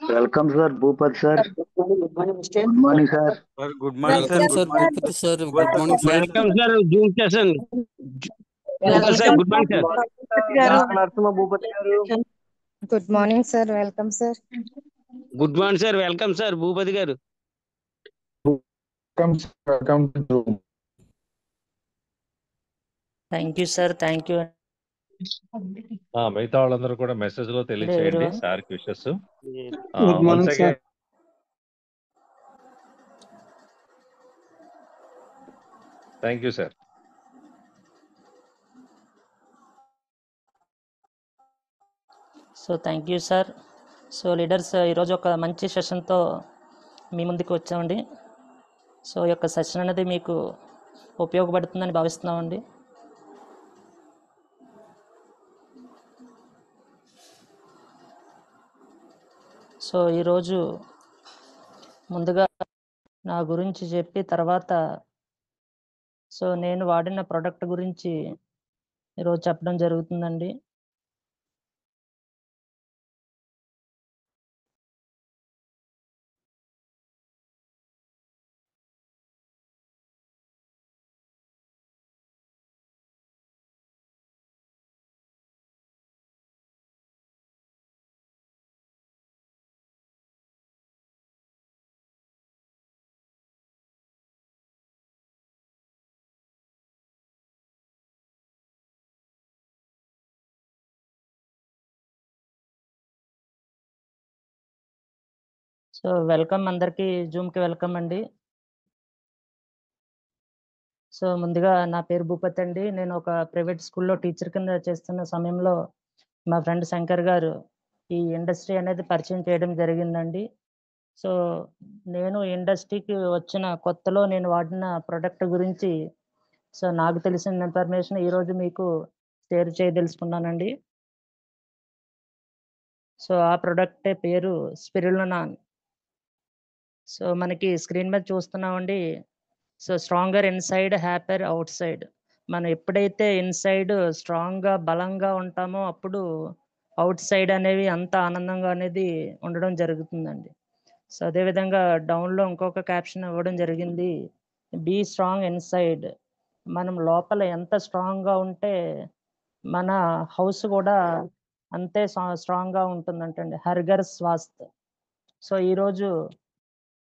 Welcome, sir. Bhupat, sir. Good morning, Mr. Good morning, sir. Sir, good morning, sir. Welcome, sir. Good morning. Bhupati, sir. Good morning, sir. Welcome, sir. Zoom session. Welcome, Sir, good morning, sir. Narasimha Bhupat garu. Good morning, sir. Welcome, sir. Good morning, sir. Welcome, sir. Bhupati garu. Welcome to Zoom. Thank you, sir. Thank you. మిగతా వాళ్ళందరూ కూడా message లో తెలియచేయండి everyone. Sir wishes. Good morning, sir. Thank you sir. So thank you sir. So leaders, ఈరోజు ఒక మంచి సెషన్తో మీ ముందుకు వచ్చామండి. సో ఈ యొక్క సెషన్ అనేది మీకు ఉపయోగపడుతుందని భావిస్తున్నామండి. సో ఈరోజు ముందుగా నా గురించి చెప్పి తర్వాత సో నేను వాడిన ప్రోడక్ట్ గురించి ఈరోజు చెప్పడం జరుగుతుందండి. సో వెల్కమ్ అందరికీ, జూమ్కి వెల్కమ్ అండి. సో ముందుగా నా పేరు భూపతి అండి. నేను ఒక ప్రైవేట్ స్కూల్లో టీచర్ కింద చేస్తున్న సమయంలో మా ఫ్రెండ్ శంకర్ గారు ఈ ఇండస్ట్రీ అనేది పరిచయం చేయడం జరిగిందండి. సో నేను ఇండస్ట్రీకి వచ్చిన కొత్తలో నేను వాడిన ప్రోడక్ట్ గురించి సో నాకు తెలిసిన ఇన్ఫర్మేషన్ ఈరోజు మీకు షేర్ చేయదలుచుకున్నానండి. సో ఆ ప్రోడక్ట్ పేరు స్పిరులినాన్. సో మనకి స్క్రీన్ మీద చూస్తున్నామండి. So stronger inside, happier outside. మనం ఎప్పుడైతే ఇన్సైడ్ స్ట్రాంగ్గా బలంగా ఉంటామో అప్పుడు అవుట్ సైడ్ అనేవి అంత ఆనందంగా అనేది ఉండడం జరుగుతుందండి. సో అదేవిధంగా డౌన్లో ఇంకొక క్యాప్షన్ ఇవ్వడం జరిగింది, బీ స్ట్రాంగ్ ఇన్సైడ్. మనం లోపల ఎంత స్ట్రాంగ్గా ఉంటే మన హౌస్ కూడా అంతే స్ట్రాంగ్గా ఉంటుందంటండి. హర్ఘర్ స్వాస్థ్. సో ఈరోజు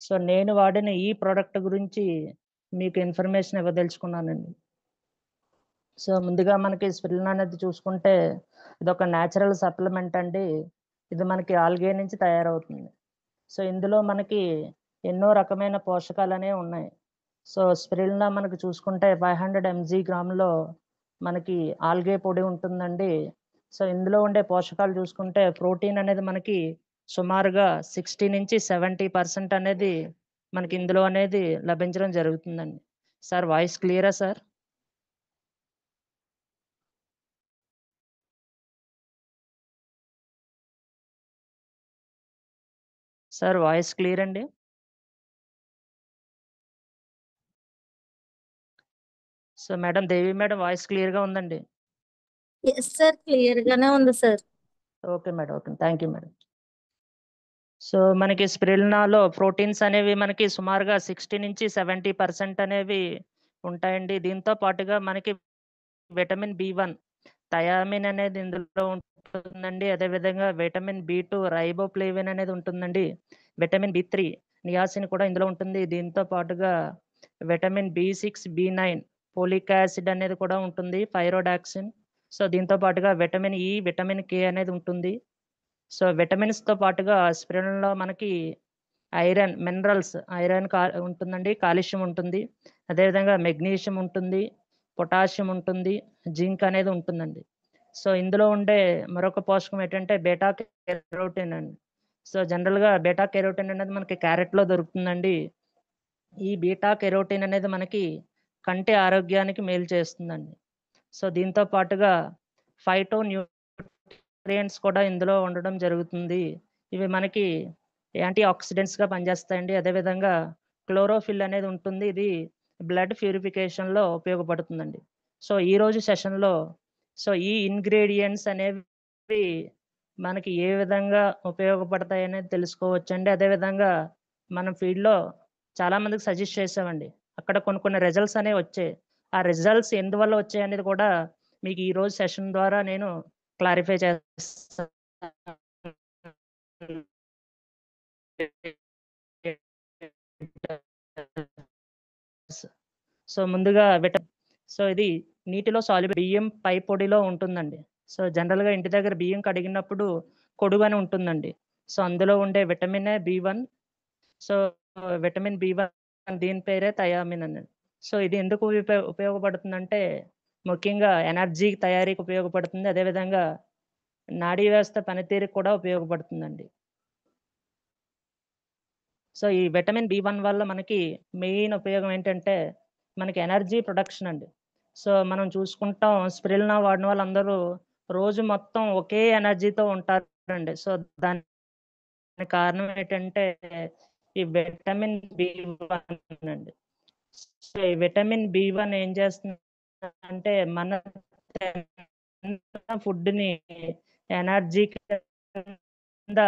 సో నేను వాడిన ఈ ప్రోడక్ట్ గురించి మీకు ఇన్ఫర్మేషన్ ఇవ్వదలుచుకున్నానండి. సో ముందుగా మనకి స్పిరులినా అనేది చూసుకుంటే ఇది ఒక న్యాచురల్ సప్లిమెంట్ అండి. ఇది మనకి ఆల్గే నుంచి తయారవుతుంది. సో ఇందులో మనకి ఎన్నో రకమైన పోషకాలు అనేవి ఉన్నాయి. సో స్పిరులినా మనకి చూసుకుంటే 500 mg గ్రాములో మనకి ఆల్గే పొడి ఉంటుందండి. సో ఇందులో ఉండే పోషకాలు చూసుకుంటే ప్రోటీన్ అనేది మనకి సుమారుగా 60 నుంచి 70% అనేది మనకి ఇందులో అనేది లభించడం జరుగుతుందండి. సార్ వాయిస్ క్లియరా సార్? సార్ వాయిస్ క్లియర్ అండి? So madam Devi madam voice క్లియర్గా ఉందండి? ఎస్ సార్, క్లియర్ గానే ఉంది sir. Okay madam, okay, thank you madam. So మనకి స్పిరులినాలో ప్రోటీన్స్ అనేవి మనకి సుమారుగా 60 నుంచి 70% అనేవి ఉంటాయండి. దీంతో పాటుగా మనకి విటమిన్ B1 థయామిన్ అనేది ఇందులో ఉంటుందండి. అదేవిధంగా విటమిన్ B2 రైబోఫ్లేవిన్ అనేది ఉంటుందండి. విటమిన్ B3 నియాసిన్ కూడా ఇందులో ఉంటుంది. దీంతో పాటుగా vitamin B6, B9 folic acid అనేది కూడా ఉంటుంది, పైరోడాక్సిన్. సో దీంతో పాటుగా విటమిన్ E, విటమిన్ K అనేది ఉంటుంది. సో విటమిన్స్తో పాటుగా స్పిరులినాలో మనకి ఐరన్ మినరల్స్, ఐరన్ ఉంటుందండి, కాల్షియం ఉంటుంది, అదేవిధంగా మెగ్నీషియం ఉంటుంది, పొటాషియం ఉంటుంది, జింక్ అనేది ఉంటుందండి. సో ఇందులో ఉండే మరొక పోషకం ఏంటంటే బీటా కెరోటిన్ అండి. సో జనరల్గా బీటా కెరోటిన్ అనేది మనకి క్యారెట్లో దొరుకుతుందండి. ఈ బీటా కెరోటిన్ అనేది మనకి కంటి ఆరోగ్యానికి మేలు చేస్తుందండి. సో దీంతో పాటుగా ఫైటో న్యూట్రియంట్స్ కూడా ఇందులో ఉండడం జరుగుతుంది. ఇవి మనకి యాంటీ ఆక్సిడెంట్స్గా పనిచేస్తాయండి. అదేవిధంగా క్లోరోఫిల్ అనేది ఉంటుంది, ఇది బ్లడ్ ప్యూరిఫికేషన్లో ఉపయోగపడుతుందండి. సో ఈరోజు సెషన్లో సో ఈ ఇంగ్రీడియంట్స్ అనేవి మనకి ఏ విధంగా ఉపయోగపడతాయి అనేది తెలుసుకోవచ్చండి. అదేవిధంగా మనం ఫీల్డ్‌లో చాలా మందికి సజెస్ట్ చేసామండి. అక్కడ కొన్ని రిజల్ట్స్ అనేవి వచ్చాయి. ఆ రిజల్ట్స్ ఎందువల్ల వచ్చాయనేది కూడా మీకు ఈరోజు సెషన్ ద్వారా నేను క్లారిఫై చేస్తాను. సో ముందుగా సో ఇది నీటిలో సాల్యుబుల్ బియ్యం పై పొడిలో ఉంటుందండి. సో జనరల్‌గా ఇంటి దగ్గర బియ్యం కడిగినప్పుడు కొడుగు అని ఉంటుందండి. సో అందులో ఉండే విటమినే B1. సో విటమిన్ B1 దీని పేరే థయామిన్ అని. సో ఇది ఎందుకు ఉపయోగపడుతుందంటే ముఖ్యంగా ఎనర్జీ తయారీకి ఉపయోగపడుతుంది. అదేవిధంగా నాడీ వ్యవస్థ పనితీరుకి కూడా ఉపయోగపడుతుందండి. సో ఈ విటమిన్ B1 వల్ల మనకి మెయిన్ ఉపయోగం ఏంటంటే మనకి ఎనర్జీ ప్రొడక్షన్ అండి. సో మనం చూసుకుంటాం స్పిరులినా వాడిన వాళ్ళందరూ రోజు మొత్తం ఒకే ఎనర్జీతో ఉంటారండి. సో దానికి కారణం ఏంటంటే ఈ విటమిన్ B1 అండి. సో ఈ విటమిన్ B1 ఏం చేస్తుందంటే మన ఫుడ్‌ని ఎనర్జీ కింద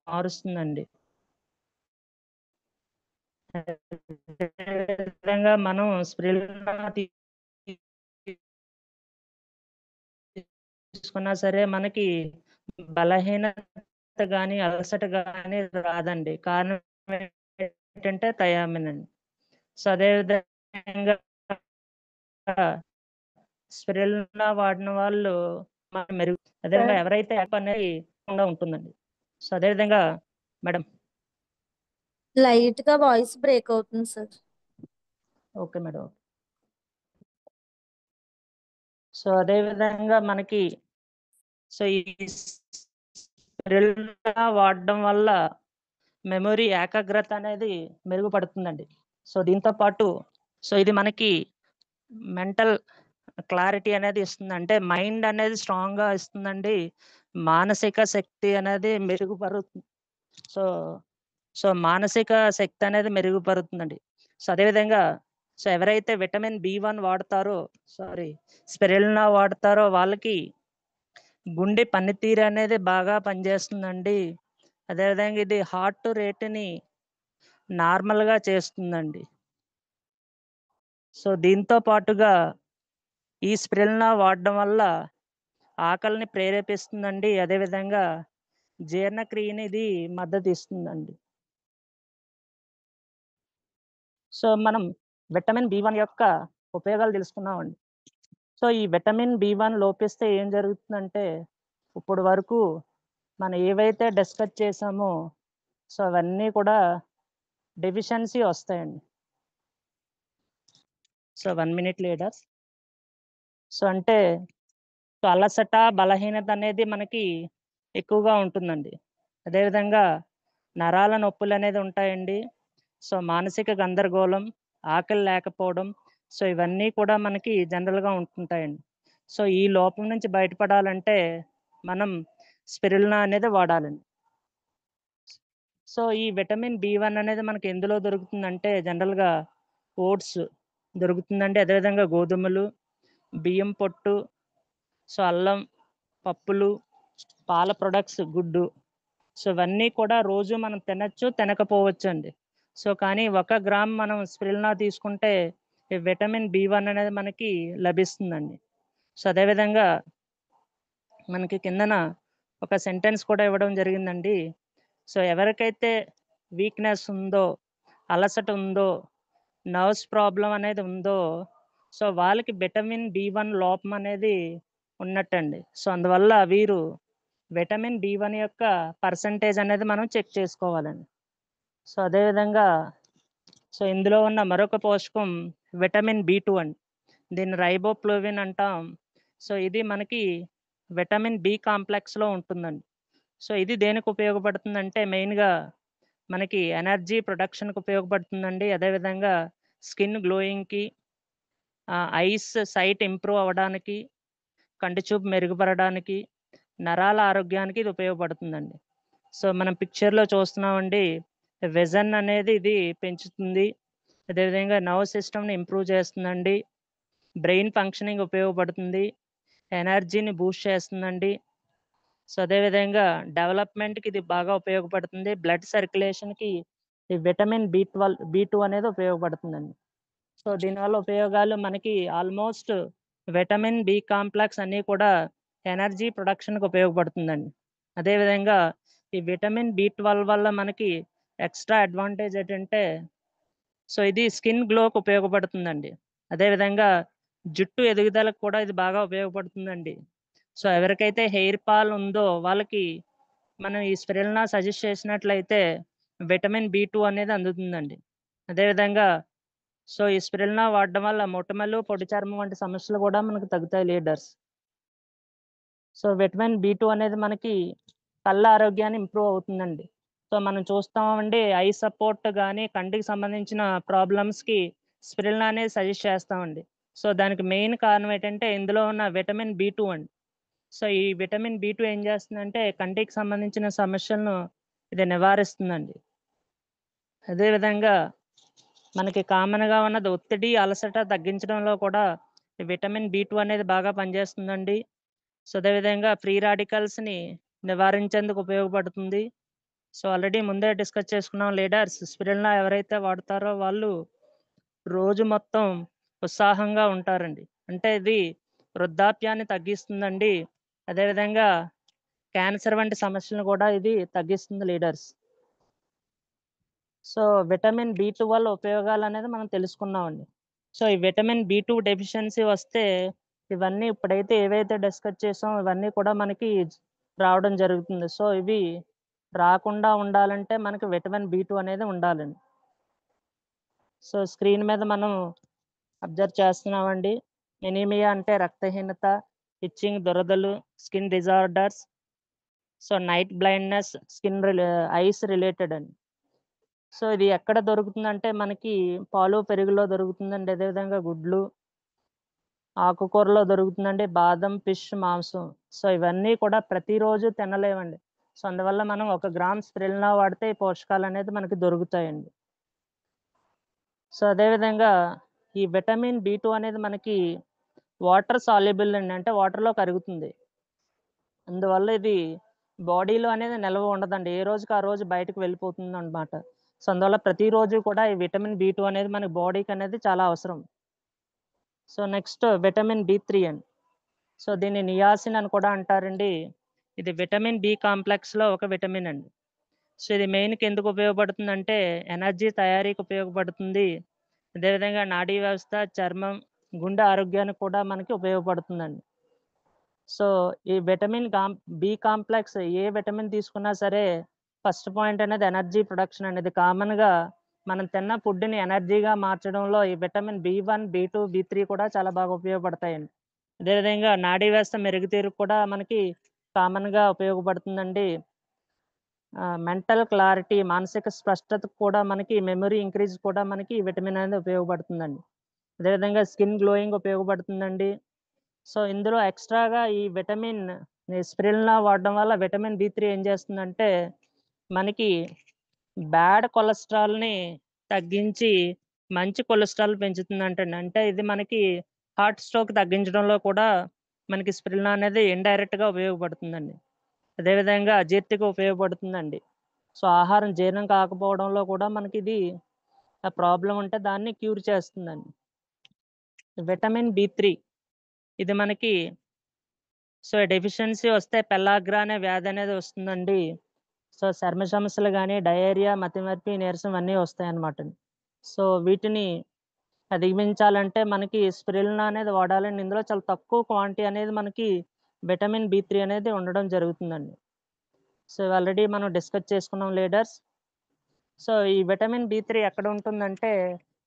మారుస్తుందండి. విధంగా మనం స్పిరులినా తీసుకున్నా సరే మనకి బలహీనత గాని, అలసట గాని రాదండి. కారణం ఏంటంటే థయామిన్ అండి. సో అదే విధంగా స్పిరులినా వాడిన వాళ్ళు అదేవిధంగా ఎవరైతే అనేది ఉంటుందండి. సో అదే విధంగా మేడం. లైట్ గా వాయిస్ బ్రేక్ అవుతుంది సార్. Okay madam. సో అదే విధంగా మనకి సో ఈ స్పిరులినా వాడడం వల్ల మెమరీ ఏకాగ్రత అనేది మెరుగుపడుతుందండి. సో దీంతో పాటు సో ఇది మనకి మెంటల్ క్లారిటీ అనేది ఇస్తుంది. అంటే మైండ్ అనేది స్ట్రాంగ్‌గా ఇస్తుందండి. మానసిక శక్తి అనేది మెరుగుపరుతుంది. సో సో మానసిక శక్తి అనేది మెరుగుపరుతుందండి. సో అదేవిధంగా సో ఎవరైతే విటమిన్ B1 వాడతారో స్పిరులినా వాడతారో వాళ్ళకి గుండె పనితీరు అనేది బాగా పనిచేస్తుందండి. అదేవిధంగా ఇది హార్ట్ రేట్‌ని నార్మల్‌గా చేస్తుందండి. సో దీంతో పాటుగా ఈ స్పిరులినా వాడడం వల్ల ఆకలిని ప్రేరేపిస్తుందండి. అదేవిధంగా జీర్ణక్రియని ఇది మద్దతు ఇస్తుందండి. సో మనం విటమిన్ B1 యొక్క ఉపయోగాలు తెలుసుకున్నామండి. సో ఈ విటమిన్ B1 లోపిస్తే ఏం జరుగుతుందంటే ఇప్పుడు వరకు మనం ఏవైతే డిస్కస్ చేసామో సో అవన్నీ కూడా డెఫిషియన్సీ వస్తాయండి. So 1 minute leader. సో అంటే అలసట, బలహీనత అనేది మనకి ఎక్కువగా ఉంటుందండి. అదేవిధంగా నరాల నొప్పులు అనేది ఉంటాయండి. సో మానసిక గందరగోళం, ఆకలి లేకపోవడం సో ఇవన్నీ కూడా మనకి జనరల్‌గా ఉంటుంటాయండి. సో ఈ లోపం నుంచి బయటపడాలంటే మనం స్పిరులినా అనేది వాడాలండి. సో ఈ విటమిన్ B1 అనేది మనకి ఎందులో దొరుకుతుందంటే జనరల్‌గా ఓట్స్ దొరుకుతుందండి. అదేవిధంగా గోధుమలు, బియ్యం పొట్టు, సో అల్లం, పప్పులు, పాల ప్రొడక్ట్స్, గుడ్డు. సో ఇవన్నీ కూడా రోజు మనం తినొచ్చు, తినకపోవచ్చండి. సో కానీ 1 గ్రామ్ మనం స్పిరులినా తీసుకుంటే ఈ విటమిన్ B1 అనేది మనకి లభిస్తుందండి. సో అదేవిధంగా మనకి కిందన ఒక సెంటెన్స్ కూడా ఇవ్వడం జరిగిందండి. సో ఎవరికైతే వీక్‌నెస్ ఉందో, అలసట ఉందో, నర్వ్స్ ప్రాబ్లమ్ అనేది ఉందో సో వాళ్ళకి విటమిన్ B1 లోపం అనేది ఉన్నట్టండి. సో అందువల్ల వీరు విటమిన్ B1 యొక్క పర్సెంటేజ్ అనేది మనం చెక్ చేసుకోవాలండి. సో అదేవిధంగా సో ఇందులో ఉన్న మరొక పోషకం విటమిన్ B2 అండి. దీన్ని రైబోఫ్లావిన్ అంటాం. సో ఇది మనకి విటమిన్ B కాంప్లెక్స్‌లో ఉంటుందండి. సో ఇది దేనికి ఉపయోగపడుతుందంటే మెయిన్‌గా మనకి ఎనర్జీ ప్రొడక్షన్‌కి ఉపయోగపడుతుందండి. అదేవిధంగా స్కిన్ గ్లోయింగ్‌కి, ఐస్ సైట్ ఇంప్రూవ్ అవ్వడానికి, కంటి చూపు మెరుగుపడడానికి, నరాల ఆరోగ్యానికి ఇది ఉపయోగపడుతుందండి. సో మనం పిక్చర్‌లో చూస్తున్నామండి. విజన్ అనేది ఇది పెంచుతుంది. అదేవిధంగా నర్వ్ సిస్టమ్‌ని ఇంప్రూవ్ చేస్తుందండి. బ్రెయిన్ ఫంక్షనింగ్ ఉపయోగపడుతుంది. ఎనర్జీని బూస్ట్ చేస్తుందండి. సో అదేవిధంగా డెవలప్మెంట్కి ఇది బాగా ఉపయోగపడుతుంది. బ్లడ్ సర్క్యులేషన్కి ఈ విటమిన్ B2 అనేది ఉపయోగపడుతుందండి. సో దీనివల్ల ఉపయోగాలు మనకి ఆల్మోస్ట్ విటమిన్ బి కాంప్లెక్స్ అన్నీ కూడా ఎనర్జీ ప్రొడక్షన్కి ఉపయోగపడుతుందండి. అదేవిధంగా ఈ విటమిన్ B12 వల్ల మనకి ఎక్స్ట్రా అడ్వాంటేజ్ ఏంటంటే సో ఇది స్కిన్ గ్లోకి ఉపయోగపడుతుందండి. అదేవిధంగా జుట్టు ఎదుగుదలకు కూడా ఇది బాగా ఉపయోగపడుతుందండి. సో ఎవరికైతే హెయిర్ ఫాల్ ఉందో వాళ్ళకి మనం ఈ స్పిరులినా సజెస్ట్ చేసినట్లయితే విటమిన్ B2 అనేది అందుతుందండి. అదేవిధంగా సో ఈ స్పిరులినా వాడడం వల్ల మొటిమలు, పొడి చర్మం వంటి సమస్యలు కూడా మనకు తగ్గుతాయి లీడర్స్. సో విటమిన్ B2 అనేది మనకి కళ్ళ ఆరోగ్యాన్ని ఇంప్రూవ్ అవుతుందండి. సో మనం చూస్తామండి ఐ సపోర్ట్ కానీ కంటికి సంబంధించిన ప్రాబ్లమ్స్కి స్పిరులినా అనేది సజెస్ట్ చేస్తామండి. సో దానికి మెయిన్ కారణం ఏంటంటే ఇందులో ఉన్న విటమిన్ B2 అండి. సో ఈ విటమిన్ B2 ఏం చేస్తుందంటే కంటికి సంబంధించిన సమస్యలను ఇది నివారిస్తుందండి. అదేవిధంగా మనకి కామన్గా ఉన్నది ఒత్తిడి, అలసట తగ్గించడంలో కూడా ఈ విటమిన్ B2 అనేది బాగా పనిచేస్తుందండి. సో అదేవిధంగా ఫ్రీ రాడికల్స్ని నివారించేందుకు ఉపయోగపడుతుంది. సో ఆల్రెడీ ముందే డిస్కస్ చేసుకున్నాం లీడర్స్, స్పిరులినా ఎవరైతే వాడతారో వాళ్ళు రోజు మొత్తం ఉత్సాహంగా ఉంటారండి. అంటే ఇది వృద్ధాప్యాన్ని తగ్గిస్తుందండి. అదేవిధంగా క్యాన్సర్ వంటి సమస్యలను కూడా ఇది తగ్గిస్తుంది లీడర్స్. సో విటమిన్ B2 వల్ల ఉపయోగాలు అనేది మనం తెలుసుకున్నామండి. సో ఈ విటమిన్ B2 డెఫిషియన్సీ వస్తే ఇవన్నీ ఇప్పుడైతే ఏవైతే డిస్కస్ చేసామో ఇవన్నీ కూడా మనకి రావడం జరుగుతుంది. సో ఇవి రాకుండా ఉండాలంటే మనకి విటమిన్ B2 అనేది ఉండాలండి. సో స్క్రీన్ మీద మనం అబ్జర్వ్ చేస్తున్నామండి. ఎనీమియా అంటే రక్తహీనత, ఇచ్చింగ్ దురదలు, skin disorders, so night blindness, eyes related అండి. సో ఇది ఎక్కడ దొరుకుతుందంటే మనకి పాలు, పెరుగులో దొరుకుతుందండి. అదేవిధంగా గుడ్లు, ఆకుకూరలో దొరుకుతుందండి. బాదం, ఫిష్, మాంసం. సో ఇవన్నీ కూడా ప్రతిరోజు తినలేమండి. సో అందువల్ల మనం 1 గ్రామ్ స్పిరులినా వాడితే ఈ పోషకాలు అనేది మనకి దొరుకుతాయండి. సో అదేవిధంగా ఈ విటమిన్ B2 అనేది మనకి వాటర్ సాల్యుబుల్ అండి. అంటే వాటర్లో కరుగుతుంది. అందువల్ల ఇది బాడీలో అనేది నిల్వ ఉండదండి. ఏ రోజుకి ఆ రోజు బయటకు వెళ్ళిపోతుంది అనమాట. సో అందువల్ల ప్రతిరోజు కూడా ఈ విటమిన్ B2 అనేది మన బాడీకి అనేది చాలా అవసరం. సో నెక్స్ట్ విటమిన్ B3 అండి. సో దీన్ని నియాసిన్ అని కూడా అంటారండి. ఇది విటమిన్ B కాంప్లెక్స్లో ఒక విటమిన్ అండి. సో ఇది మెయిన్కి ఎందుకు ఉపయోగపడుతుందంటే ఎనర్జీ తయారీకి ఉపయోగపడుతుంది. అదేవిధంగా నాడీ వ్యవస్థ, చర్మం, గుండె ఆరోగ్యానికి కూడా మనకి ఉపయోగపడుతుందండి. సో ఈ విటమిన్ B కాంప్లెక్స్ ఏ విటమిన్ తీసుకున్నా సరే ఫస్ట్ పాయింట్ అనేది ఎనర్జీ ప్రొడక్షన్ అనేది. కామన్గా మనం తిన్న ఫుడ్ని ఎనర్జీగా మార్చడంలో ఈ విటమిన్ B1, B2, B3 కూడా చాలా బాగా ఉపయోగపడతాయండి. అదేవిధంగా నాడీ వ్యవస్థ మెరుగుతీరుకు కూడా మనకి కామన్గా ఉపయోగపడుతుందండి. మెంటల్ క్లారిటీ, మానసిక స్పష్టతకు కూడా మనకి మెమరీ ఇంక్రీజ్ కూడా మనకి ఈ విటమిన్ అనేది ఉపయోగపడుతుందండి. అదేవిధంగా స్కిన్ గ్లోయింగ్ ఉపయోగపడుతుందండి. సో ఇందులో ఎక్స్ట్రాగా ఈ విటమిన్ స్పిరులినా వాడడం వల్ల విటమిన్ B3 ఏం చేస్తుందంటే మనకి బ్యాడ్ కొలెస్ట్రాల్ని తగ్గించి మంచి కొలెస్ట్రాల్ పెంచుతుందంటండి. అంటే ఇది మనకి హార్ట్ స్ట్రోక్ తగ్గించడంలో కూడా మనకి స్పిరులినా అనేది ఇండైరెక్ట్గా ఉపయోగపడుతుందండి. అదేవిధంగా అజీర్తికి ఉపయోగపడుతుందండి. సో ఆహారం జీర్ణం కాకపోవడంలో కూడా మనకి ఇది ఆ ప్రాబ్లం ఉంటే దాన్ని క్యూర్ చేస్తుందండి. విటమిన్ B3 ఇది మనకి సో డెఫిషియన్సీ వస్తే పెల్లాగ్రా అనే వ్యాధి అనేది వస్తుందండి. సో చర్మ సమస్యలు కానీ, డయేరియా, మతిమరుపు, నీరసం అన్నీ వస్తాయన్నమాట. సో వీటిని అధిగమించాలంటే మనకి స్పిరులినా అనేది వాడాలండి. ఇందులో చాలా తక్కువ క్వాంటిటీ అనేది మనకి విటమిన్ B3 అనేది ఉండడం జరుగుతుందండి. సో ఆల్రెడీ మనం డిస్కస్ చేసుకున్నాం లీడర్స్. సో ఈ విటమిన్ B3 ఎక్కడ ఉంటుందంటే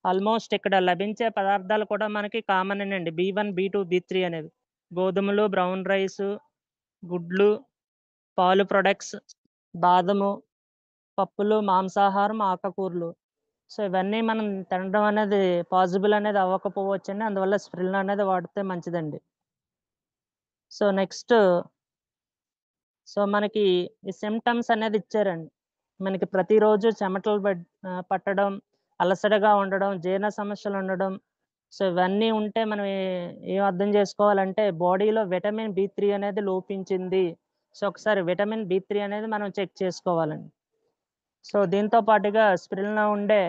ఆల్మోస్ట్ ఇక్కడ లభించే పదార్థాలు కూడా మనకి కామన్ అండి. B1, B2, B3 అనేవి గోధుమలు, బ్రౌన్ రైస్, గుడ్లు, పాలు ప్రొడక్ట్స్, బాదము, పప్పులు, మాంసాహారం, ఆకుకూరలు. సో ఇవన్నీ మనం తినడం అనేది పాసిబుల్ అనేది అవ్వకపోవచ్చండి. అందువల్ల స్పిరులినా అనేది వాడితే మంచిదండి. సో నెక్స్ట్ సో మనకి ఈ సిమ్టమ్స్ అనేది ఇచ్చారండి. మనకి ప్రతిరోజు చెమటలు పట్టడం, అలసటగా ఉండడం, జీర్ణ సమస్యలు ఉండడం. సో ఇవన్నీ ఉంటే మనం ఏం అర్థం చేసుకోవాలంటే బాడీలో విటమిన్ B3 అనేది లోపించింది. సో ఒకసారి విటమిన్ B3 అనేది మనం చెక్ చేసుకోవాలండి. సో దీంతో పాటుగా స్పిరులినా ఉండే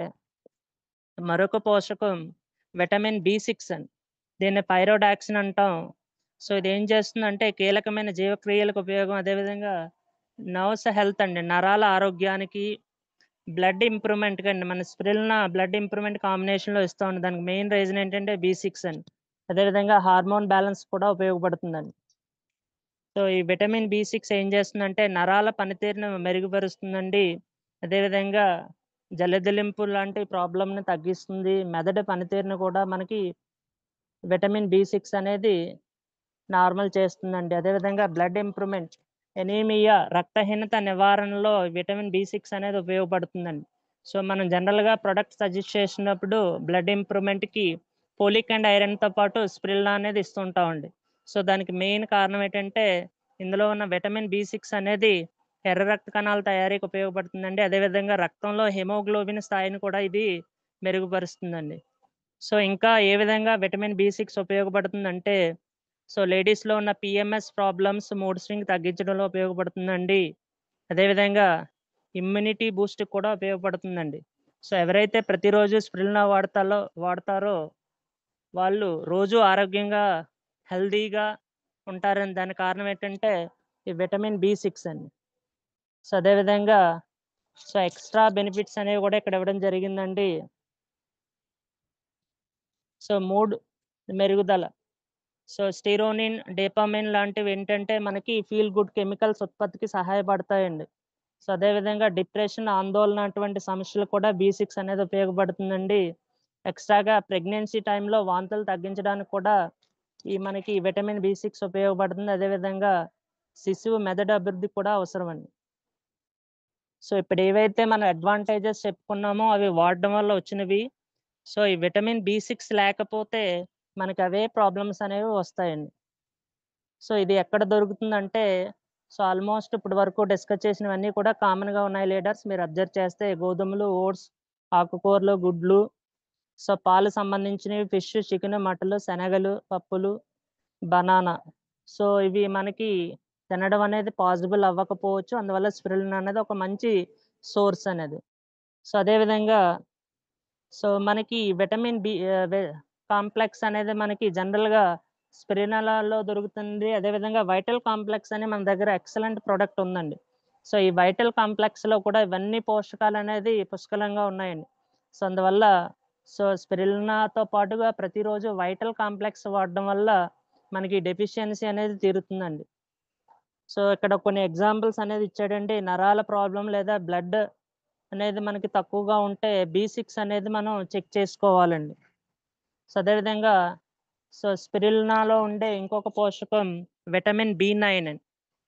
మరొక పోషకం విటమిన్ B6 అండి. దీన్ని పైరోడాక్సిన్ అంటాం. సో ఇది ఏం చేస్తుందంటే కీలకమైన జీవక్రియలకు ఉపయోగం, అదేవిధంగా నర్వ్స్ హెల్త్ అండి, నరాల ఆరోగ్యానికి, బ్లడ్ ఇంప్రూవ్మెంట్కి అండి. మన స్పిరులినా బ్లడ్ ఇంప్రూవ్మెంట్ కాంబినేషన్లో ఇస్తూ ఉంది. దానికి మెయిన్ రీజన్ ఏంటంటే B6 అండి. అదేవిధంగా హార్మోన్ బ్యాలెన్స్ కూడా ఉపయోగపడుతుందండి. సో ఈ విటమిన్ B6 ఏం చేస్తుందంటే నరాల పనితీరును మెరుగుపరుస్తుందండి. అదేవిధంగా జలదిలింపు లాంటి ప్రాబ్లమ్ని తగ్గిస్తుంది. మెదడు పనితీరును కూడా మనకి విటమిన్ B6 అనేది నార్మల్ చేస్తుందండి. అదేవిధంగా బ్లడ్ ఇంప్రూవ్మెంట్, ఎనీమియా, రక్తహీనత నివారణలో విటమిన్ B6 అనేది ఉపయోగపడుతుందండి. సో మనం జనరల్గా ప్రొడక్ట్ సజెస్ట్ చేసినప్పుడు బ్లడ్ ఇంప్రూవ్మెంట్కి పోలిక్ అండ్ ఐరన్తో పాటు స్పిరులినా అనేది ఇస్తుంటామండి. సో దానికి మెయిన్ కారణం ఏంటంటే ఇందులో ఉన్న విటమిన్ B6 అనేది ఎర్ర రక్త కణాల తయారీకి ఉపయోగపడుతుందండి. అదేవిధంగా రక్తంలో హెమోగ్లోబిన్ స్థాయిని కూడా ఇది మెరుగుపరుస్తుందండి. సో ఇంకా ఏ విధంగా విటమిన్ B6 ఉపయోగపడుతుందంటే సో లేడీస్లో ఉన్న PMS ప్రాబ్లమ్స్, మూడ్ స్వింగ్ తగ్గించడంలో ఉపయోగపడుతుందండి. అదేవిధంగా ఇమ్యూనిటీ బూస్ట్కి కూడా ఉపయోగపడుతుందండి. సో ఎవరైతే ప్రతిరోజు స్పిరులినా వాడతారో వాళ్ళు రోజు ఆరోగ్యంగా హెల్దీగా ఉంటారని దానికి కారణం ఏంటంటే ఈ విటమిన్ B6 అండి. సో అదేవిధంగా సో ఎక్స్ట్రా బెనిఫిట్స్ అనేవి కూడా ఇక్కడ ఇవ్వడం జరిగిందండి. సో మూడ్ మెరుగుదల, సో స్టిరోనిన్, డోపామైన్ లాంటివి ఏంటంటే మనకి ఫీల్ గుడ్ కెమికల్స్ ఉత్పత్తికి సహాయపడతాయండి. సో అదేవిధంగా డిప్రెషన్, ఆందోళన అటువంటి సమస్యలు కూడా B6 అనేది ఉపయోగపడుతుందండి. ఎక్స్ట్రాగా ప్రెగ్నెన్సీ టైంలో వాంతులు తగ్గించడానికి కూడా మనకి విటమిన్ B6 ఉపయోగపడుతుంది. అదేవిధంగా శిశువు మెదడు అభివృద్ధి కూడా అవసరం అండి. సో ఇప్పుడు ఏవైతే మనం అడ్వాంటేజెస్ చెప్పుకున్నామో అవి వాడడం వల్ల వచ్చినవి. సో ఈ విటమిన్ B6 లేకపోతే మనకి అవే ప్రాబ్లమ్స్ అనేవి వస్తాయండి. సో ఇది ఎక్కడ దొరుకుతుందంటే సో ఆల్మోస్ట్ ఇప్పటి వరకు డిస్కస్ చేసినవన్నీ కూడా కామన్గా ఉన్నాయి లీడర్స్. మీరు అబ్జర్వ్ చేస్తే గోధుమలు, ఓట్స్, ఆకుకూరలు, గుడ్లు, సో పాలు సంబంధించినవి, ఫిష్, చికెన్, మటన్లు, శనగలు, పప్పులు, బనానా. సో ఇవి మనకి తినడం అనేది పాసిబుల్ అవ్వకపోవచ్చు. అందువల్ల స్పిరులినా అనేది ఒక మంచి సోర్స్ అనేది. సో అదేవిధంగా సో మనకి విటమిన్ కాంప్లెక్స్ అనేది మనకి జనరల్గా స్పిరులినాలో దొరుకుతుంది. అదేవిధంగా వైటల్ కాంప్లెక్స్ అని మన దగ్గర ఎక్సలెంట్ ప్రోడక్ట్ ఉందండి. సో ఈ వైటల్ కాంప్లెక్స్లో కూడా ఇవన్నీ పోషకాలు అనేది పుష్కలంగా ఉన్నాయండి. సో అందువల్ల సో స్పిరులినాతో పాటుగా ప్రతిరోజు వైటల్ కాంప్లెక్స్ వాడడం వల్ల మనకి డెఫిషియన్సీ అనేది తీరుతుందండి. సో ఇక్కడ కొన్ని ఎగ్జాంపుల్స్ అనేది ఇచ్చాడండి. నరాల ప్రాబ్లం లేదా బ్లడ్ అనేది మనకి తక్కువగా ఉంటే B6 అనేది మనం చెక్ చేసుకోవాలండి. సో అదేవిధంగా సో స్పిరులినాలో ఉండే ఇంకొక పోషకం విటమిన్ B9 అండి.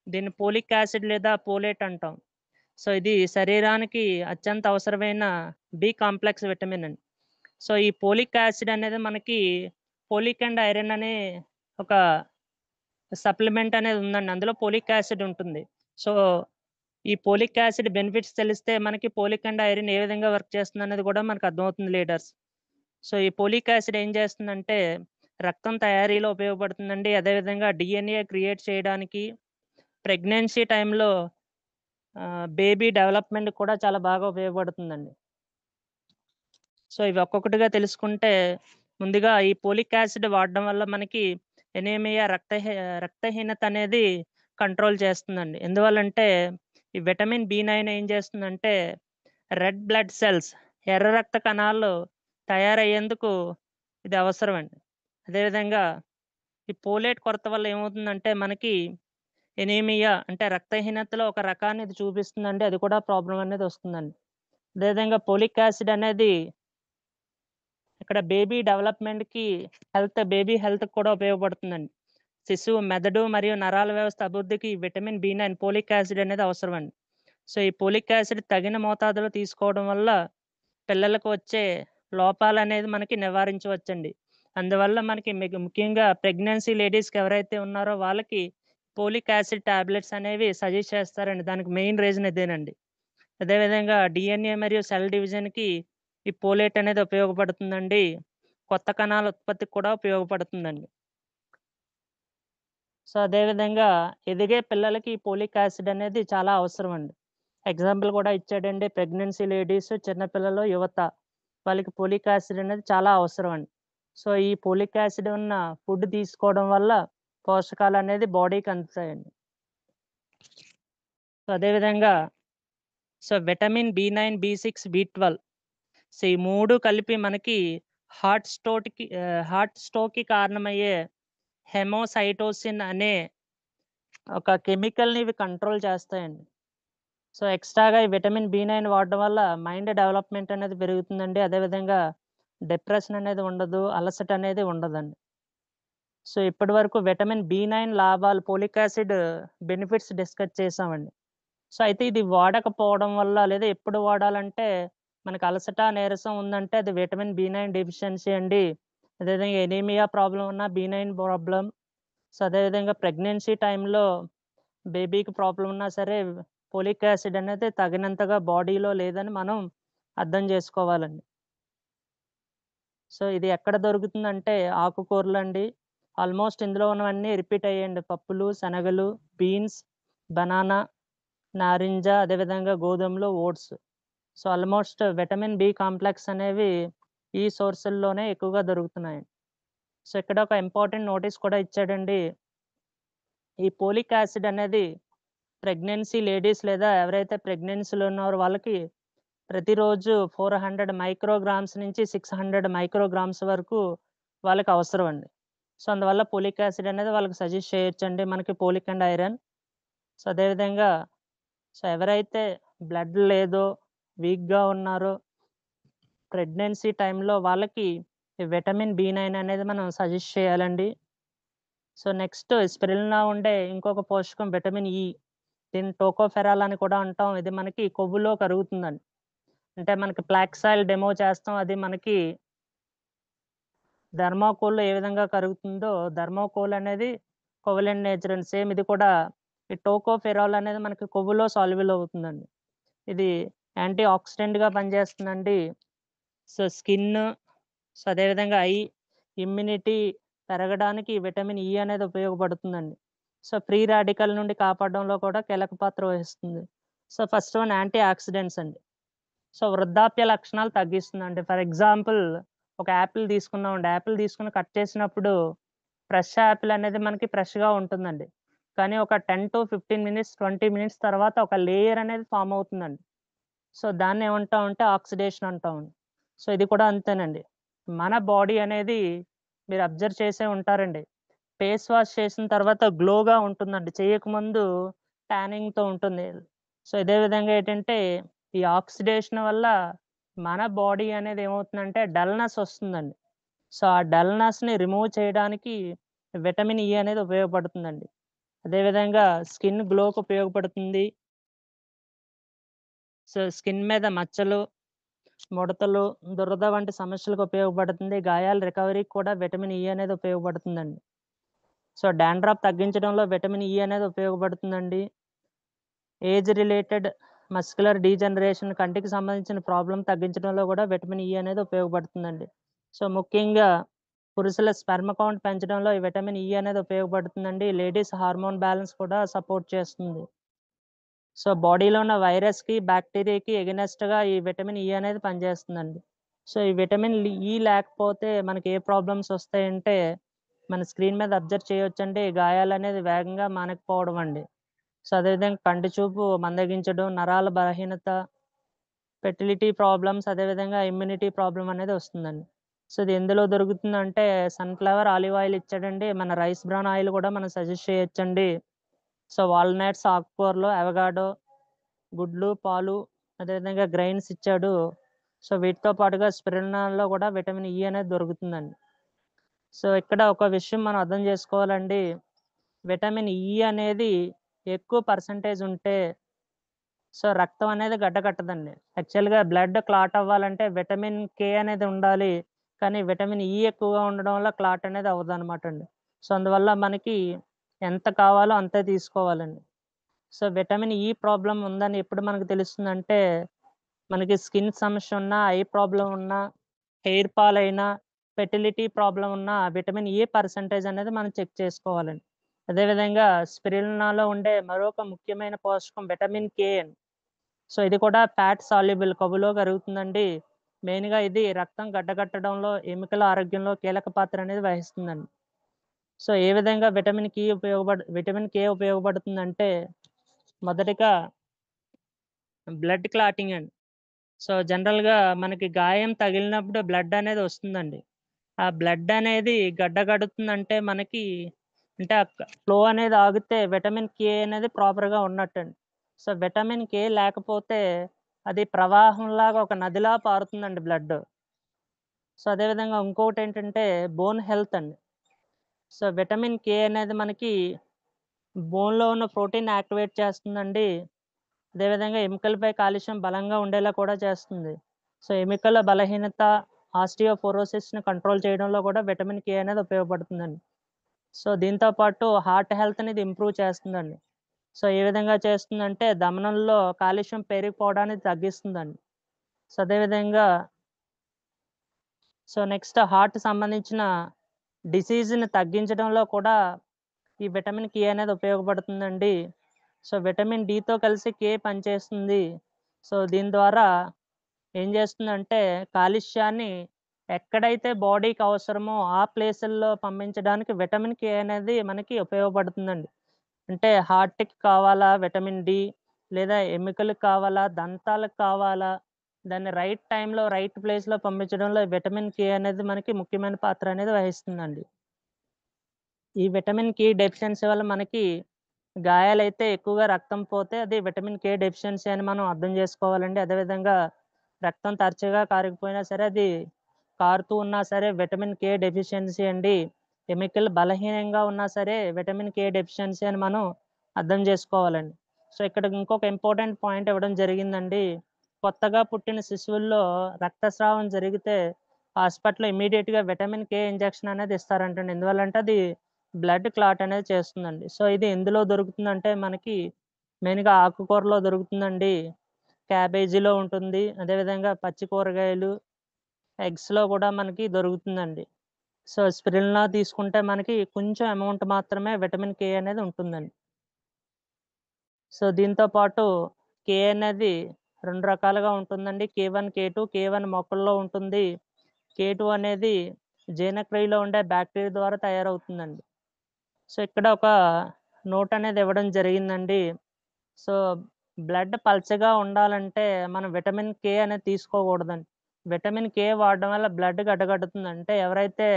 దీన్ని పోలిక్ యాసిడ్ లేదా పోలేట్ అంటాం. సో ఇది శరీరానికి అత్యంత అవసరమైన B కాంప్లెక్స్ విటమిన్ అండి. సో ఈ పోలిక్ యాసిడ్ అనేది మనకి పోలిక్ అండ్ ఐరన్ అనే ఒక సప్లిమెంట్ అనేది ఉందండి. అందులో పోలిక్ యాసిడ్ ఉంటుంది. సో ఈ పోలిక్ యాసిడ్ బెనిఫిట్స్ తెలిస్తే మనకి పోలిక్ అండ్ ఐరన్ ఏ విధంగా వర్క్ చేస్తుంది అనేది కూడా మనకు అర్థమవుతుంది లీడర్స్. సో ఈ పోలిక్ యాసిడ్ ఏం చేస్తుందంటే రక్తం తయారీలో ఉపయోగపడుతుందండి. అదేవిధంగా DNA క్రియేట్ చేయడానికి, ప్రెగ్నెన్సీ టైంలో బేబీ డెవలప్మెంట్ కూడా చాలా బాగా ఉపయోగపడుతుందండి. సో ఇవి ఒక్కొక్కటిగా తెలుసుకుంటే ముందుగా ఈ పోలిక్ యాసిడ్ వాడడం వల్ల మనకి ఎనీమియా, రక్తహీనత అనేది కంట్రోల్ చేస్తుందండి. ఎందువల్లంటే ఈ విటమిన్ B9 ఏం చేస్తుందంటే రెడ్ బ్లడ్ సెల్స్, ఎర్ర రక్త కణాలు తయారయ్యేందుకు ఇది అవసరం అండి. అదేవిధంగా ఈ పోలేట్ కొరత వల్ల ఏమవుతుందంటే మనకి ఎనీమియా అంటే రక్తహీనతలో ఒక రకాన్ని ఇది చూపిస్తుందండి. అది కూడా ప్రాబ్లం అనేది వస్తుందండి. అదేవిధంగా పోలిక్ యాసిడ్ అనేది ఇక్కడ బేబీ డెవలప్మెంట్కి బేబీ హెల్త్కి కూడా ఉపయోగపడుతుందండి. శిశువు మెదడు మరియు నరాల వ్యవస్థ అభివృద్ధికి విటమిన్ B9 పోలిక్ యాసిడ్ అనేది అవసరం అండి. సో ఈ పోలిక్ యాసిడ్ తగిన మోతాదులో తీసుకోవడం వల్ల పిల్లలకు వచ్చే లోపాలు అనేది మనకి నివారించవచ్చండి. అందువల్ల మనకి ముఖ్యంగా ప్రెగ్నెన్సీ లేడీస్కి ఎవరైతే ఉన్నారో వాళ్ళకి పోలిక్ యాసిడ్ టాబ్లెట్స్ అనేవి సజెస్ట్ చేస్తారండి. దానికి మెయిన్ రీజన్ ఇదేనండి. అదేవిధంగా DNA మరియు సెల్ డివిజన్కి ఈ పోలేట్ అనేది ఉపయోగపడుతుందండి. కొత్త కణాల ఉత్పత్తికి కూడా ఉపయోగపడుతుందండి. సో అదేవిధంగా ఎదిగే పిల్లలకి పోలిక్ యాసిడ్ అనేది చాలా అవసరం అండి. ఎగ్జాంపుల్ కూడా ఇచ్చాడండి. ప్రెగ్నెన్సీ లేడీస్, చిన్నపిల్లలు, యువత వాళ్ళకి పోలిక్ యాసిడ్ అనేది చాలా అవసరం అండి. సో ఈ పోలిక్ యాసిడ్ ఉన్న ఫుడ్ తీసుకోవడం వల్ల పోషకాలు అనేది బాడీకి అందుతాయండి. సో అదేవిధంగా vitamin B9, B6, B12 so ఈ 3 కలిపి మనకి హార్ట్ స్ట్రోక్‌కి కారణమయ్యే హెమోసైటోసిన్ అనే ఒక కెమికల్‌ని ఇవి కంట్రోల్ చేస్తాయండి. సో ఎక్స్‌ట్రాగా ఈ విటమిన్ B9 వాడడం వల్ల మైండ్ డెవలప్‌మెంట్ అనేది పెరుగుతుందండి. అదేవిధంగా డిప్రెషన్ అనేది ఉండదు. అలసట అనేది ఉండదండి. సో ఇప్పటివరకు విటమిన్ B9 లాభాలు, పోలిక్ యాసిడ్ బెనిఫిట్స్ డిస్కస్ చేసామండి. సో అయితే ఇది వాడకపోవడం వల్ల లేదా ఎప్పుడు వాడాలంటే మనకు అలసట, నీరసం ఉందంటే అది విటమిన్ B9 డెఫిషియన్సీ అండి. అదేవిధంగా ఎనీమియా ప్రాబ్లమ్ ఉన్న B9 ప్రాబ్లమ్. సో అదేవిధంగా ప్రెగ్నెన్సీ టైంలో బేబీకి ప్రాబ్లమ్ ఉన్నా సరే పోలిక్ యాసిడ్ అనేది తగినంతగా బాడీలో లేదని మనం అర్థం చేసుకోవాలండి. సో ఇది ఎక్కడ దొరుకుతుందంటే ఆకుకూరలండి. ఆల్మోస్ట్ ఇందులో ఉన్నవన్నీ రిపీట్ అయ్యాయండి. పప్పులు, శనగలు, బీన్స్, బనానా, నారింజ, అదేవిధంగా గోధుమలు, oats. So almost vitamin B complex అనేవి ఈ సోర్సుల్లోనే ఎక్కువగా దొరుకుతున్నాయండి. సో ఇక్కడ ఒక ఇంపార్టెంట్ నోటీస్ కూడా ఇచ్చాడండి. ఈ పోలిక్ యాసిడ్ అనేది ప్రెగ్నెన్సీ లేడీస్ లేదా ఎవరైతే ప్రెగ్నెన్సీలో ఉన్నారో వాళ్ళకి ప్రతిరోజు 400 మైక్రోగ్రామ్స్ నుంచి 600 మైక్రోగ్రామ్స్ వరకు వాళ్ళకి అవసరం అండి. సో అందువల్ల పోలిక్ యాసిడ్ అనేది వాళ్ళకి సజెస్ట్ చేయొచ్చండి మనకి పోలిక్ అండ్ ఐరన్. సో అదేవిధంగా ఎవరైతే బ్లడ్ లేదో, వీక్‌గా ఉన్నారో ప్రెగ్నెన్సీ టైంలో వాళ్ళకి ఈ విటమిన్ B9 అనేది మనం సజెస్ట్ చేయాలండి. సో నెక్స్ట్ స్పిరులినా ఉండే ఇంకొక పోషకం విటమిన్ E. దీన్ని టోకోఫెరాల్ అని కూడా అంటాం. ఇది మనకి కొవ్వులో కరుగుతుందండి. అంటే మనకి ప్లాక్సాయిల్ డెమో చేస్తాం. అది మనకి థర్మాకోల్‌లో ఏ విధంగా కరుగుతుందో థర్మాకోల్ అనేది కోవలెంట్ నేచర్ అండి. సేమ్ ఇది కూడా ఈ టోకోఫెరాల్ అనేది మనకి కొవ్వులో సాల్యుబుల్ అవుతుందండి. ఇది యాంటీ ఆక్సిడెంట్‌గా పనిచేస్తుందండి. సో స్కిన్, సో అదేవిధంగా ఐ, ఇమ్యూనిటీ పెరగడానికి విటమిన్ E అనేది ఉపయోగపడుతుందండి. సో ఫ్రీ రాడికల్ నుండి కాపాడడంలో కూడా కీలక పాత్ర వహిస్తుంది. So first one antioxidants అండి. సో వృద్ధాప్య లక్షణాలు తగ్గిస్తుందండి. ఫర్ ఎగ్జాంపుల్ ఒక యాపిల్ తీసుకున్నామండి. యాపిల్ తీసుకొని కట్ చేసినప్పుడు ఫ్రెష్ యాపిల్ అనేది మనకి ఫ్రెష్‌గా ఉంటుందండి. కానీ ఒక 10-15 మినిట్స్, 20 మినిట్స్ తర్వాత ఒక లేయర్ అనేది ఫార్మ్ అవుతుందండి. సో దాన్ని ఏమంటామంటే ఆక్సిడేషన్ అంటామండి. సో ఇది కూడా అంతేనండి. మన బాడీ అనేది మీరు అబ్జర్వ్ చేసే ఉంటారండి. ఫేస్ వాష్ చేసిన తర్వాత గ్లోగా ఉంటుందండి. చేయకముందు ట్యానింగ్‌తో ఉంటుంది. సో ఇదే విధంగా ఏంటంటే ఈ ఆక్సిడేషన్ వల్ల మన బాడీ అనేది ఏమవుతుందంటే డల్‌నెస్ వస్తుందండి. సో ఆ డల్‌నెస్‌ని రిమూవ్ చేయడానికి విటమిన్ E అనేది ఉపయోగపడుతుందండి. అదేవిధంగా స్కిన్ గ్లోకి ఉపయోగపడుతుంది. సో స్కిన్ మీద మచ్చలు, ముడతలు, దురద వంటి సమస్యలకు ఉపయోగపడుతుంది. గాయాల రికవరీకి కూడా విటమిన్ E అనేది ఉపయోగపడుతుందండి. సో డాండ్రఫ్ తగ్గించడంలో విటమిన్ E అనేది ఉపయోగపడుతుందండి. ఏజ్ రిలేటెడ్ మస్క్యులర్ డీజనరేషన్ కంటికి సంబంధించిన ప్రాబ్లమ్ తగ్గించడంలో కూడా విటమిన్ E అనేది ఉపయోగపడుతుందండి. సో ముఖ్యంగా పురుషుల స్పెర్మ్ కౌంట్ పెంచడంలో ఈ విటమిన్ E అనేది ఉపయోగపడుతుందండి. లేడీస్ హార్మోన్ బ్యాలెన్స్ కూడా సపోర్ట్ చేస్తుంది. సో బాడీలో ఉన్న వైరస్‌కి, బ్యాక్టీరియాకి ఎగనెస్ట్‌గా ఈ విటమిన్ E అనేది పనిచేస్తుందండి. సో ఈ విటమిన్ E లేకపోతే మనకి ఏ ప్రాబ్లమ్స్ వస్తాయంటే మన స్క్రీన్ మీద అబ్జర్వ్ చేయొచ్చండి. గాయాలనేది వేగంగా మానకపోవడం అండి. సో అదేవిధంగా కంటి చూపు మందగించడం, నరాల బలహీనత, ఫెర్టిలిటీ ప్రాబ్లమ్స్, అదేవిధంగా ఇమ్యూనిటీ ప్రాబ్లమ్ అనేది వస్తుందండి. సో ఇది ఎందులో దొరుకుతుందంటే సన్‌ఫ్లవర్ ఆలివ్ ఆయిల్ ఇచ్చాడండి. మన రైస్ బ్రాన్ ఆయిల్ కూడా మనం సజెస్ట్ చేయొచ్చండి. సో వాల్‌నట్స్, ఆకుకూరలు, అవగాడో, గుడ్లు, పాలు, అదేవిధంగా గ్రైన్స్ ఇచ్చాడు. సో వీటితో పాటుగా స్పిరులినాలో కూడా విటమిన్ E అనేది దొరుకుతుందండి. సో ఇక్కడ ఒక విషయం మనం అర్థం చేసుకోవాలండి. విటమిన్ E అనేది ఎక్కువ పర్సెంటేజ్ ఉంటే సో రక్తం అనేది గడ్డకట్టదండి. యాక్చువల్‌గా బ్లడ్ క్లాట్ అవ్వాలంటే విటమిన్ K అనేది ఉండాలి. కానీ విటమిన్ E ఎక్కువగా ఉండడం వల్ల క్లాట్ అనేది అవ్వదనమాట అండి. సో అందువల్ల మనకి ఎంత కావాలో అంతే తీసుకోవాలండి. సో విటమిన్ E ప్రాబ్లమ్ ఉందని ఎప్పుడు మనకు తెలుస్తుందంటే మనకి స్కిన్ సమస్య ఉన్నా, ఐ ప్రాబ్లమ్ ఉన్నా, హెయిర్ ఫాల్ అయినా, ఫెర్టిలిటీ ప్రాబ్లమ్ ఉన్నా విటమిన్ E పర్సెంటేజ్ అనేది మనం చెక్ చేసుకోవాలండి. అదేవిధంగా స్పిరులినాలో ఉండే మరొక ముఖ్యమైన పోషకం విటమిన్ కే. సో ఇది కూడా ఫ్యాట్ సాల్యుబుల్, కొవ్వులో కరుగుతుందండి. మెయిన్గా ఇది రక్తం గడ్డకట్టడంలో, ఎముకల ఆరోగ్యంలో కీలక పాత్ర అనేది వహిస్తుందండి. సో ఏ విధంగా విటమిన్ కే ఉపయోగపడుతుందంటే, మొదటిగా బ్లడ్ క్లాటింగ్ అండి. సో జనరల్గా మనకి గాయం తగిలినప్పుడు బ్లడ్ అనేది వస్తుందండి. ఆ బ్లడ్ అనేది గడ్డకడుతుందంటే మనకి అంటే ఫ్లో అనేది ఆగితే విటమిన్ కే అనేది ప్రాపర్గా ఉన్నట్టండి. సో విటమిన్ కే లేకపోతే అది ప్రవాహంలాగా ఒక నదిలా పారుతుందండి బ్లడ్. సో అదేవిధంగా ఇంకొకటి ఏంటంటే బోన్ హెల్త్ అండి. సో విటమిన్ కే అనేది మనకి బోన్లో ఉన్న ప్రోటీన్ యాక్టివేట్ చేస్తుందండి. అదేవిధంగా ఎముకలపై కాల్షియం బలంగా ఉండేలా కూడా చేస్తుంది. సో ఎముకల బలహీనత, ఆస్టియోపోరోసిస్ని కంట్రోల్ చేయడంలో కూడా విటమిన్ కే అనేది ఉపయోగపడుతుందండి. సో దీంతో పాటు హార్ట్ హెల్త్ అనేది ఇంప్రూవ్ చేస్తుందండి. సో ఏ విధంగా చేస్తుందంటే ధమనుల్లో కాల్షియం పెరిగిపోవడాన్ని తగ్గిస్తుందండి. సో అదేవిధంగా నెక్స్ట్ హార్ట్ సంబంధించిన డిసీజ్ని తగ్గించడంలో కూడా ఈ విటమిన్ కే అనేది ఉపయోగపడుతుందండి. సో విటమిన్ డితో కలిసి కే పనిచేస్తుంది. సో దీని ద్వారా ఏం చేస్తుందంటే కాలుష్యాన్ని ఎక్కడైతే బాడీకి అవసరమో ఆ ప్లేసుల్లో పంపించడానికి విటమిన్ కే అనేది మనకి ఉపయోగపడుతుందండి. అంటే హార్ట్‌కి కావాలా విటమిన్ డి, లేదా ఎముకలకు కావాలా, దంతాలకు కావాలా, దాన్ని రైట్ టైంలో, రైట్ ప్లేస్‌లో పంపించడంలో విటమిన్ కే అనేది మనకి ముఖ్యమైన పాత్ర అనేది వహిస్తుందండి. ఈ విటమిన్ కే డెఫిషియన్సీ వల్ల మనకి గాయాలైతే ఎక్కువగా రక్తం పోతే అది విటమిన్ కే డెఫిషియన్సీ అని మనం అర్థం చేసుకోవాలండి. అదేవిధంగా రక్తం తరచుగా కారకపోయినా సరే, అది కారుతూ ఉన్నా సరే విటమిన్ కే డెఫిషియన్సీ అండి. ఎముకలు బలహీనంగా ఉన్నా సరే విటమిన్ కే డెఫిషియన్సీ అని మనం అర్థం చేసుకోవాలండి. సో ఇక్కడ ఇంకొక ఇంపార్టెంట్ పాయింట్ ఇవ్వడం జరిగిందండి. కొత్తగా పుట్టిన శిశువుల్లో రక్తస్రావం జరిగితే హాస్పిటల్‌లో ఇమ్మీడియేట్‌గా విటమిన్ కే ఇంజెక్షన్ అనేది ఇస్తారంటండి. ఎందువల్లంటే అది బ్లడ్ క్లాట్ అనేది చేస్తుందండి. సో ఇది ఎందులో దొరుకుతుందంటే మనకి మెయిన్‌గా ఆకుకూరలో దొరుకుతుందండి. క్యాబేజీలో ఉంటుంది. అదేవిధంగా పచ్చి కూరగాయలు, ఎగ్స్‌లో కూడా మనకి దొరుకుతుందండి. సో స్పిరులినా తీసుకుంటే మనకి కొంచెం అమౌంట్ మాత్రమే విటమిన్ కే అనేది ఉంటుందండి. సో దీంతో పాటు కే అనేది 2 రకాలుగా ఉంటుందండి. కే1, కే2. కే1 మొక్కల్లో ఉంటుంది. కే2 అనేది జీర్ణక్రియలో ఉండే బ్యాక్టీరియా ద్వారా తయారవుతుందండి. సో ఇక్కడ ఒక నోట్ అనేది ఇవ్వడం జరిగిందండి. సో బ్లడ్ పల్చగా ఉండాలంటే మనం విటమిన్ కే అనేది తీసుకోకూడదండి. విటమిన్ కే వాడడం వల్ల బ్లడ్ గడ్డకట్టుతుంది. అంటే ఎవరైతే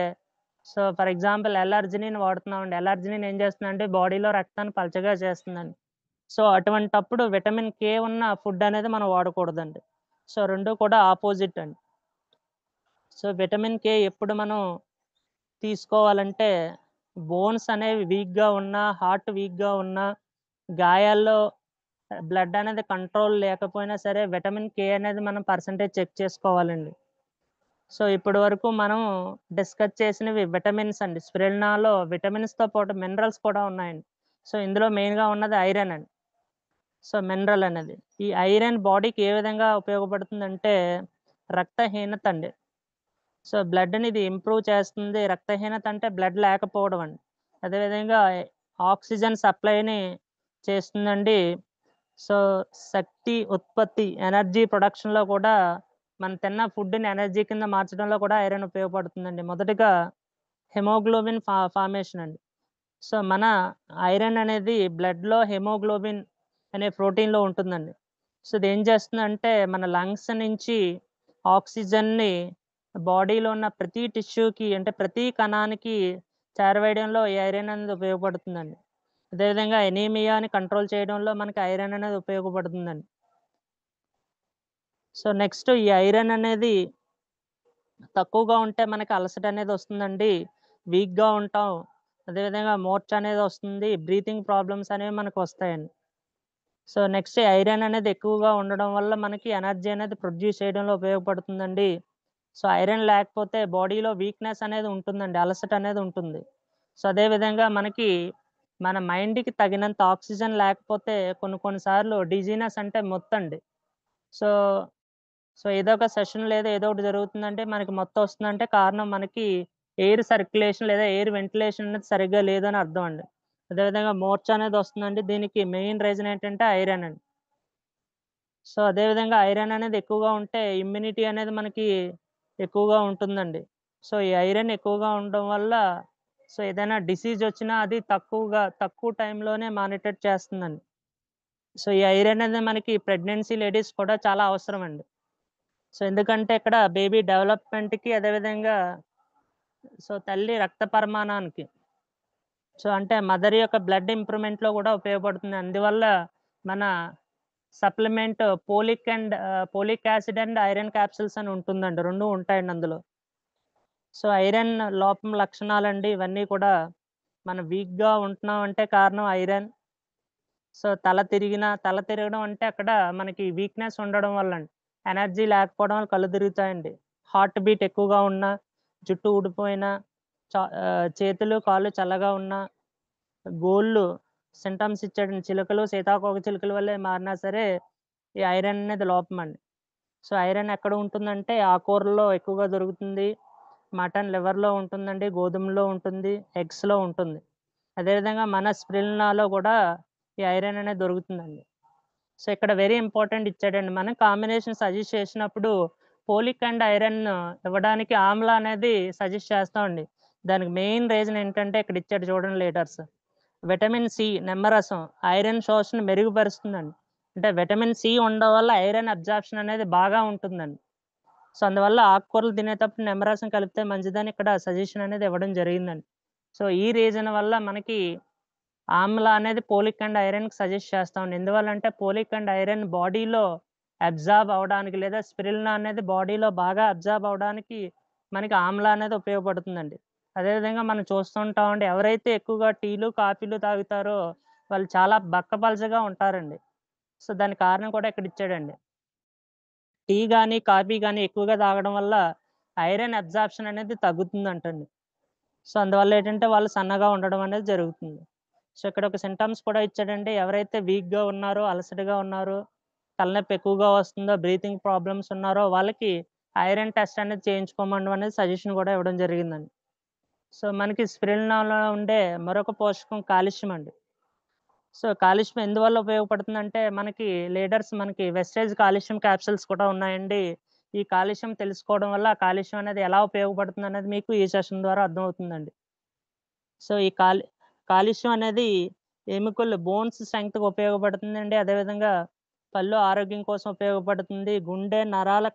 ఫర్ ఎగ్జాంపుల్ ఎల్-అర్జినిన్ వాడుతున్నామండి. ఎల్-అర్జినిన్ ఏం చేస్తుందంటే బాడీలో రక్తాన్ని పల్చగా చేస్తుందండి. సో అటువంటప్పుడు విటమిన్ కే ఉన్న ఫుడ్ అనేది మనం వాడకూడదండి. సో 2 కూడా ఆపోజిట్ అండి. సో విటమిన్ కే ఎప్పుడు మనం తీసుకోవాలంటే బోన్స్ అనేవి వీక్‌గా ఉన్నా, హార్ట్ వీక్‌గా ఉన్నా, గాయాల్లో బ్లడ్ అనేది కంట్రోల్ లేకపోయినా సరే విటమిన్ కే అనేది మనం పర్సెంటేజ్ చెక్ చేసుకోవాలండి. సో ఇప్పటి వరకు మనం డిస్కస్ చేసినవి విటమిన్స్ అండి. స్పిరులినాలో విటమిన్స్‌తో పాటు మినరల్స్ కూడా ఉన్నాయండి. సో ఇందులో మెయిన్‌గా ఉన్నది ఐరన్ అండి. సో మినరల్ అనేది. ఈ ఐరన్ బాడీకి ఏ విధంగా ఉపయోగపడుతుందంటే రక్తహీనత అండి. సో బ్లడ్‌ని ఇది ఇంప్రూవ్ చేస్తుంది. రక్తహీనత అంటే బ్లడ్ లేకపోవడం అండి. అదేవిధంగా ఆక్సిజన్ సప్లైని చేస్తుందండి. సో శక్తి ఉత్పత్తి, ఎనర్జీ ప్రొడక్షన్‌లో కూడా మనం తిన్న ఫుడ్‌ని ఎనర్జీ కింద మార్చడంలో కూడా ఐరన్ ఉపయోగపడుతుందండి. మొదటగా హిమోగ్లోబిన్ ఫార్మేషన్ అండి. సో మన ఐరన్ అనేది బ్లడ్‌లో హిమోగ్లోబిన్ అనే ప్రోటీన్‌లో ఉంటుందండి. సో ఇదేం చేస్తుందంటే మన లంగ్స్ నుంచి ఆక్సిజన్‌ని బాడీలో ఉన్న ప్రతి టిష్యూకి అంటే ప్రతి కణానికి చేరవేయడంలో ఈ ఐరన్ అనేది ఉపయోగపడుతుందండి. అదేవిధంగా ఎనీమియాని కంట్రోల్ చేయడంలో మనకి ఐరన్ అనేది ఉపయోగపడుతుందండి. సో నెక్స్ట్ ఈ ఐరన్ అనేది తక్కువగా ఉంటే మనకి అలసట అనేది వస్తుందండి. వీక్‌గా ఉంటాం. అదేవిధంగా మూర్ఛ అనేది వస్తుంది. బ్రీతింగ్ ప్రాబ్లమ్స్ అనేవి మనకు వస్తాయండి. సో నెక్స్ట్ ఐరన్ అనేది ఎక్కువగా ఉండడం వల్ల మనకి ఎనర్జీ అనేది ప్రొడ్యూస్ చేయడంలో ఉపయోగపడుతుందండి. సో ఐరన్ లేకపోతే బాడీలో వీక్‌నెస్ అనేది ఉంటుందండి. అలసట అనేది ఉంటుంది. సో అదేవిధంగా మనకి మన మైండ్‌కి తగినంత ఆక్సిజన్ లేకపోతే కొన్ని సార్లు డిజీనెస్ అంటే మొత్తండి. సో ఏదో ఒక సెషన్ లేదా ఏదో ఒకటి జరుగుతుందంటే మనకి మత్తు వస్తుందంటే కారణం మనకి ఎయిర్ సర్క్యులేషన్ లేదా ఎయిర్ వెంటిలేషన్ అనేది సరిగ్గా లేదని అర్థం అండి. అదేవిధంగా మూర్ఛ అనేది వస్తుందండి. దీనికి మెయిన్ రీజన్ ఏంటంటే ఐరన్ అండి. సో, అదేవిధంగా ఐరన్ అనేది ఎక్కువగా ఉంటే ఇమ్యూనిటీ అనేది మనకి ఎక్కువగా ఉంటుందండి. సో, ఈ ఐరన్ ఎక్కువగా ఉండడం వల్ల సో, ఏదైనా డిసీజ్ వచ్చినా అది తక్కువ టైంలోనే మానిటర్ చేస్తుందండి. సో, ఈ ఐరన్ అనేది మనకి ప్రెగ్నెన్సీ లేడీస్ కూడా చాలా అవసరం అండి. సో, ఎందుకంటే ఇక్కడ బేబీ డెవలప్‌మెంట్‌కి అదేవిధంగా సో, తల్లి రక్త పరిమాణానికి సో, అంటే మదర్ యొక్క బ్లడ్ ఇంప్రూవ్‌మెంట్‌లో కూడా ఉపయోగపడుతుంది. అందువల్ల మన supplement folic acid and iron capsules అని ఉంటుందండి. 2 ఉంటాయండి అందులో. సో, ఐరన్ లోపం లక్షణాలండి ఇవన్నీ కూడా మనం వీక్‌గా ఉంటున్నాం అంటే కారణం ఐరన్. సో, తల తిరగడం అంటే అక్కడ మనకి వీక్‌నెస్ ఉండడం వల్లండి. ఎనర్జీ లేకపోవడం వల్ల కళ్ళు తిరుగుతాయండి. హార్ట్ బీట్ ఎక్కువగా ఉన్నా, జుట్టు ఊడిపోయినా, చేతులు, కాళ్ళు చల్లగా ఉన్నా, గోళ్ళు సింటమ్స్ ఇచ్చాడండి. చిలుకలు, సీతాకోకచిలుకల వల్లే మారినా సరే, ఈ ఐరన్ అనేది లోపమండి. సో, ఐరన్ ఎక్కడ ఉంటుందంటే ఆకుకూరల్లో ఎక్కువగా దొరుకుతుంది. మటన్ లివర్‌లో ఉంటుందండి. గోధుమలో ఉంటుంది. ఎగ్స్‌లో ఉంటుంది. అదేవిధంగా మన స్ప్రిల్నాలో కూడా ఈ ఐరన్ అనేది దొరుకుతుందండి. సో, ఇక్కడ వెరీ ఇంపార్టెంట్ ఇచ్చాడండి. మనం కాంబినేషన్ సజెస్ట్ చేసినప్పుడు ఫోలిక్ అండ్ ఐరన్ ఇవ్వడానికి ఆమ్లా అనేది సజెస్ట్ చేస్తామండి. దానికి మెయిన్ రీజన్ ఏంటంటే ఇక్కడ ఇచ్చాడు చూడండి లీడర్స్. విటమిన్ సి నిమ్మరసం ఐరన్ శోషణ మెరుగుపరుస్తుందండి. అంటే విటమిన్ సి ఉండడం వల్ల ఐరన్ అబ్జార్ప్షన్ అనేది బాగా ఉంటుందండి. సో, అందువల్ల ఆకుకూరలు తినేటప్పుడు నిమ్మరసం కలిపితే మంచిదని ఇక్కడ సజెషన్ అనేది ఇవ్వడం జరిగిందండి. సో, ఈ రీజన్ వల్ల మనకి ఆమ్లా అనేది పోలిక్ అండ్ ఐరన్‌కి సజెస్ట్ చేస్తామండి. ఎందువల్లంటే పోలిక్ అండ్ ఐరన్ బాడీలో అబ్జార్బ్ అవ్వడానికి లేదా స్పిరులినా అనేది బాడీలో బాగా అబ్జార్బ్ అవ్వడానికి మనకి ఆమ్లా అనేది ఉపయోగపడుతుందండి. అదేవిధంగా మనం చూస్తుంటామండి ఎవరైతే ఎక్కువగా టీలు, కాఫీలు తాగుతారో వాళ్ళు చాలా బక్కపలచగా ఉంటారండి. సో, దానికి కారణం కూడా ఇక్కడ ఇచ్చాడండి. టీ గాని, కాఫీ గాని ఎక్కువగా తాగడం వల్ల ఐరన్ అబ్జార్ప్షన్ అనేది తగ్గుతుందంటండి. సో, అందువల్ల ఏంటంటే వాళ్ళు సన్నగా ఉండడం అనేది జరుగుతుంది. సో, ఇక్కడ ఒక సింటమ్స్ కూడా ఇచ్చాడండి. ఎవరైతే వీక్‌గా ఉన్నారో, అలసటగా ఉన్నారో, తలనొప్పి ఎక్కువగా వస్తుందో, బ్రీతింగ్ ప్రాబ్లమ్స్ ఉన్నారో వాళ్ళకి ఐరన్ టెస్ట్ అనేది చేయించుకోమనడం అనేది సజెషన్ కూడా ఇవ్వడం జరిగిందండి. సో, మనకి స్పిరులినాలో ఉండే మరొక పోషకం కాల్షియం అండి. సో, కాల్షియం ఎందువల్ల ఉపయోగపడుతుందంటే మనకి మనకి వెస్టేజ్ కాల్షియం క్యాప్సూల్స్ కూడా ఉన్నాయండి. ఈ కాల్షియం తెలుసుకోవడం వల్ల ఆ కాల్షియం అనేది ఎలా ఉపయోగపడుతుందనేది మీకు ఈ సెషన్ ద్వారా అర్థమవుతుందండి. సో, ఈ కాల్షియం అనేది ఎముకలు బోన్స్ స్ట్రెంగ్త్‌కి ఉపయోగపడుతుందండి. అదేవిధంగా పళ్ళు ఆరోగ్యం కోసం ఉపయోగపడుతుంది. గుండె, నరాల,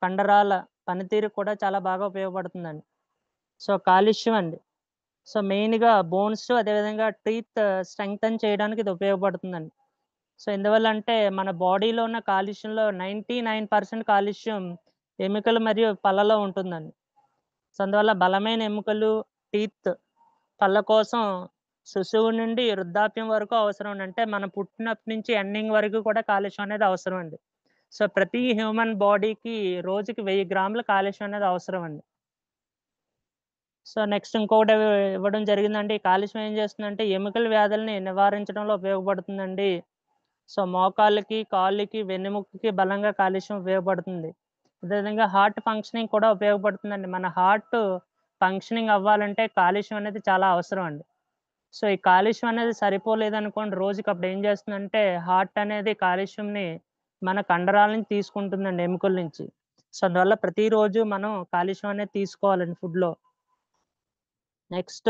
కండరాల పనితీరుకు కూడా చాలా బాగా ఉపయోగపడుతుందండి. సో, కాల్షియం అండి. సో, మెయిన్‌గా బోన్స్ అదేవిధంగా టీత్ స్ట్రెంగ్తెన్ చేయడానికి ఇది ఉపయోగపడుతుందండి. సో, ఎందువల్లంటే మన బాడీలో ఉన్న కాల్షియంలో 99% కాల్షియం ఎముకలు మరియు పళ్ళలో ఉంటుందండి. సో, అందువల్ల బలమైన ఎముకలు, టీత్ పళ్ళ కోసం శిశువు నుండి వృద్ధాప్యం వరకు అవసరం అండి. అంటే మనం పుట్టినప్పటి నుంచి ఎండింగ్ వరకు కూడా కాల్షియం అనేది అవసరం అండి. సో, ప్రతి హ్యూమన్ బాడీకి రోజుకి 1000 గ్రాముల కాల్షియం అనేది అవసరం అండి. సో, నెక్స్ట్ ఇంకొకటి ఇవ్వడం జరిగిందండి. ఈ కాల్షియం ఏం చేస్తుందంటే ఎముకల వ్యాధుల్ని నివారించడంలో ఉపయోగపడుతుందండి. సో, మోకాళ్ళకి, కాళ్ళకి, వెన్నెముకకి బలంగా కాల్షియం ఉపయోగపడుతుంది. అదేవిధంగా హార్ట్ ఫంక్షనింగ్ కూడా ఉపయోగపడుతుందండి. మన హార్ట్ ఫంక్షనింగ్ అవ్వాలంటే కాల్షియం అనేది చాలా అవసరం అండి. సో, ఈ కాల్షియం అనేది సరిపోలేదనుకోండి రోజుకి అప్పుడు ఏం చేస్తుందంటే హార్ట్ అనేది కాల్షియంని మన కండరాల నుంచి తీసుకుంటుందండి ఎముకల నుంచి. సో, అందువల్ల ప్రతిరోజు మనం కాల్షియం అనేది తీసుకోవాలండి ఫుడ్‌లో. నెక్స్ట్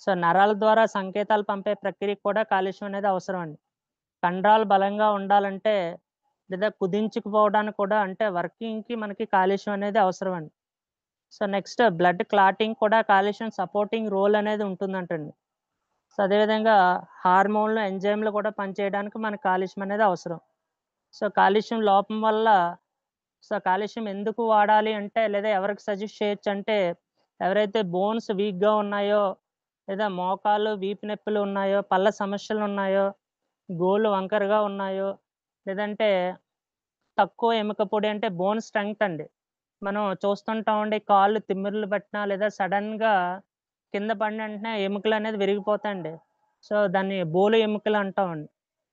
సో, నరాల ద్వారా సంకేతాలు పంపే ప్రక్రియకు కూడా కాల్షియం అనేది అవసరం అండి. కండరాలు బలంగా ఉండాలంటే లేదా కుదించుకుపోవడానికి కూడా అంటే వర్కింగ్‌కి మనకి కాల్షియం అనేది అవసరం అండి. సో, నెక్స్ట్ బ్లడ్ క్లాటింగ్ కూడా కాల్షియం సపోర్టింగ్ రోల్ అనేది ఉంటుందంటండి. సో, అదేవిధంగా హార్మోన్‌లు, ఎంజైమ్‌లు కూడా పనిచేయడానికి మనకు కాల్షియం అనేది అవసరం. సో, కాల్షియం లోపం వల్ల సో, కాల్షియం ఎందుకు వాడాలి అంటే లేదా ఎవరికి సజెస్ట్ చేయొచ్చంటే ఎవరైతే బోన్స్ వీక్‌గా ఉన్నాయో, లేదా మోకాళ్ళు, వీపు నొప్పులు ఉన్నాయో, పళ్ళ సమస్యలున్నాయో, గోళ్ళు వంకరగా ఉన్నాయో, లేదంటే తక్కువ ఎముక పొడి అంటే బోన్ స్ట్రెంగ్త్ అండి. మనం చూస్తుంటామండి కాళ్ళు తిమ్మిర్లు పట్టినా లేదా సడెన్‌గా కింద పడిన వెంటనే ఎముకలనేది విరిగిపోతాయండి. సో, దాన్ని బోలు ఎముకలు అంటామండి.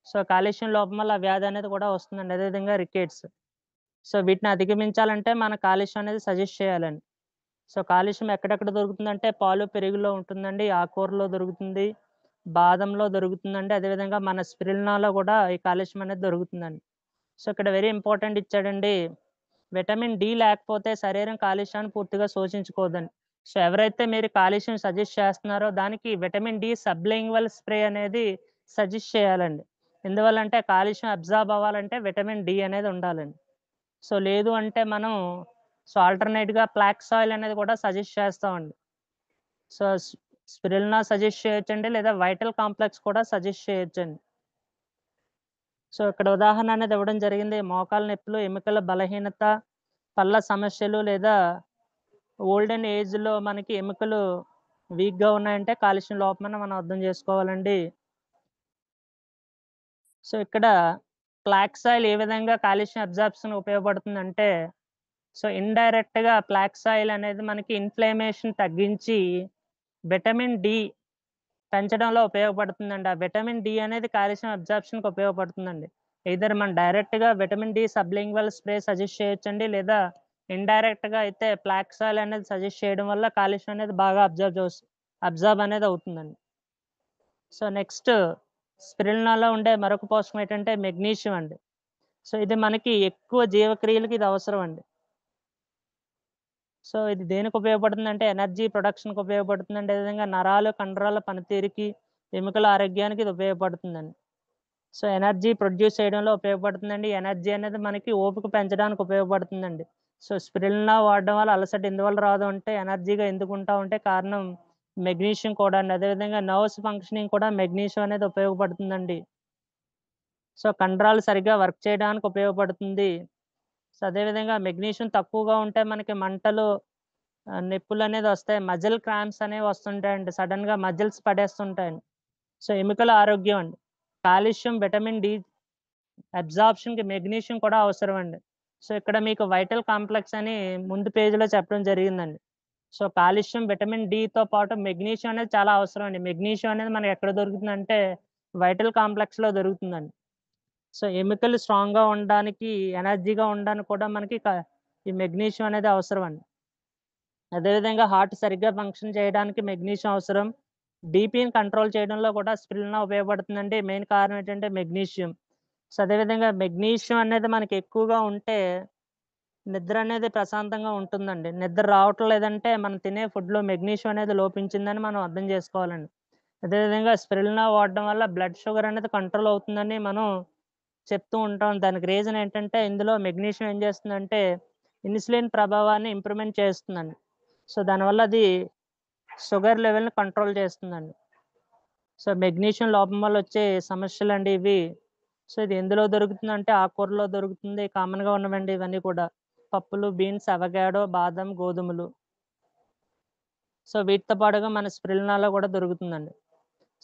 సో, కాల్షియం లోపం వల్ల ఆ వ్యాధి అనేది కూడా వస్తుందండి. అదేవిధంగా రికెట్స్. సో, వీటిని అధిగమించాలంటే మన కాల్షియం అనేది సజెస్ట్ చేయాలండి. సో, కాల్షియం ఎక్కడెక్కడ దొరుకుతుందంటే పాలు, పెరుగులో ఉంటుందండి. ఆకుకూరలో దొరుకుతుంది. బాదంలో దొరుకుతుందండి. అదేవిధంగా మన స్పిరులినాలో కూడా ఈ కాల్షియం అనేది దొరుకుతుందండి. సో ఇక్కడ వెరీ ఇంపార్టెంట్ ఇచ్చాడండి. విటమిన్ డి లేకపోతే శరీరం కాలుష్యాన్ని పూర్తిగా శోషించుకోదండి. సో ఎవరైతే మీరు కాల్షియం సజెస్ట్ చేస్తున్నారో దానికి విటమిన్ డి సబ్లింగ్వల్ స్ప్రే అనేది సజెస్ట్ చేయాలండి. ఎందువల్లంటే కాల్షియం అబ్జార్బ్ అవ్వాలంటే విటమిన్ డి అనేది ఉండాలండి. సో లేదు అంటే మనం ఆల్టర్‌నేట్‌గా ఫ్లాక్స్ ఆయిల్ అనేది కూడా సజెస్ట్ చేస్తామండి. సో స్పిరులినా సజెస్ట్ చేయొచ్చండి. లేదా వైటల్ కాంప్లెక్స్ కూడా సజెస్ట్ చేయొచ్చండి. సో ఇక్కడ ఉదాహరణ అనేది ఇవ్వడం జరిగింది. మోకాళ్ళ నొప్పులు, ఎముకల బలహీనత, పళ్ళ సమస్యలు లేదా ఓల్డెన్ ఏజ్‌లో మనకి ఎముకలు వీక్‌గా ఉన్నాయంటే కాల్షియం లోపమని మనం అర్థం చేసుకోవాలండి. సో ఇక్కడ ఫ్లాక్స్ ఆయిల్ ఏ విధంగా కాల్షియం అబ్జార్ప్షన్ ఉపయోగపడుతుందంటే, సో ఇండైరెక్ట్‌గా ఫ్లాక్స్ ఆయిల్ అనేది మనకి ఇన్‌ఫ్లమేషన్ తగ్గించి విటమిన్ డి పెంచడంలో ఉపయోగపడుతుందండి. ఆ విటమిన్ డి అనేది కాల్షియం అబ్జార్ప్షన్‌కి ఉపయోగపడుతుందండి. ఎయిదర్ మనం డైరెక్ట్‌గా vitamin D sublingual spray suggest చేయొచ్చండి. లేదా ఇండైరెక్ట్‌గా అయితే ఫ్లాక్స్ ఆయిల్ అనేది సజెస్ట్ చేయడం వల్ల కాల్షియం అనేది బాగా అబ్జార్బ్ అనేది అవుతుందండి. సో నెక్స్ట్ స్పిరులినాలో ఉండే మరొక పోషకం ఏంటంటే మెగ్నీషియం అండి. సో ఇది మనకి ఎక్కువ జీవక్రియలకి ఇది అవసరం అండి. సో ఇది దేనికి ఉపయోగపడుతుందంటే ఎనర్జీ ప్రొడక్షన్‌కి ఉపయోగపడుతుందండి. అదేవిధంగా నరాలు, కండరాల పనితీరుకి, ఎముకల ఆరోగ్యానికి ఇది ఉపయోగపడుతుందండి. సో ఎనర్జీ ప్రొడ్యూస్ చేయడంలో ఉపయోగపడుతుందండి. ఎనర్జీ అనేది మనకి ఓపిక పెంచడానికి ఉపయోగపడుతుందండి. సో స్పిరులినా వాడడం వల్ల అలసట ఎందువల్ల రాదు అంటే ఎనర్జీగా ఎందుకు ఉంటామంటే కారణం మెగ్నీషియం కూడా అండి. అదేవిధంగా నర్వ్స్ ఫంక్షనింగ్ కూడా మెగ్నీషియం అనేది ఉపయోగపడుతుందండి. సో కండరాలు సరిగ్గా వర్క్ చేయడానికి ఉపయోగపడుతుంది. సో అదేవిధంగా మెగ్నీషియం తక్కువగా ఉంటే మనకి మంటలు, నొప్పులనేది వస్తాయి. మజిల్ క్రాంప్స్ అనేవి వస్తుంటాయండి. సడెన్‌గా మజిల్స్ పడేస్తుంటాయండి. సో ఎముకల ఆరోగ్యం అండి. కాల్షియం, విటమిన్ డి అబ్జార్ప్షన్‌కి మెగ్నీషియం కూడా అవసరం అండి. సో ఇక్కడ మీకు వైటల్ కాంప్లెక్స్ అని ముందు పేజీలో చెప్పడం జరిగిందండి. సో కాల్షియం, విటమిన్ డితో పాటు మెగ్నీషియం అనేది చాలా అవసరం అండి. మెగ్నీషియం అనేది మనకి ఎక్కడ దొరుకుతుందంటే వైటల్ కాంప్లెక్స్‌లో దొరుకుతుందండి. సో ఎముకలు స్ట్రాంగ్‌గా ఉండడానికి, ఎనర్జీగా ఉండడానికి కూడా మనకి ఈ మెగ్నీషియం అనేది అవసరం అండి. అదేవిధంగా హార్ట్ సరిగ్గా ఫంక్షన్ చేయడానికి మెగ్నీషియం అవసరం. బీపీని కంట్రోల్ చేయడంలో కూడా స్పిరులినా ఉపయోగపడుతుందండి. మెయిన్ కారణం ఏంటంటే మెగ్నీషియం. సో అదేవిధంగా మెగ్నీషియం అనేది మనకి ఎక్కువగా ఉంటే నిద్ర అనేది ప్రశాంతంగా ఉంటుందండి. నిద్ర రావటం లేదంటే మనం తినే ఫుడ్‌లో మెగ్నీషియం అనేది లోపించిందని మనం అర్థం చేసుకోవాలండి. అదేవిధంగా స్పిరులినా వాడడం వల్ల బ్లడ్ షుగర్ అనేది కంట్రోల్ అవుతుందని మనం చెప్తూ ఉంటాం. దానికి రీజన్ ఏంటంటే ఇందులో మెగ్నీషియం ఏం చేస్తుందంటే ఇన్సులిన్ ప్రభావాన్ని ఇంప్రూవ్‌మెంట్ చేస్తుందండి. సో దానివల్ల అది షుగర్ లెవెల్‌ని కంట్రోల్ చేస్తుందండి. సో మెగ్నీషియం లోపం వల్ల వచ్చే సమస్యలండి ఇవి. సో ఇది ఎందులో దొరుకుతుందంటే ఆకుకూరలో దొరుకుతుంది. కామన్‌గా ఉన్నవండి ఇవన్నీ కూడా. పప్పులు, బీన్స్, అవకాడో, బాదం, గోధుమలు. సో వీటితో పాటుగా మన స్పిరులినాలో కూడా దొరుకుతుందండి.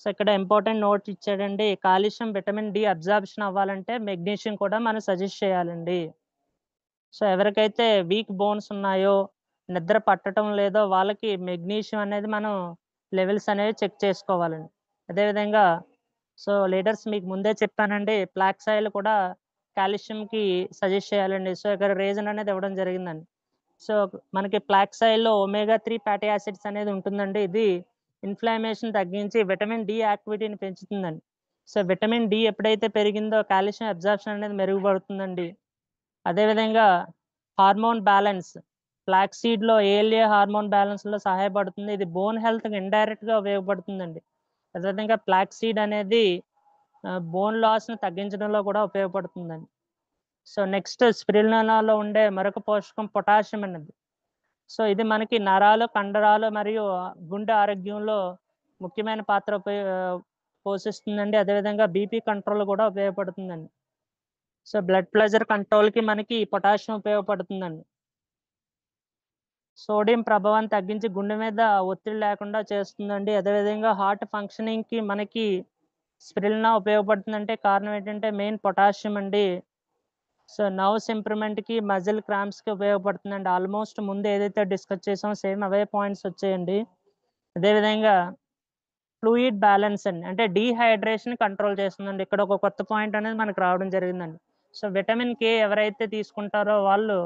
సో ఇక్కడ ఇంపార్టెంట్ నోట్ ఇచ్చాడండి. కాల్షియం, విటమిన్ డి అబ్జార్ప్షన్ అవ్వాలంటే మెగ్నీషియం కూడా మనం సజెస్ట్ చేయాలండి. సో ఎవరికైతే వీక్ బోన్స్ ఉన్నాయో, నిద్ర పట్టటం లేదో వాళ్ళకి మెగ్నీషియం అనేది మనం లెవెల్స్ అనేవి చెక్ చేసుకోవాలండి. అదేవిధంగా సో లీడర్స్ మీకు ముందే చెప్పానండి. ఫ్లాక్స్ ఆయిల్ కూడా కాల్షియంకి సజెస్ట్ చేయాలండి. సో ఇక్కడ రీజన్ అనేది ఇవ్వడం జరిగిందండి. సో మనకి ఫ్లాక్స్ ఆయిల్‌లో ఒమేగా 3 ఫ్యాటీ యాసిడ్స్ అనేది ఉంటుందండి. ఇది ఇన్‌ఫ్లమేషన్ తగ్గించి విటమిన్ డి యాక్టివిటీని పెంచుతుందండి. సో విటమిన్ డి ఎప్పుడైతే పెరిగిందో కాల్షియం అబ్జార్ప్షన్ అనేది మెరుగుపడుతుందండి. అదేవిధంగా హార్మోన్ బ్యాలెన్స్. ఫ్లాక్స్ సీడ్‌లో ఏఎల్ఏ హార్మోన్ బ్యాలెన్స్‌లో సహాయపడుతుంది. ఇది బోన్ హెల్త్‌కి ఇండైరెక్ట్‌గా ఉపయోగపడుతుందండి. అదేవిధంగా ఫ్లాక్స్ సీడ్ అనేది బోన్ లాస్‌ని తగ్గించడంలో కూడా ఉపయోగపడుతుందండి. సో నెక్స్ట్ స్పిరులినాలో ఉండే మరొక పోషకం పొటాషియం అనేది. సో ఇది మనకి నరాలు, కండరాలు మరియు గుండె ఆరోగ్యంలో ముఖ్యమైన పాత్ర పోషిస్తుందండి. అదేవిధంగా బీపీ కంట్రోల్ కూడా ఉపయోగపడుతుందండి. సో బ్లడ్ ప్రెషర్ కంట్రోల్‌కి మనకి పొటాషియం ఉపయోగపడుతుందండి. సోడియం ప్రభావాన్ని తగ్గించి గుండె మీద ఒత్తిడి లేకుండా చేస్తుందండి. అదేవిధంగా హార్ట్ ఫంక్షనింగ్‌కి మనకి స్పిరులినా ఉపయోగపడుతుందంటే కారణం ఏంటంటే మెయిన్ పొటాషియం అండి. సో నర్వ్స్ ఇంప్రూవ్‌మెంట్‌కి, మజిల్ క్రాంప్స్‌కి ఉపయోగపడుతుందండి. ఆల్మోస్ట్ ముందు ఏదైతే డిస్కస్ చేసామో సేమ్ అవే పాయింట్స్ వచ్చాయండి. అదేవిధంగా ఫ్లూయిడ్ బ్యాలెన్స్ అండి. అంటే డీహైడ్రేషన్ కంట్రోల్ చేస్తుందండి. ఇక్కడ ఒక కొత్త పాయింట్ అనేది మనకు రావడం జరిగిందండి. సో విటమిన్ కే ఎవరైతే తీసుకుంటారో వాళ్ళు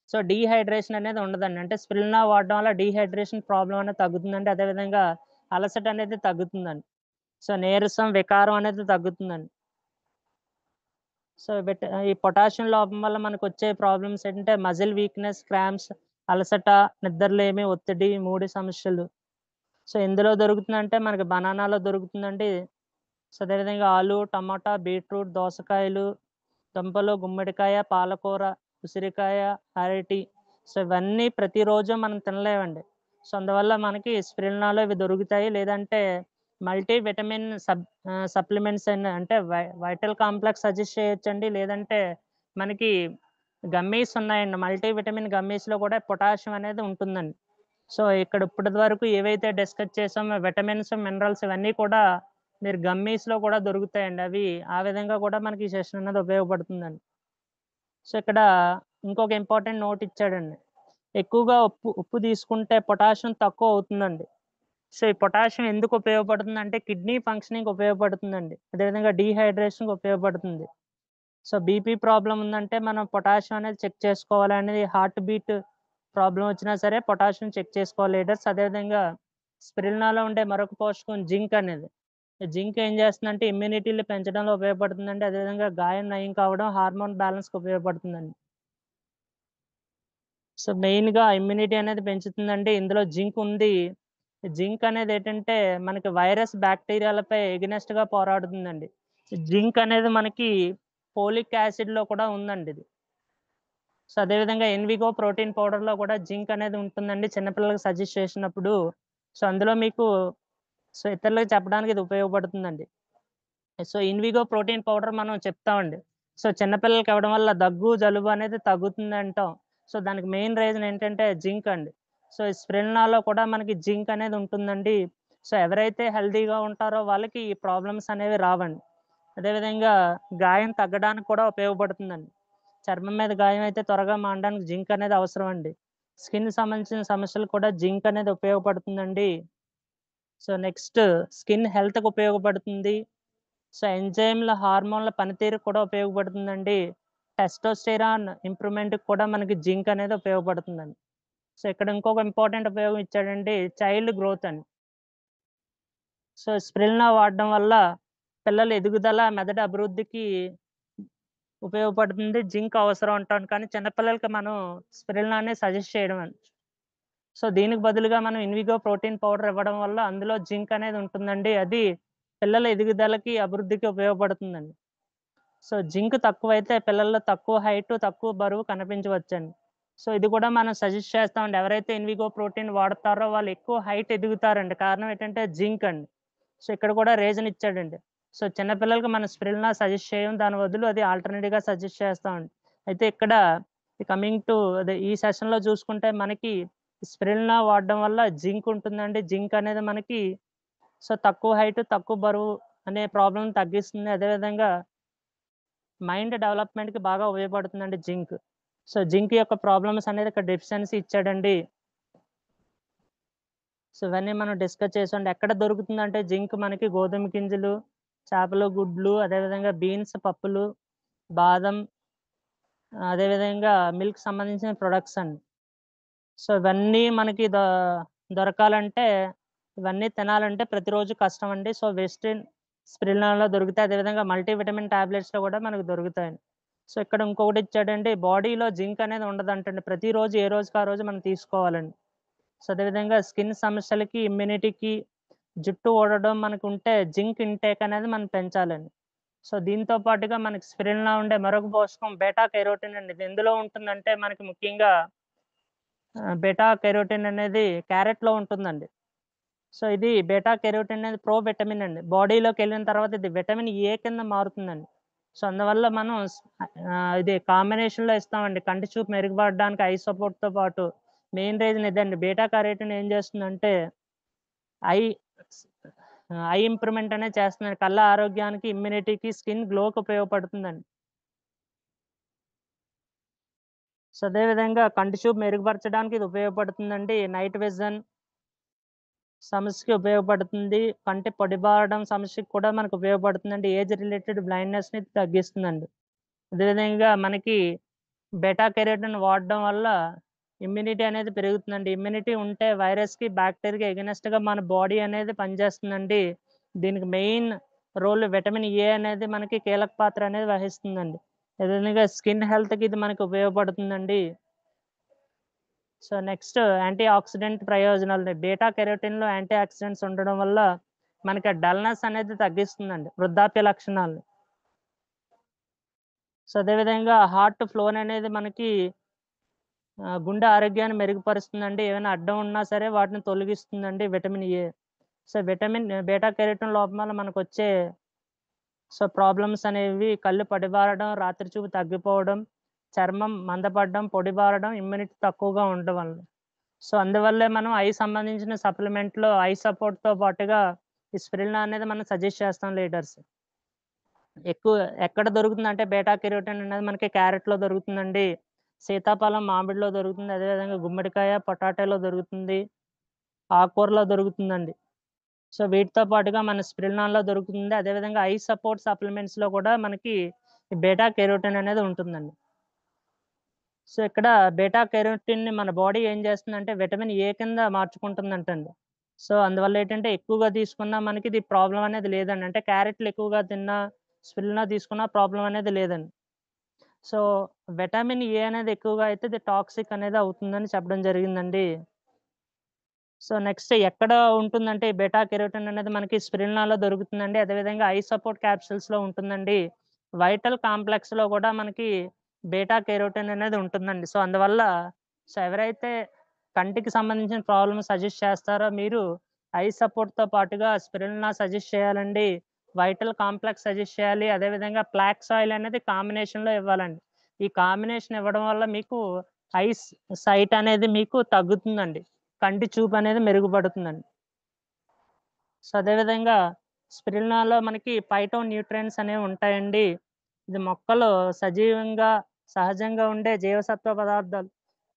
సో డీహైడ్రేషన్ అనేది ఉండదండి. అంటే స్పిరులినా వాడడం వల్ల డీహైడ్రేషన్ ప్రాబ్లమ్ అనేది తగ్గుతుందండి. అదేవిధంగా అలసట అనేది తగ్గుతుందండి. సో నీరసం, వికారం అనేది తగ్గుతుందండి. సో ఈ పొటాషియం లోపం వల్ల మనకొచ్చే ప్రాబ్లమ్స్ ఏంటంటే మజిల్ వీక్‌నెస్, క్రాంప్స్, అలసట, నిద్రలేమి, ఒత్తిడి, మూడు సమస్యలు. సో ఎందులో దొరుకుతుందంటే మనకి బనానాలో దొరుకుతుందండి. సో అదేవిధంగా ఆలు, టమాటా, బీట్రూట్, దోసకాయలు, దుంపలు, గుమ్మడికాయ, పాలకూర, ఉసిరికాయ, అరటి. సో ఇవన్నీ ప్రతిరోజు మనం తినలేమండి. సో అందువల్ల మనకి స్పిరులినాలో ఇవి దొరుకుతాయి. లేదంటే మల్టీ విటమిన్ సప్లిమెంట్స్ అంటే వైటల్ కాంప్లెక్స్ సజెస్ట్ చేయొచ్చండి. లేదంటే మనకి గమ్మీస్ ఉన్నాయండి. మల్టీ విటమిన్ గమ్మీస్‌లో కూడా పొటాషియం అనేది ఉంటుందండి. సో ఇక్కడ ఇప్పటి వరకు ఏవైతే డిస్కస్ చేసామో విటమిన్స్, మినరల్స్ ఇవన్నీ కూడా మీరు గమ్మీస్‌లో కూడా దొరుకుతాయండి. అవి ఆ విధంగా కూడా మనకి ఈ సెషన్ అనేది ఉపయోగపడుతుందండి. సో ఇక్కడ ఇంకొక ఇంపార్టెంట్ నోట్ ఇచ్చాడండి. ఎక్కువగా ఉప్పు తీసుకుంటే పొటాషియం తక్కువ అవుతుందండి. సో ఈ పొటాషియం ఎందుకు ఉపయోగపడుతుందంటే కిడ్నీ ఫంక్షనింగ్‌కి ఉపయోగపడుతుందండి. అదేవిధంగా డీహైడ్రేషన్‌కి ఉపయోగపడుతుంది. సో బీపీ ప్రాబ్లమ్ ఉందంటే మనం పొటాషియం అనేది చెక్ చేసుకోవాలనేది, హార్ట్ బీట్ ప్రాబ్లమ్ వచ్చినా సరే పొటాషియం చెక్ చేసుకోవాలి లీడర్స్. అదేవిధంగా స్పిరులినాలో ఉండే మరొక పోషకం జింక్ అనేది. జింక్ ఏం చేస్తుందంటే ఇమ్యూనిటీని పెంచడంలో ఉపయోగపడుతుందండి. అదేవిధంగా గాయం నయం కావడం, హార్మోన్ బ్యాలెన్స్‌కి ఉపయోగపడుతుందండి. సో మెయిన్‌గా ఇమ్యూనిటీ అనేది పెంచుతుందండి. ఇందులో జింక్ ఉంది. జింక్ అనేది ఏంటంటే మనకి వైరస్, బ్యాక్టీరియాలపై ఎగనెస్ట్‌గా పోరాడుతుందండి. జింక్ అనేది మనకి ఫోలిక్ యాసిడ్‌లో కూడా ఉందండి ఇది. సో అదేవిధంగా ఎన్విగో ప్రోటీన్ పౌడర్‌లో కూడా జింక్ అనేది ఉంటుందండి. చిన్న పిల్లలకి సజెస్ట్ చేసినప్పుడు. సో అందులో మీకు ఇతరులకు చెప్పడానికి ఇది ఉపయోగపడుతుందండి. సో ఇన్విగో ప్రోటీన్ పౌడర్ మనం చెప్తామండి. సో చిన్న పిల్లలకి ఇవ్వడం వల్ల దగ్గు, జలుబు అనేది తగ్గుతుందంటాం. సో దానికి మెయిన్ రీజన్ ఏంటంటే జింక్ అండి. సో ఈ స్పిరులినాలో కూడా మనకి జింక్ అనేది ఉంటుందండి. సో ఎవరైతే హెల్తీగా ఉంటారో వాళ్ళకి ఈ ప్రాబ్లమ్స్ అనేవి రావండి. అదేవిధంగా గాయం తగ్గడానికి కూడా ఉపయోగపడుతుందండి. చర్మం మీద గాయం అయితే త్వరగా మానడానికి జింక్ అనేది అవసరం అండి. స్కిన్‌కి సంబంధించిన సమస్యలకు కూడా జింక్ అనేది ఉపయోగపడుతుందండి. సో నెక్స్ట్ స్కిన్ హెల్త్‌కి ఉపయోగపడుతుంది. సో ఎంజైమ్‌ల, హార్మోన్‌ల పనితీరుకు కూడా ఉపయోగపడుతుందండి. టెస్టోస్టెరాన్ ఇంప్రూవ్‌మెంట్‌కి కూడా మనకి జింక్ అనేది ఉపయోగపడుతుందండి. సో ఇక్కడ ఇంకొక ఇంపార్టెంట్ ఉపయోగం ఇచ్చాడండి, చైల్డ్ గ్రోత్ అని. సో స్పిరులినా వాడడం వల్ల పిల్లల ఎదుగుదల, మెదడు అభివృద్ధికి ఉపయోగపడుతుంది. జింక్ అవసరం అంటాను. కానీ చిన్న పిల్లలకి మనం స్పిరులినానే సజెస్ట్ చేయడం అండి. సో దీనికి బదులుగా మనం ఇన్విగో ప్రోటీన్ పౌడర్ ఇవ్వడం వల్ల అందులో జింక్ అనేది ఉంటుందండి. అది పిల్లల ఎదుగుదలకి, అభివృద్ధికి ఉపయోగపడుతుందండి. సో జింక్ తక్కువైతే పిల్లల్లో తక్కువ హైట్, తక్కువ బరువు కనిపించవచ్చండి. సో ఇది కూడా మనం సజెస్ట్ చేస్తామండి. ఎవరైతే ఇన్విగో ప్రోటీన్ వాడతారో వాళ్ళు ఎక్కువ హైట్ ఎదుగుతారండి. కారణం ఏంటంటే జింక్ అండి. సో ఇక్కడ కూడా రీజన్ ఇచ్చాడండి. సో చిన్న పిల్లలకి మనం స్పిరులినా సజెస్ట్ చేయం. దాని బదులు అది ఆల్టర్‌నేట్‌గా సజెస్ట్ చేస్తామండి. అయితే ఇక్కడ కమింగ్ టు ఈ సెషన్‌లో చూసుకుంటే మనకి స్పిరులినా వాడడం వల్ల జింక్ ఉంటుందండి. జింక్ అనేది మనకి తక్కువ హైట్, తక్కువ బరువు అనే ప్రాబ్లమ్‌ని తగ్గిస్తుంది. అదేవిధంగా మైండ్ డెవలప్‌మెంట్‌కి బాగా ఉపయోగపడుతుందండి జింక్. సో జింక్ యొక్క ప్రాబ్లమ్స్ అనేది ఇక్కడ డెఫిషియన్సీ ఇచ్చాడండి. సో ఇవన్నీ మనం డిస్కస్ చేసామండి. ఎక్కడ దొరుకుతుందంటే జింక్ మనకి గోధుమ గింజలు, చేపలు, గుడ్లు, అదేవిధంగా బీన్స్, పప్పులు, బాదం, అదేవిధంగా మిల్క్ సంబంధించిన ప్రొడక్ట్స్ అండి. సో ఇవన్నీ మనకి దొరకాలంటే, ఇవన్నీ తినాలంటే ప్రతిరోజు కష్టం అండి. సో వెస్టిన్ స్పిరులినాలో దొరుకుతాయి. అదేవిధంగా మల్టీ విటమిన్ టాబ్లెట్స్‌లో కూడా మనకు దొరుకుతాయండి. సో ఇక్కడ ఇంకొకటి ఇచ్చాడండి, బాడీలో జింక్ అనేది ఉండదంటండి. ప్రతిరోజు ఏ రోజుకి ఆ రోజు మనం తీసుకోవాలండి. సో అదేవిధంగా స్కిన్ సమస్యలకి, ఇమ్యూనిటీకి, జుట్టు ఊడడం మనకుంటే జింక్ ఇంటేక్ అనేది మనం పెంచాలండి. సో దీంతో పాటుగా మనకి స్పిరులినా ఉండే మరొక పోషకం బీటా కెరోటిన్ అండి. ఇది ఎందులో ఉంటుందంటే మనకి ముఖ్యంగా బీటా కెరోటిన్ అనేది క్యారెట్‌లో ఉంటుందండి. సో ఇది బీటా కెరోటిన్ అనేది ప్రో విటమిన్ అండి. బాడీలోకెళ్ళిన తర్వాత ఇది విటమిన్ ఏ కింద మారుతుందండి. సో అందువల్ల మనం ఇది కాంబినేషన్‌లో ఇస్తామండి. కంటి చూపు మెరుగుపడడానికి ఐ సపోర్ట్‌తో పాటు మెయిన్ రీజన్ ఇదండి. బీటా కెరోటిన్ ఏం చేస్తుందంటే ఐ ఐ ఇంప్రూవ్‌మెంట్ అనేది చేస్తుందండి. కళ్ళ ఆరోగ్యానికి, ఇమ్యూనిటీకి, స్కిన్ గ్లోకి ఉపయోగపడుతుందండి. సో అదేవిధంగా కంటి చూపు మెరుగుపరచడానికి ఇది ఉపయోగపడుతుందండి. నైట్ విజన్ సమస్యకి ఉపయోగపడుతుంది. కంటి పొడిబారడం సమస్యకి కూడా మనకు ఉపయోగపడుతుందండి. ఏజ్ రిలేటెడ్ బ్లైండ్‌నెస్‌ని తగ్గిస్తుందండి. అదేవిధంగా మనకి బీటా కెరోటిన్ వాడడం వల్ల ఇమ్యూనిటీ అనేది పెరుగుతుందండి. ఇమ్యూనిటీ ఉంటే వైరస్‌కి, బ్యాక్టీరియాకి ఎగనెస్ట్‌గా మన బాడీ అనేది పనిచేస్తుందండి. దీనికి మెయిన్ రోల్ విటమిన్ ఏ అనేది మనకి కీలక పాత్ర అనేది వహిస్తుందండి. అదేవిధంగా స్కిన్ హెల్త్‌కి ఇది మనకు ఉపయోగపడుతుందండి. సో, నెక్స్ట్ యాంటీ ఆక్సిడెంట్ ప్రయోజనాలు. బీటా కెరోటిన్‌లో యాంటీ ఆక్సిడెంట్స్ ఉండడం వల్ల మనకి ఆ డల్‌నెస్ అనేది తగ్గిస్తుందండి. వృద్ధాప్య లక్షణాలు. సో, అదేవిధంగా హార్ట్ ఫ్లోననేది మనకి గుండె ఆరోగ్యాన్ని మెరుగుపరుస్తుందండి. ఏమైనా అడ్డం ఉన్నా సరే వాటిని తొలగిస్తుందండి vitamin A. So, beta carotene లోపం వల్ల మనకొచ్చే ప్రాబ్లమ్స్ అనేవి కళ్ళు పొడిబారడం, రాత్రి చూపు తగ్గిపోవడం, చర్మం మందపడడం, పొడిబారడం, ఇమ్యూనిటీ తక్కువగా ఉండడం వల్ల. సో, అందువల్లే మనం ఐ సంబంధించిన సప్లిమెంట్‌లో ఐ సపోర్ట్‌తో పాటుగా ఈ స్పిరులినా అనేది మనం సజెస్ట్ చేస్తాం లీడర్స్. ఎక్కువ ఎక్కడ దొరుకుతుందంటే బీటా కెరోటిన్ అనేది మనకి క్యారెట్‌లో దొరుకుతుందండి. సీతాఫలం, మామిడిలో దొరుకుతుంది. అదేవిధంగా గుమ్మడికాయ, పొటాటోలో దొరుకుతుంది. ఆకుకూరలో దొరుకుతుందండి. సో, వీటితో పాటుగా మన స్పిరులినాలో దొరుకుతుంది. అదేవిధంగా ఐ సపోర్ట్ సప్లిమెంట్స్‌లో కూడా మనకి ఈ బీటా కెరోటిన్ అనేది ఉంటుందండి. సో, ఇక్కడ బీటా కెరోటిన్‌ని మన బాడీ ఏం చేస్తుందంటే విటమిన్ ఏ కింద మార్చుకుంటుందంటండి. సో, అందువల్ల ఏంటంటే ఎక్కువగా తీసుకున్నా మనకి ఇది ప్రాబ్లమ్ అనేది లేదండి. అంటే క్యారెట్లు ఎక్కువగా తిన్నా, స్పిరులినా తీసుకున్నా ప్రాబ్లమ్ అనేది లేదండి. సో, విటమిన్ ఏ అనేది ఎక్కువగా అయితే ఇది టాక్సిక్ అనేది అవుతుందని చెప్పడం జరిగిందండి. సో, నెక్స్ట్ ఎక్కడ ఉంటుందంటే ఈ బీటా కెరోటిన్ అనేది మనకి స్పిరులినాలో దొరుకుతుందండి. అదేవిధంగా ఐ సపోర్ట్ క్యాప్సూల్స్‌లో ఉంటుందండి. వైటల్ కాంప్లెక్స్‌లో కూడా మనకి బీటా కెరోటిన్ అనేది ఉంటుందండి. సో, అందువల్ల ఎవరైతే కంటికి సంబంధించిన ప్రాబ్లమ్ సజెస్ట్ చేస్తారో మీరు ఐ సపోర్ట్‌తో పాటుగా స్పిరులినా సజెస్ట్ చేయాలండి. వైటల్ కాంప్లెక్స్ సజెస్ట్ చేయాలి. అదేవిధంగా ఫ్లాక్స్ ఆయిల్ అనేది కాంబినేషన్‌లో ఇవ్వాలండి. ఈ కాంబినేషన్ ఇవ్వడం వల్ల మీకు ఐస్ సైట్ అనేది మీకు తగ్గుతుందండి. కంటి చూపు అనేది మెరుగుపడుతుందండి. సో, అదేవిధంగా స్పిరులినాలో మనకి ఫైటోన్యూట్రియంట్స్ అనేవి ఉంటాయండి. ఇది మొక్కలు సజీవంగా, సహజంగా ఉండే జీవసత్వ పదార్థాలు.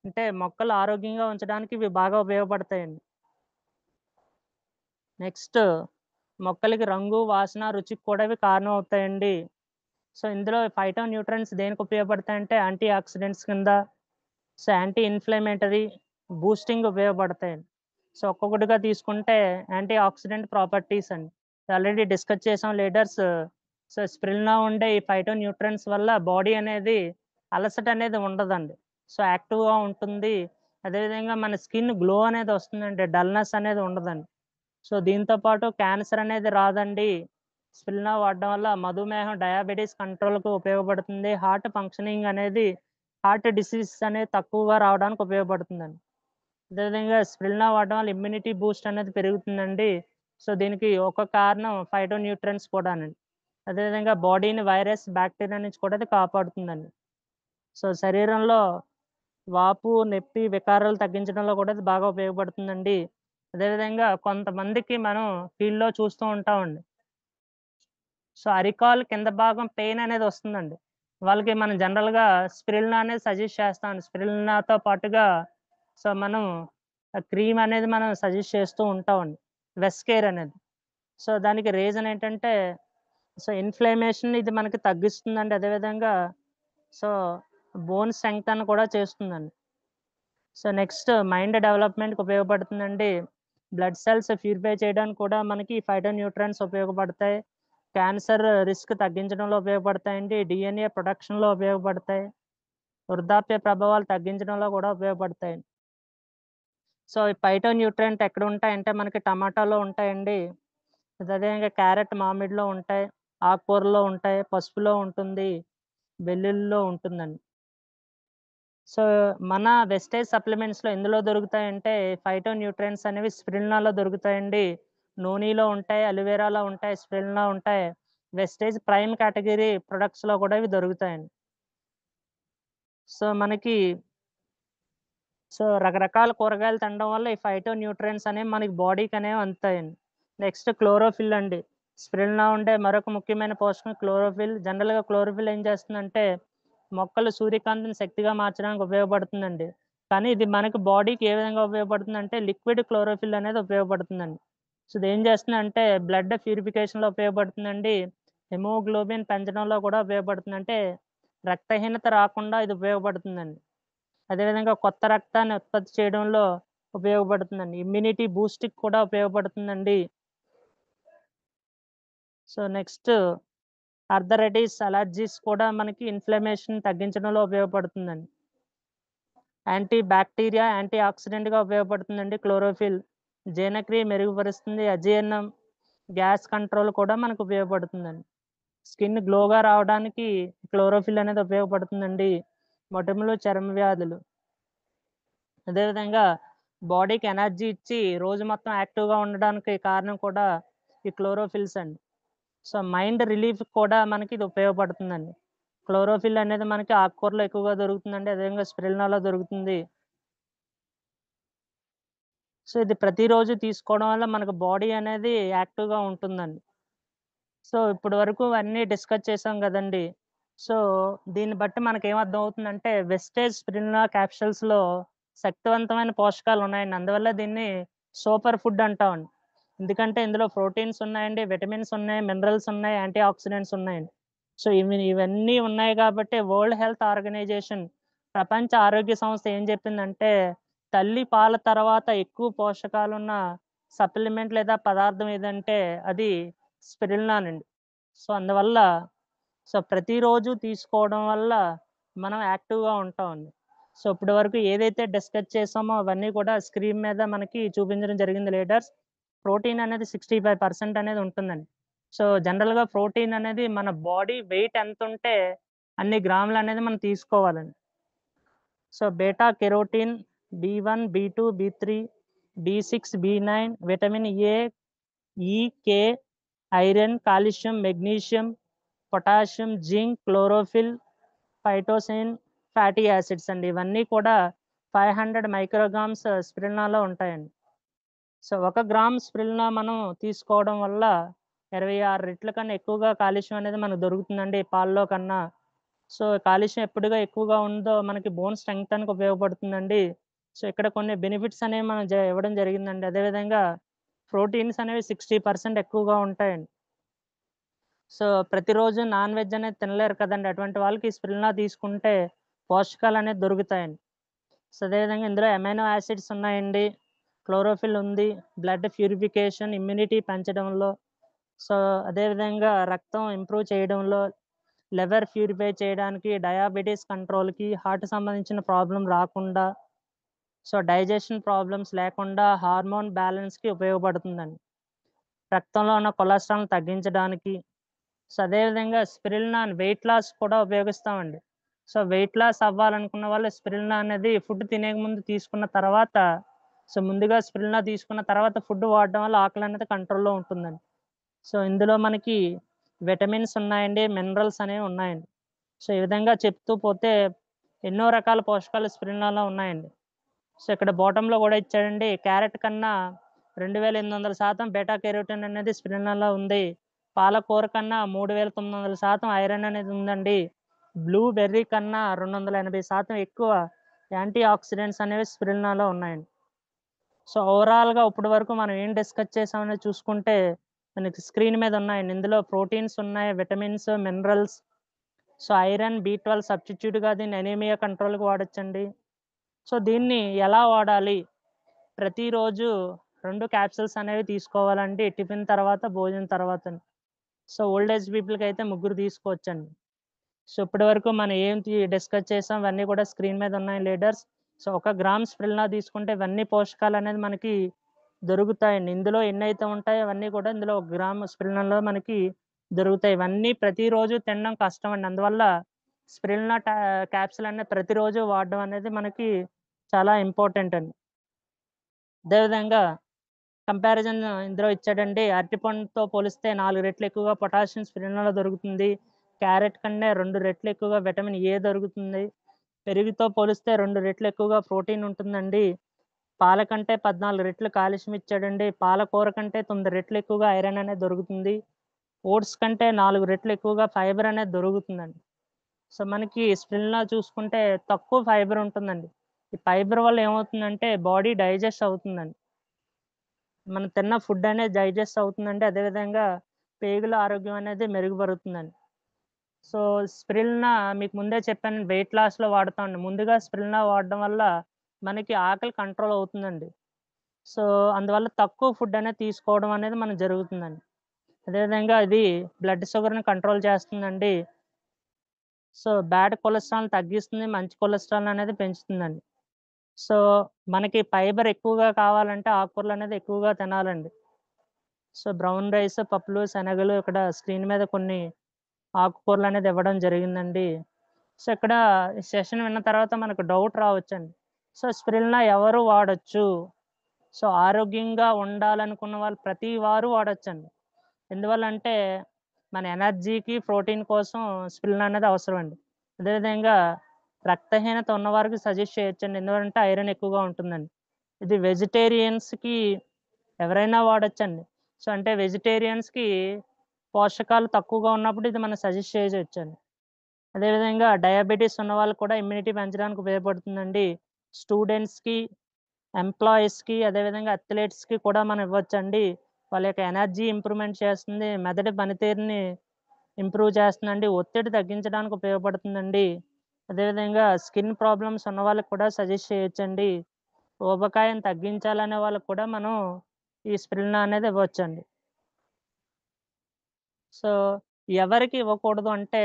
అంటే మొక్కలు ఆరోగ్యంగా ఉంచడానికి ఇవి బాగా ఉపయోగపడతాయండి. నెక్స్ట్ మొక్కలకి రంగు, వాసన, రుచికి కూడా ఇవి కారణం అవుతాయండి. సో, ఇందులో ఫైటోన్యూట్రియంట్స్ దేనికి ఉపయోగపడతాయంటే యాంటీ ఆక్సిడెంట్స్ కింద, సో, యాంటీ ఇన్‌ఫ్లమేటరీ, బూస్టింగ్ ఉపయోగపడతాయండి. సో, ఒక్కొక్కటిగా తీసుకుంటే యాంటీ ఆక్సిడెంట్ ప్రాపర్టీస్ అండి. ఆల్రెడీ డిస్కస్ చేసాం లీడర్స్. సో, స్పిరులినా ఉండే ఈ ఫైటోన్యూట్రియంట్స్ వల్ల బాడీ అనేది అలసట అనేది ఉండదండి. సో, యాక్టివ్‌గా ఉంటుంది. అదేవిధంగా మన స్కిన్ గ్లో అనేది వస్తుందండి. డల్‌నెస్ అనేది ఉండదండి. సో, దీంతో పాటు క్యాన్సర్ అనేది రాదండి. స్పిరులినా వాడడం వల్ల మధుమేహం, డయాబెటిస్ కంట్రోల్‌కు ఉపయోగపడుతుంది. హార్ట్ ఫంక్షనింగ్ అనేది హార్ట్ డిసీజెస్ అనేది తక్కువగా రావడానికి ఉపయోగపడుతుందండి. అదేవిధంగా స్పిరులినా వాడడం వల్ల ఇమ్యూనిటీ బూస్ట్ అనేది పెరుగుతుందండి. సో, దీనికి ఒక కారణం ఫైటోన్యూట్రియంట్స్ కూడానండి. అదేవిధంగా బాడీని వైరస్, బ్యాక్టీరియా నుంచి కూడా ఇది కాపాడుతుందండి. సో, శరీరంలో వాపు, నొప్పి, వికారాలు తగ్గించడంలో కూడా ఇది బాగా ఉపయోగపడుతుందండి. అదేవిధంగా కొంతమందికి మనం ఫీల్డ్‌లో చూస్తూ ఉంటామండి. సో, అరికాలు కింద భాగం పెయిన్ అనేది వస్తుందండి. వాళ్ళకి మనం జనరల్‌గా స్పిరులినా అనేది సజెస్ట్ చేస్తామండి. స్పిరులినాతో పాటుగా సో, మనం క్రీమ్ అనేది మనం సజెస్ట్ చేస్తూ ఉంటామండి. వెస్కేర్ అనేది. సో, దానికి రీజన్ ఏంటంటే సో, ఇన్‌ఫ్లమేషన్ ఇది మనకి తగ్గిస్తుందండి. అదేవిధంగా సో, బోన్ స్ట్రెంగ్తన్ కూడా చేస్తుందండి. సో, నెక్స్ట్ మైండ్ డెవలప్‌మెంట్‌కి ఉపయోగపడుతుందండి. బ్లడ్ సెల్స్ ప్యూరిఫై చేయడానికి కూడా మనకి ఫైటోన్యూట్రియంట్స్ ఉపయోగపడతాయి. క్యాన్సర్ రిస్క్ తగ్గించడంలో ఉపయోగపడతాయండి. డీఎన్ఏ ప్రొడక్షన్‌లో ఉపయోగపడతాయి. వృద్ధాప్య ప్రభావాలు తగ్గించడంలో కూడా ఉపయోగపడతాయండి. సో, ఈ ఫైటోన్యూట్రియంట్ ఎక్కడ ఉంటాయంటే మనకి టమాటాలో ఉంటాయండి. అదేవిధంగా క్యారెట్, మామిడిలో ఉంటాయి. ఆకుకూరలో ఉంటాయి. పసుపులో ఉంటుంది. వెల్లుల్లిలో ఉంటుందండి. సో, మన వెస్టేజ్ సప్లిమెంట్స్‌లో ఎందులో దొరుకుతాయంటే ఫైటోన్యూట్రియంట్స్ అనేవి స్పిరులినాలో దొరుకుతాయండి. నూనీలో ఉంటాయి. అలోవెరాలో ఉంటాయి. స్పిరులినా ఉంటాయి. వెస్టేజ్ ప్రైమ్ కేటగిరీ ప్రొడక్ట్స్‌లో కూడా ఇవి దొరుకుతాయండి. సో, మనకి రకరకాల కూరగాయలు తినడం వల్ల ఈ ఫైటోన్యూట్రియంట్స్ అనేవి మనకి బాడీకనేవి అందుతాయండి. నెక్స్ట్ క్లోరోఫిల్ అండి. స్పిరులినా ఉండే మరొక ముఖ్యమైన పోషకం క్లోరోఫిల్. జనరల్‌గా క్లోరోఫిల్ ఏం చేస్తుందంటే మొక్కలు సూర్యకాంతిని శక్తిగా మార్చడానికి ఉపయోగపడుతుందండి. కానీ ఇది మనకి బాడీకి ఏ విధంగా ఉపయోగపడుతుందంటే లిక్విడ్ క్లోరోఫిల్ అనేది ఉపయోగపడుతుందండి. సో, ఇదేం చేస్తుందంటే బ్లడ్ ప్యూరిఫికేషన్‌లో ఉపయోగపడుతుందండి. హిమోగ్లోబిన్ పెంచడంలో కూడా ఉపయోగపడుతుంది. అంటే రక్తహీనత రాకుండా ఇది ఉపయోగపడుతుందండి. అదేవిధంగా కొత్త రక్తాన్ని ఉత్పత్తి చేయడంలో ఉపయోగపడుతుందండి. ఇమ్యూనిటీ బూస్ట్‌కి కూడా ఉపయోగపడుతుందండి. సో నెక్స్ట్ అర్థరైటిస్, అలర్జీస్ కూడా మనకి ఇన్‌ఫ్లమేషన్ తగ్గించడంలో ఉపయోగపడుతుందండి. యాంటీ బ్యాక్టీరియా, యాంటీ ఆక్సిడెంట్‌గా ఉపయోగపడుతుందండి క్లోరోఫిల్. జీర్ణక్రియ మెరుగుపరుస్తుంది. అజీర్ణం, గ్యాస్ కంట్రోల్ కూడా మనకు ఉపయోగపడుతుందండి. స్కిన్ గ్లోగా రావడానికి క్లోరోఫిల్ అనేది ఉపయోగపడుతుందండి. మొటిమలు, చర్మ వ్యాధులు. అదేవిధంగా బాడీకి ఎనర్జీ ఇచ్చి రోజు మొత్తం యాక్టివ్‌గా ఉండడానికి కారణం కూడా ఈ క్లోరోఫిల్స్ అండి. సో మైండ్ రిలీఫ్ కూడా మనకి ఇది ఉపయోగపడుతుందండి. క్లోరోఫిల్ అనేది మనకి ఆకుకూరలో ఎక్కువగా దొరుకుతుందండి. అదేవిధంగా స్పిరులినాలో దొరుకుతుంది. సో ఇది ప్రతిరోజు తీసుకోవడం వల్ల మనకు బాడీ అనేది యాక్టివ్‌గా ఉంటుందండి. సో ఇప్పటి వరకు అన్నీ డిస్కస్ చేసాం గదండీ! సో దీన్ని బట్టి మనకేమర్థం అవుతుందంటే వెస్టేజ్ స్పిరులినా క్యాప్సూల్స్‌లో శక్తివంతమైన పోషకాలు ఉన్నాయండి. అందువల్ల దీన్ని సూపర్ ఫుడ్ అంటామండి. ఎందుకంటే ఇందులో ప్రోటీన్స్ ఉన్నాయండి, విటమిన్స్ ఉన్నాయి, మినరల్స్ ఉన్నాయి, యాంటీ ఆక్సిడెంట్స్ ఉన్నాయండి. సో ఇవన్నీ ఉన్నాయి కాబట్టి వరల్డ్ హెల్త్ ఆర్గనైజేషన్, ప్రపంచ ఆరోగ్య సంస్థ ఏం చెప్పిందంటే తల్లి పాల తర్వాత ఎక్కువ పోషకాలున్న సప్లిమెంట్ లేదా పదార్థం ఏదంటే అది స్పిరులినానండి. సో అందువల్ల ప్రతిరోజు తీసుకోవడం వల్ల మనం యాక్టివ్‌గా ఉంటామండి. సో ఇప్పటి వరకు ఏదైతే డిస్కస్ చేసామో అవన్నీ కూడా స్క్రీన్ మీద మనకి చూపించడం జరిగింది లీడర్స్. ప్రోటీన్ అనేది 65% అనేది ఉంటుందండి. సో జనరల్‌గా ప్రోటీన్ అనేది మన బాడీ వెయిట్ ఎంతుంటే అన్ని గ్రాములనేది మనం తీసుకోవాలండి. So beta keratin, బి1, బి2, బి3, B6, బి9, vitamin A, ఈ, కే, iron, calcium, magnesium, potassium, zinc, chlorophyll, ఫైటోసిన్, fatty acids అండి. ఇవన్నీ కూడా 500 మైక్రోగ్రామ్స్ స్పిరులినాలో ఉంటాయండి. సో 1 గ్రామ్ స్పిరులినా మనం తీసుకోవడం వల్ల 26 రెట్ల కన్నా ఎక్కువగా కాల్షియం అనేది మనకు దొరుకుతుందండి పాల్లో కన్నా. సో కాల్షియం ఎప్పుడుగా ఎక్కువగా ఉందో మనకి బోన్ స్ట్రెంగ్తన్‌కి ఉపయోగపడుతుందండి. సో ఇక్కడ కొన్ని బెనిఫిట్స్ అనేవి మనం ఇవ్వడం జరిగిందండి. అదేవిధంగా ప్రోటీన్స్ అనేవి 60% ఎక్కువగా ఉంటాయండి. సో ప్రతిరోజు నాన్ వెజ్ అనేది తినలేరు కదండీ! అటువంటి వాళ్ళకి ఈ స్పిరులినా తీసుకుంటే పోషకాలనేవి దొరుకుతాయండి. సో అదేవిధంగా ఇందులో అమైనో యాసిడ్స్ ఉన్నాయండి. క్లోరోఫిల్ ఉంది. బ్లడ్ ప్యూరిఫికేషన్, ఇమ్యూనిటీ పెంచడంలో, సో అదేవిధంగా రక్తం ఇంప్రూవ్ చేయడంలో, లివర్ ప్యూరిఫై చేయడానికి, డయాబెటిస్ కంట్రోల్‌కి, హార్ట్ సంబంధించిన ప్రాబ్లమ్ రాకుండా, సో డైజెషన్ ప్రాబ్లమ్స్ లేకుండా, హార్మోన్ బ్యాలెన్స్‌కి ఉపయోగపడుతుందండి. రక్తంలో ఉన్న కొలెస్ట్రాల్‌ని తగ్గించడానికి. సో అదేవిధంగా స్పిరులినా వెయిట్ లాస్ కూడా ఉపయోగిస్తామండి. సో వెయిట్ లాస్ అవ్వాలనుకున్న వాళ్ళు స్పిరులినా అనేది ఫుడ్ తినే ముందు తీసుకున్న తర్వాత, సో ముందుగా స్పిరులినా తీసుకున్న తర్వాత ఫుడ్ వాడడం వల్ల ఆకలి అనేది కంట్రోల్‌లో ఉంటుందండి. సో ఇందులో మనకి విటమిన్స్ ఉన్నాయండి, మినరల్స్ అనేవి ఉన్నాయండి. సో ఈ విధంగా చెప్తూ పోతే ఎన్నో రకాల పోషకాలు స్పిరులినాలో ఉన్నాయండి. సో ఇక్కడ బాటమ్‌లో కూడా ఇచ్చాడండి. క్యారెట్ కన్నా 2800% బీటా కెరోటిన్ అనేది స్పిరులినాలో ఉంది. పాలకూర కన్నా 3900% ఐరన్ అనేది ఉందండి. బ్లూ బెర్రీ కన్నా 280% ఎక్కువ యాంటీ ఆక్సిడెంట్స్ అనేవి స్పిరులినాలో ఉన్నాయండి. సో ఓవరాల్‌గా ఇప్పటి వరకు మనం ఏం డిస్కస్ చేసామనేది చూసుకుంటే మనకి స్క్రీన్ మీద ఉన్నాయండి. ఇందులో ప్రోటీన్స్ ఉన్నాయి, విటమిన్స్, మినరల్స్. సో ఐరన్, బి12 సబ్స్టిట్యూట్‌గా దీన్ని అనీమియా కంట్రోల్‌కి వాడొచ్చండి. సో దీన్ని ఎలా వాడాలి? ప్రతిరోజు 2 క్యాప్సూల్స్ అనేవి తీసుకోవాలండి. టిఫిన్ తర్వాత, భోజనం తర్వాతండి. సో ఓల్డ్ ఏజ్ పీపుల్‌కైతే 3 తీసుకోవచ్చండి. సో ఇప్పటి వరకు మనం ఏం డిస్కస్ చేసాం ఇవన్నీ కూడా స్క్రీన్ మీద ఉన్నాయి లీడర్స్. సో 1 గ్రామ్ స్పిరులినా తీసుకుంటే ఇవన్నీ పోషకాలు అనేది మనకి దొరుకుతాయండి. ఇందులో ఎన్నైతే ఉంటాయో అవన్నీ కూడా ఇందులో 1 గ్రామ్ స్పిరులినాలో మనకి దొరుకుతాయి. ఇవన్నీ ప్రతిరోజు తినడం కష్టమండి. అందువల్ల స్పిరులినా క్యాప్సూల్ అనేది ప్రతిరోజు వాడడం అనేది మనకి చాలా ఇంపార్టెంట్ అండి. అదేవిధంగా కంపారిజన్ ఇందులో ఇచ్చాడండి. అరటిపండుతో పోలిస్తే 4 రెట్లు ఎక్కువగా పొటాషియం స్పిరులినాలో దొరుకుతుంది. క్యారెట్ కంటే 2 రెట్లు ఎక్కువగా విటమిన్ ఏ దొరుకుతుంది. పెరుగుతో పోలిస్తే 2 రెట్లు ఎక్కువగా ప్రోటీన్ ఉంటుందండి. పాల కంటే 14 రెట్లు కాల్షియం ఇచ్చాడండి. పాలకూర కంటే 9 రెట్లు ఎక్కువగా ఐరన్ అనేది దొరుకుతుంది. ఓట్స్ కంటే 4 రెట్లు ఎక్కువగా ఫైబర్ అనేది దొరుకుతుందండి. సో మనకి స్పిరులినా చూసుకుంటే తక్కువ ఫైబర్ ఉంటుందండి. ఈ ఫైబర్ వల్ల ఏమవుతుందంటే బాడీ డైజెస్ట్ అవుతుందండి. మనం తిన్న ఫుడ్ అనేది డైజెస్ట్ అవుతుందండి. అదేవిధంగా పేగుల ఆరోగ్యం అనేది మెరుగుపడుతుందండి. సో స్ప్రిల్నా మీకు ముందే చెప్పాను, వెయిట్ లాస్లో వాడతామండి. ముందుగా స్ప్రిల్నా వాడడం వల్ల మనకి ఆకలి కంట్రోల్ అవుతుందండి. సో అందువల్ల తక్కువ ఫుడ్ అనేది తీసుకోవడం అనేది మనకు జరుగుతుందండి. అదేవిధంగా ఇది బ్లడ్ షుగర్ని కంట్రోల్ చేస్తుందండి. సో బ్యాడ్ కొలెస్ట్రాల్ తగ్గిస్తుంది, మంచి కొలెస్ట్రాల్ అనేది పెంచుతుందండి. సో మనకి ఫైబర్ ఎక్కువగా కావాలంటే ఆకుకూరలు అనేది ఎక్కువగా తినాలండి. సో బ్రౌన్ రైస్, పప్పులు, శనగలు, ఇక్కడ స్క్రీన్ మీద కొన్ని ఆకుకూరలు అనేది ఇవ్వడం జరిగిందండి. సో ఇక్కడ ఈ సెషన్ విన్న తర్వాత మనకు డౌట్ రావచ్చండి. సో స్ప్రిల్నా ఎవరు వాడొచ్చు? సో ఆరోగ్యంగా ఉండాలనుకున్న వాళ్ళు ప్రతి వారు వాడొచ్చండి. ఎందువల్లంటే మన ఎనర్జీకి, ప్రోటీన్ కోసం స్ప్రిల్నా అనేది అవసరం అండి. అదేవిధంగా రక్తహీనత ఉన్నవారికి సజెస్ట్ చేయొచ్చండి. ఎందుకంటే ఐరన్ ఎక్కువగా ఉంటుందండి. ఇది వెజిటేరియన్స్‌కి ఎవరైనా వాడొచ్చండి. సో అంటే వెజిటేరియన్స్‌కి పోషకాలు తక్కువగా ఉన్నప్పుడు ఇది మనం సజెస్ట్ చేయొచ్చండి. అదేవిధంగా డయాబెటిస్ ఉన్న వాళ్ళకి కూడా ఇమ్యూనిటీ పెంచడానికి ఉపయోగపడుతుందండి. స్టూడెంట్స్‌కి, ఎంప్లాయీస్‌కి, అదేవిధంగా అథ్లెట్స్‌కి కూడా మనం ఇవ్వొచ్చండి. వాళ్ళ యొక్క ఎనర్జీ ఇంప్రూవ్‌మెంట్ చేస్తుంది. మెదడు పనితీరుని ఇంప్రూవ్ చేస్తుందండి. ఒత్తిడి తగ్గించడానికి ఉపయోగపడుతుందండి. అదేవిధంగా స్కిన్ ప్రాబ్లమ్స్ ఉన్న వాళ్ళకి కూడా సజెస్ట్ చేయొచ్చండి. ఊబకాయం తగ్గించాలనే వాళ్ళకి కూడా మనం ఈ స్ప్రిల్నా అనేది ఇవ్వొచ్చండి. సో ఎవరికి ఇవ్వకూడదు అంటే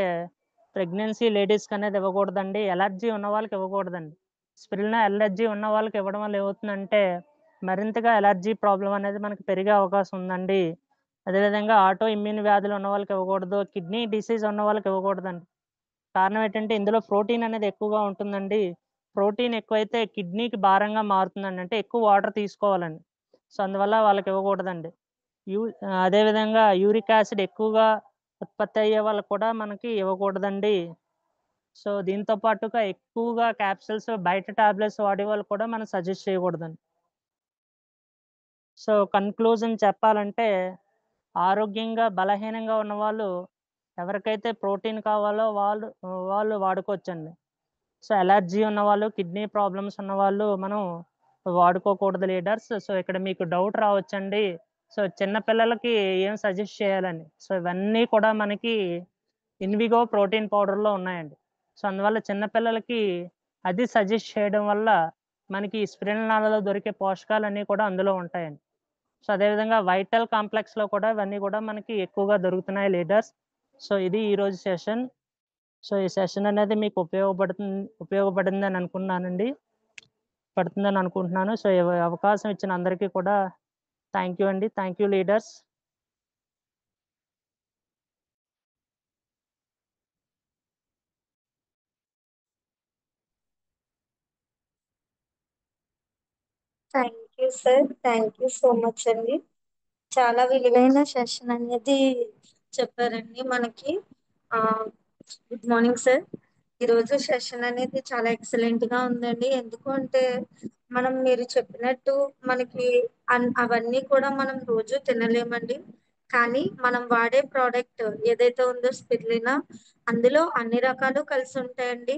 ప్రెగ్నెన్సీ లేడీస్‌కి అనేది ఇవ్వకూడదండి. ఎలర్జీ ఉన్న వాళ్ళకి ఇవ్వకూడదండి. స్ప్రిల్నా ఎలర్జీ ఉన్న వాళ్ళకి ఇవ్వడం వల్ల ఏమవుతుందంటే మరింతగా ఎలర్జీ ప్రాబ్లమ్ అనేది మనకు పెరిగే అవకాశం ఉందండి. అదేవిధంగా ఆటో ఇమ్యూన్ వ్యాధులు ఉన్న వాళ్ళకి ఇవ్వకూడదు. కిడ్నీ డిసీజ్ ఉన్న వాళ్ళకి ఇవ్వకూడదండి. కారణం ఏంటంటే ఇందులో ప్రోటీన్ అనేది ఎక్కువగా ఉంటుందండి. ప్రోటీన్ ఎక్కువైతే కిడ్నీకి భారంగా మారుతుందండి. అంటే ఎక్కువ వాటర్ తీసుకోవాలండి. సో అందువల్ల వాళ్ళకి ఇవ్వకూడదండి. అదేవిధంగా యూరిక్ యాసిడ్ ఎక్కువగా ఉత్పత్తి అయ్యే వాళ్ళకి కూడా మనకి ఇవ్వకూడదండి. సో దీంతో పాటుగా ఎక్కువగా క్యాప్సూల్స్, బయట టాబ్లెట్స్ వాడేవాళ్ళు కూడా మనం సజెస్ట్ చేయకూడదండి. సో కన్‌క్లూజన్ చెప్పాలంటే ఆరోగ్యంగా, బలహీనంగా ఉన్నవాళ్ళు ఎవరికైతే ప్రోటీన్ కావాలో వాళ్ళు వాడుకోవచ్చండి. సో అలర్జీ ఉన్నవాళ్ళు, కిడ్నీ ప్రాబ్లమ్స్ ఉన్నవాళ్ళు మనం వాడుకోకూడదు లీడర్స్. సో ఇక్కడ మీకు డౌట్ రావచ్చండి. సో చిన్న పిల్లలకి ఏం సజెస్ట్ చేయాలని. సో ఇవన్నీ కూడా మనకి ఇన్విగో ప్రోటీన్ పౌడర్‌లో ఉన్నాయండి. సో అందువల్ల చిన్న పిల్లలకి అది సజెస్ట్ చేయడం వల్ల మనకి ఈ స్ప్రిల్నాలో దొరికే పోషకాలన్నీ కూడా అందులో ఉంటాయండి. సో అదేవిధంగా వైటల్ కాంప్లెక్స్‌లో కూడా ఇవన్నీ కూడా మనకి ఎక్కువగా దొరుకుతున్నాయి లీడర్స్. సో ఇది ఈరోజు సెషన్. సో ఈ సెషన్ అనేది మీకు ఉపయోగపడిందని అనుకున్నానండి. పడుతుందని అనుకుంటున్నాను. సో ఈ అవకాశం ఇచ్చిన అందరికీ కూడా థ్యాంక్ యూ అండి. Thank you leaders. Thank you sir. Thank you so much అండి. చాలా విలువైన సెషన్ అనేది చెప్పారండి మనకి. Good morning sir. ఈరోజు సెషన్ అనేది చాలా ఎక్సలెంట్ గా ఉందండి. ఎందుకు అంటే మీరు చెప్పినట్టు మనకి అవన్నీ కూడా మనం రోజు తినలేమండి. కానీ మనం వాడే ప్రోడక్ట్ ఏదైతే ఉందో స్పిరులినా, అందులో అన్ని రకాలు కలిసి ఉంటాయండి.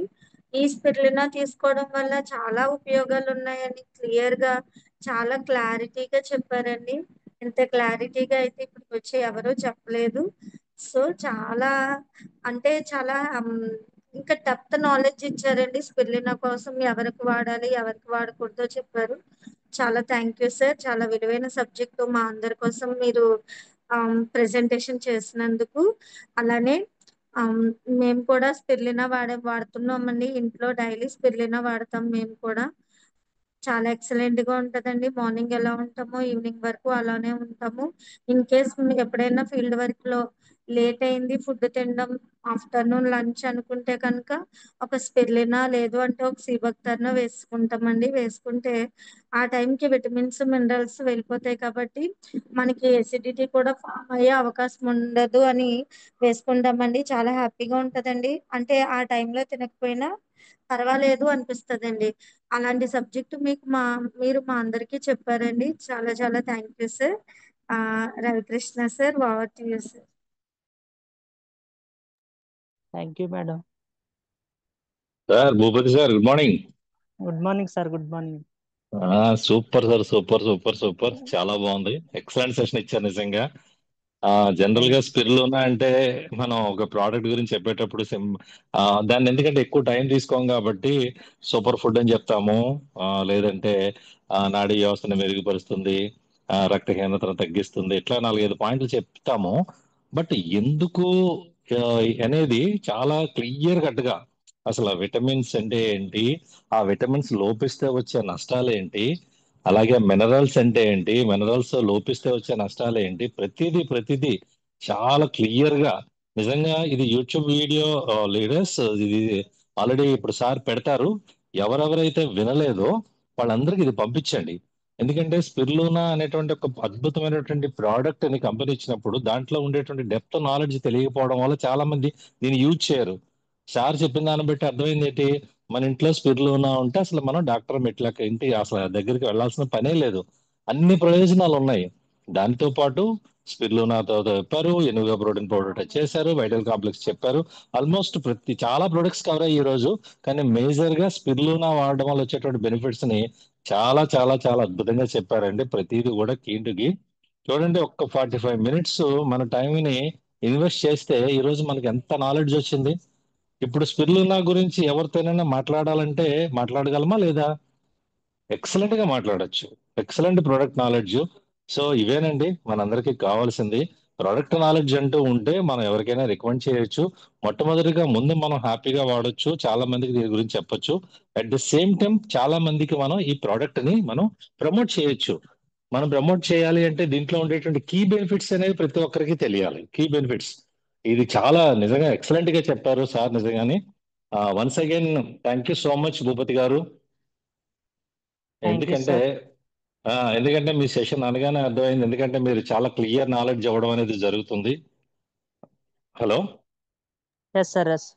ఈ స్పిరులినా తీసుకోవడం వల్ల చాలా ఉపయోగాలు ఉన్నాయని క్లియర్ గా, చాలా క్లారిటీగా చెప్పారండి. ఇంత క్లారిటీగా అయితే ఇప్పటికి వచ్చి ఎవరూ చెప్పలేదు. సో చాలా అంటే చాలా ఇంకా డెప్త్ నాలెడ్జ్ ఇచ్చారండి. స్పిరులినా కోసం ఎవరికి వాడాలి, ఎవరికి వాడకూడదో చెప్పారు. చాలా థ్యాంక్ యూ సార్. చాలా విలువైన సబ్జెక్టు మా అందరి కోసం మీరు ప్రెజెంటేషన్ చేసినందుకు. అలానే మేము కూడా స్పిరులినా వాడుతున్నామండి. ఇంట్లో డైలీ స్పిరులినా వాడతాం మేము కూడా. చాలా ఎక్సలెంట్ గా ఉంటదండి. మార్నింగ్ ఎలా ఉంటామో ఈవినింగ్ వరకు అలానే ఉంటాము. ఇన్ కేస్ ఎప్పుడైనా ఫీల్డ్ వర్క్ లో లేట్ అయింది ఫుడ్ తినడం, ఆఫ్టర్నూన్ లంచ్ అనుకుంటే కనుక ఒక స్పిరులినా లేదు అంటే ఒక సీబక్తార్న వేసుకుంటామండి. వేసుకుంటే ఆ టైంకి విటమిన్స్, మినరల్స్ వెళ్ళిపోతాయి కాబట్టి మనకి ఎసిడిటీ కూడా ఫామ్ అయ్యే అవకాశం ఉండదు అని వేసుకుంటామండి. చాలా హ్యాపీగా ఉంటదండి. అంటే ఆ టైంలో తినకపోయినా పర్వాలేదు అనిపిస్తదండి. అలాంటి సబ్జెక్ట్ మీరు మా అందరికీ చెప్పారండి. చాలా చాలా thank you sir. Ravikrishna sir, over to you sir. Thank you madam. Sir Bhupathi sir, good morning. Good morning sir. Good morning. Super sir, super super super, చాలా బాగుంది. ఎక్సలెంట్ సెషన్ ఇచ్చారు నిజంగా. జనరల్ గా స్పిరులినా అంటే మనం ఒక ప్రోడక్ట్ గురించి చెప్పేటప్పుడు దాన్ని ఎందుకంటే ఎక్కువ టైం తీసుకోం కాబట్టి సూపర్ ఫుడ్ అని చెప్తాము. లేదంటే నాడీ వ్యవస్థను మెరుగుపరుస్తుంది, రక్తహీనతను తగ్గిస్తుంది, ఇట్లా 4-5 పాయింట్లు చెప్తాము. బట్ ఎందుకు ఆ, అనేది చాలా క్లియర్ కట్గా అసలు ఆ విటమిన్స్ అంటే ఏంటి, ఆ విటమిన్స్ లోపిస్తే వచ్చే నష్టాలు ఏంటి, అలాగే మినరల్స్ అంటే ఏంటి, మినరల్స్ లోపిస్తే వచ్చే నష్టాలు ఏంటి, ప్రతిదీ చాలా క్లియర్ గా. నిజంగా ఇది యూట్యూబ్ వీడియో లీడర్స్, ఇది ఆల్రెడీ ఇప్పుడు సార్ పెడతారు. ఎవరెవరైతే వినలేదో వాళ్ళందరికీ ఇది పంపించండి. ఎందుకంటే స్పిరులినా అనేటువంటి ఒక అద్భుతమైనటువంటి ప్రోడక్ట్ అని కంపెనీ ఇచ్చినప్పుడు దాంట్లో ఉండేటువంటి డెప్త్ నాలెడ్జ్ తెలియకపోవడం వల్ల చాలా మంది దీన్ని యూజ్ చేయరు. సార్ చెప్పిన దాన్ని బట్టి అర్థమైంది ఏంటి, మన ఇంట్లో స్పిరులినా ఉంటే అసలు మనం డాక్టర్ మెట్లకి ఇంటి అసలు దగ్గరికి వెళ్ళాల్సిన పనే లేదు. అన్ని ప్రయోజనాలు ఉన్నాయి. దాంతో పాటు స్పిరులినాతో చెప్పారు, ఎనుగా ప్రోటీన్ పౌడర్ చేశారు, వైటల్ కాంప్లెక్స్ చెప్పారు. ఆల్మోస్ట్ చాలా ప్రొడక్ట్స్ కవర్ అయ్యి ఈ రోజు. కానీ మేజర్ గా స్పిరులినా వాడడం వల్ల వచ్చేటువంటి బెనిఫిట్స్ ని చాలా చాలా చాలా అద్భుతంగా చెప్పారండి. ప్రతిదీ కూడా కీటుకి చూడండి. ఒక్క 45 minutes మన టైంని ఇన్వెస్ట్ చేస్తే ఈ రోజు మనకి ఎంత నాలెడ్జ్ వచ్చింది. ఇప్పుడు స్పిరులినా గురించి ఎవరితోనైనా మాట్లాడాలంటే మాట్లాడగలమా లేదా? ఎక్సలెంట్ గా మాట్లాడొచ్చు. Excellent product knowledge. సో ఇవేనండి మనందరికీ కావాల్సింది. ప్రొడక్ట్ నాలెడ్జ్ అంటూ ఉంటే మనం ఎవరికైనా రికమెండ్ చేయొచ్చు. మొట్టమొదటిగా ముందు మనం హ్యాపీగా వాడొచ్చు, చాలా మందికి దీని గురించి చెప్పొచ్చు. అట్ ద సేమ్ టైం చాలా మందికి మనం ఈ ప్రోడక్ట్ ని మనం ప్రమోట్ చేయొచ్చు. మనం ప్రమోట్ చేయాలి అంటే దీంట్లో ఉండేటువంటి కీ బెనిఫిట్స్ అనేవి ప్రతి ఒక్కరికి తెలియాలి. కీ బెనిఫిట్స్ ఇది చాలా నిజంగా ఎక్సలెంట్ గా చెప్పారు సార్. నిజంగానే once again thank you so much Bhupathi గారు. థ్యాంక్ యూ ఎందుకంటే సార్. ఎందుకంటే మీ సెషన్ అనగానే అర్థమైంది. ఎందుకంటే మీరు చాలా క్లియర్ నాలెడ్జ్ ఇవ్వడం అనేది జరుగుతుంది. Hello, yes sir, yes.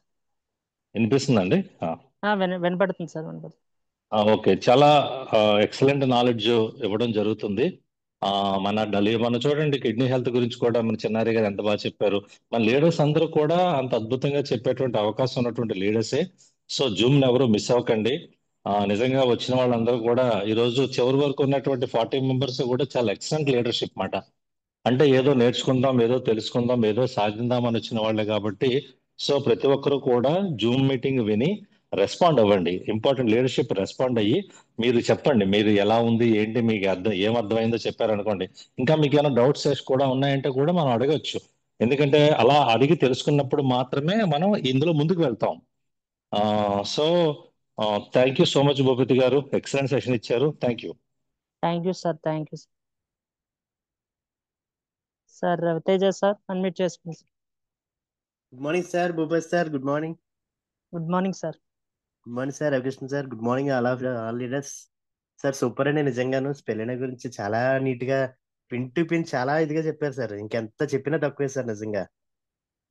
వినిపిస్తుందండి? వినపడుతుంది సార్, వినపడుతుంది. ఓకే, చాలా ఎక్సలెంట్ నాలెడ్జ్ ఇవ్వడం జరుగుతుంది. మన చూడండి, కిడ్నీ హెల్త్ గురించి కూడా మన చిన్నారి గారు ఎంత బాగా చెప్పారు. మన లీడర్స్ అందరూ కూడా అంత అద్భుతంగా చెప్పేటువంటి అవకాశం ఉన్నటువంటి లీడర్సే. సో జూమ్ ఎవరు మిస్ అవ్వకండి. నిజంగా వచ్చిన వాళ్ళందరూ కూడా ఈ రోజు చివరి వరకు ఉన్నటువంటి 40 మెంబర్స్ కూడా చాలా ఎక్సలెంట్ లీడర్షిప్ మాట. అంటే ఏదో నేర్చుకుందాం, ఏదో తెలుసుకుందాం, ఏదో సాధిద్దాం అని వచ్చిన వాళ్ళే కాబట్టి. సో ప్రతి ఒక్కరూ కూడా జూమ్ మీటింగ్ విని రెస్పాండ్ అవ్వండి. ఇంపార్టెంట్ లీడర్షిప్ రెస్పాండ్ అయ్యి మీరు చెప్పండి, మీరు ఎలా ఉంది ఏంటి, మీకు ఏం అర్థమైందో చెప్పారనుకోండి. ఇంకా మీకు ఏమైనా డౌట్స్ కూడా ఉన్నాయంటే కూడా మనం అడగచ్చు. ఎందుకంటే అలా అడిగి తెలుసుకున్నప్పుడు మాత్రమే మనం ఇందులో ముందుకు వెళ్తాం. So thank you so much Bhupathi గారు, ఎక్సలెంట్ సెషన్ ఇచ్చారు. Thank you. Thank you sir, thank you sir. Raviteja sir, unmute చేసుకోండి sir. Good morning sir, Bhupathi sir. Good morning. Good morning sir. Good morning sir, Ravikrishna sir. Good morning all leaders. Sir super అండి. నిజంగాను spelling గురించి చాలా neat గా pin to pin చాలా ఇదిగా చెప్పారు sir. ఇంకెంత చెప్పినా తక్కువే సార్ నిజంగా.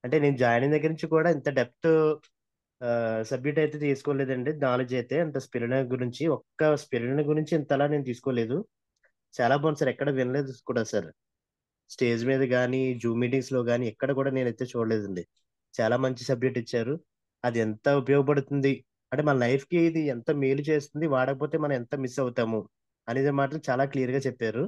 అంటే నేను జాయిన్ అయిన దగ్గర నుంచి కూడా ఇంత డెప్త్ సబ్జెక్ట్ అయితే తీసుకోలేదండి. నాలెడ్జ్ అయితే అంత స్పెల్లింగ్ గురించి, ఒక్క స్పెల్లింగ్ గురించి ఇంతలా నేను తీసుకోలేదు. చాలా బాగుంది సార్. ఎక్కడ వినలేదు కూడా సార్. స్టేజ్ మీద కానీ జూమ్ మీటింగ్స్ లో కానీ ఎక్కడ కూడా నేనైతే చూడలేదండి. చాలా మంచి సబ్జెక్ట్ ఇచ్చారు. అది ఎంత ఉపయోగపడుతుంది అంటే మన లైఫ్ కి ఇది ఎంత మేలు చేస్తుంది, వాడకపోతే మనం ఎంత మిస్ అవుతాము అనేది మాత్రం చాలా క్లియర్ గా చెప్పారు.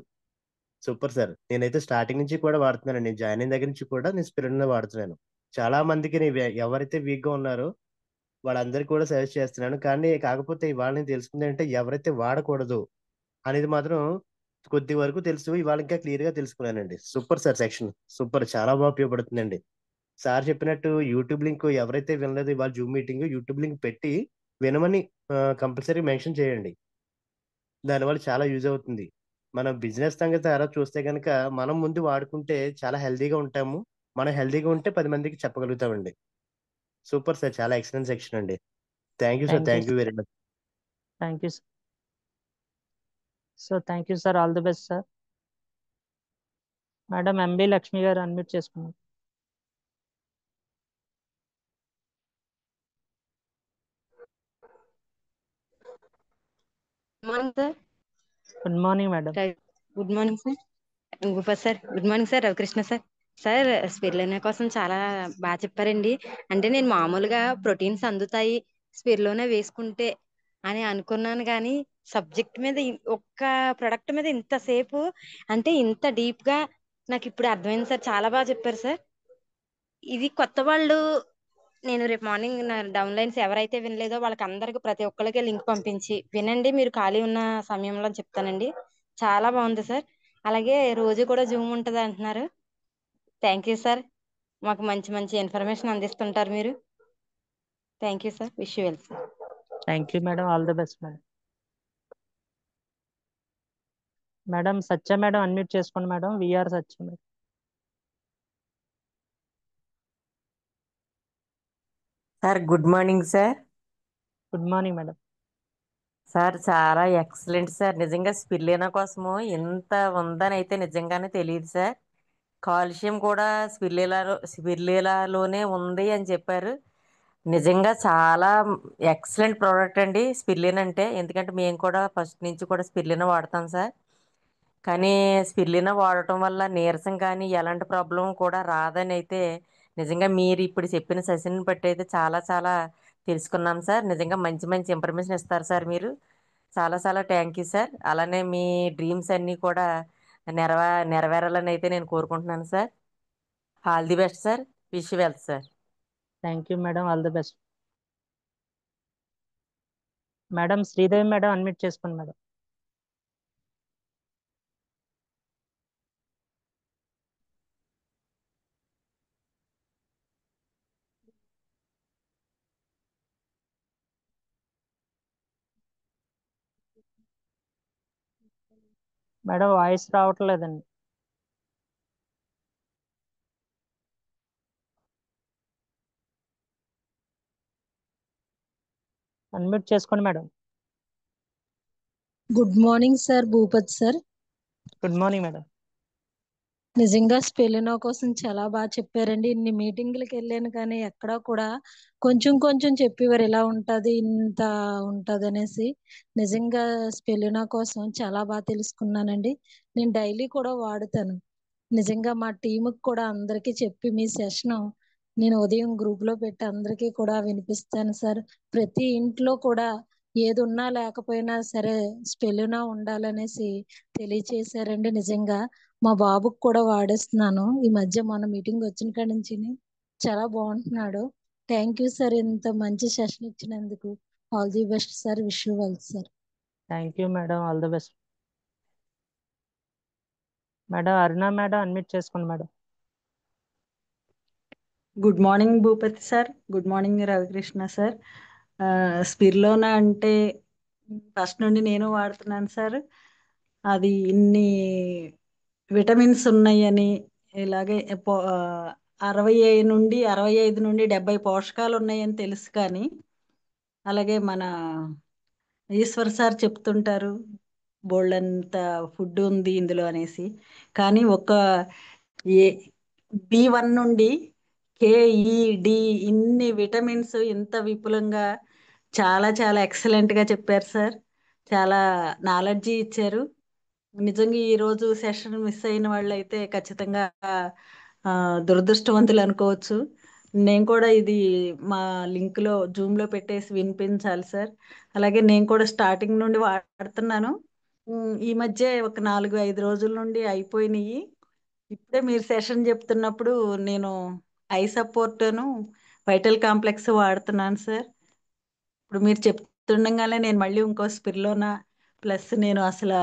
Super sir. నేనైతే స్టార్టింగ్ నుంచి కూడా వాడుతున్నాను. నేను జాయిన్ అయిన దగ్గర నుంచి కూడా నేను స్పిరిట్ వాడుతున్నాను. చాలా మందికి ఎవరైతే వీక్ గా ఉన్నారో వాళ్ళందరికీ కూడా సజెస్ట్ చేస్తున్నాను. కానీ కాకపోతే ఇవాళ నేను తెలుసుకుంది అంటే ఎవరైతే వాడకూడదు అనేది మాత్రం కొద్ది వరకు తెలుసు. ఇవాళ ఇంకా క్లియర్ గా తెలుసుకున్నానండి. Super sir section. సూపర్, చాలా బాగా ఉపయోగపడుతుందండి. సార్ చెప్పినట్టు యూట్యూబ్ లింక్ ఎవరైతే వినలేదు ఇవాళ జూమ్ మీటింగ్ యూట్యూబ్ లింక్ పెట్టి వినమని కంపల్సరీ మెన్షన్ చేయండి. దానివల్ల చాలా యూజ్ అవుతుంది. మనం బిజినెస్ సంగతి తర్వాత చూస్తే కనుక మనం ముందు వాడుకుంటే చాలా హెల్తీగా ఉంటాము. మనం హెల్తీగా ఉంటే 10 మందికి చెప్పగలుగుతామండి. సూపర్ సార్, చాలా ఎక్సలెంట్ సెక్షన్ అండి. Thank you sir. Thank you, thank you very much. Thank you sir. So thank you sir, all the best sir. Madam MB Lakshmi గారు, అన్మ్యూట్ చేసుకున్నారు. Morning sir. Good morning madam. Good morning sir. Bhupathi sir. Good morning sir. Ravikrishna sir. Sir spirulina కోసం చాలా బాగా చెప్పారండి. అంటే నేను మామూలుగా proteins అందుతాయి స్పిరులినా వేసుకుంటే అని అనుకున్నాను, కానీ సబ్జెక్ట్ మీద ఒక్క ప్రొడక్ట్ మీద ఇంతసేపు అంటే ఇంత డీప్ గా నాకు ఇప్పుడు అర్థమైంది సార్, చాలా బాగా చెప్పారు సార్. ఇది కొత్త వాళ్ళు, నేను రేపు మార్నింగ్ నా డౌన్ లైన్స్ ఎవరైతే వినలేదో వాళ్ళకి అందరికి ప్రతి ఒక్కరికి లింక్ పంపించి వినండి, మీరు ఖాళీ ఉన్న సమయంలో అని చెప్తానండి. చాలా బాగుంది సార్. అలాగే రోజు కూడా జూమ్ ఉంటుంది అంటున్నారు. థ్యాంక్ యూ సార్, మాకు మంచి మంచి ఇన్ఫర్మేషన్ అందిస్తుంటారు మీరు. Thank you sir, wish you well sir. Thank you madam, all the best madam. Madam Satya madam unmute చేసుకోండి madam, VR Satya madam. Sir good morning sir. Good morning madam. Sir చాలా excellent sir. నిజంగా spirulina కోసము ఎంత ఉందని అయితే నిజంగానే తెలియదు sir. Calcium కూడా స్పిర్లిలాలోనే ఉంది అని చెప్పారు. నిజంగా చాలా ఎక్సలెంట్ ప్రోడక్ట్ అండి స్పిర్లినా అంటే. ఎందుకంటే మేము కూడా ఫస్ట్ నుంచి కూడా స్పిర్లినా వాడతాం సార్. కానీ స్పిర్లినా వాడటం వల్ల నీరసం కానీ ఎలాంటి ప్రాబ్లం కూడా రాదని అయితే నిజంగా మీరు ఇప్పుడు చెప్పిన సెషన్ బట్టి అయితే చాలా చాలా తెలుసుకున్నాం సార్. నిజంగా మంచి మంచి ఇన్ఫర్మేషన్ ఇస్తారు సార్ మీరు. చాలా చాలా థ్యాంక్ యూ సార్. అలానే మీ డ్రీమ్స్ అన్నీ కూడా నెరవేరాలని అయితే నేను కోరుకుంటున్నాను sir. All the best sir. Wish you well sir. Thank you madam, all the best. Madam Sridevi madam unmute చేసుకోండి మేడం. మేడం వాయిస్ రావట్లేదండి. అన్మ్యూట్ చేసుకోండి madam. Good morning sir, Bhupat sir. Good morning madam. నిజంగా స్పెలినో కోసం చాలా బాగా చెప్పారండి. ఇన్ని మీటింగ్లకు వెళ్ళాను కానీ ఎక్కడా కూడా కొంచెం కొంచెం చెప్పేవారు ఇలా ఉంటది ఇంత ఉంటది అనేసి. నిజంగా స్పెలినో కోసం చాలా బాగా తెలుసుకున్నానండి. నేను డైలీ కూడా వాడుతాను. నిజంగా మా టీంకి కూడా అందరికీ చెప్పి మీ సెషన్ నేను ఉదయం గ్రూప్ లో పెట్టి అందరికీ కూడా వినిపిస్తాను సార్. ప్రతి ఇంట్లో కూడా ఏది ఉన్నా లేకపోయినా సరే స్పెలినో ఉండాలనేసి తెలియచేశారండి. నిజంగా మా బాబుకి కూడా వాడేస్తున్నాను. ఈ మధ్య మన మీటింగ్ వచ్చిన కాడి నుంచి చాలా బాగుంటున్నాడు. థ్యాంక్ యూ సార్, ఇంత మంచి సెషన్ ఇచ్చినందుకు. All the best sir, wish you well sir. Thank you madam, all the best. Madam Aruna madam unmute చేసుకోండి madam. Good morning Bhupathi sir. Good morning Ravikrishna sir. Spirulina అంటే ఫస్ట్ నుండి నేను వాడుతున్నాను సార్. అది ఇన్ని విటమిన్స్ ఉన్నాయని, ఇలాగే 65 నుండి 70 పోషకాలు ఉన్నాయని తెలుసు. కానీ అలాగే మన ఈశ్వర్ సార్ చెప్తుంటారు బోల్డంత ఫుడ్ ఉంది ఇందులో అనేసి. కానీ ఒక ఏ B1 నుండి KED ఇన్ని విటమిన్స్ ఇంత విపులంగా చాలా చాలా ఎక్సలెంట్గా చెప్పారు సార్. చాలా నాలెడ్జి ఇచ్చారు. నిజంగా ఈరోజు సెషన్ మిస్ అయిన వాళ్ళు అయితే ఖచ్చితంగా దురదృష్టవంతులు అనుకోవచ్చు. నేను కూడా ఇది మా లింక్లో జూమ్లో పెట్టేసి వినిపించాలి సార్. అలాగే నేను కూడా స్టార్టింగ్ నుండి వాడుతున్నాను. ఈ మధ్య ఒక 4-5 రోజుల నుండి అయిపోయినాయి. ఇప్పుడే మీరు సెషన్ చెప్తున్నప్పుడు నేను ఐ సపోర్ట్ను వైటల్ కాంప్లెక్స్ వాడుతున్నాను సార్. ఇప్పుడు మీరు చెప్తుండగానే నేను మళ్ళీ ఇంకో స్పిర్లోనా ప్లస్ నేను అసలు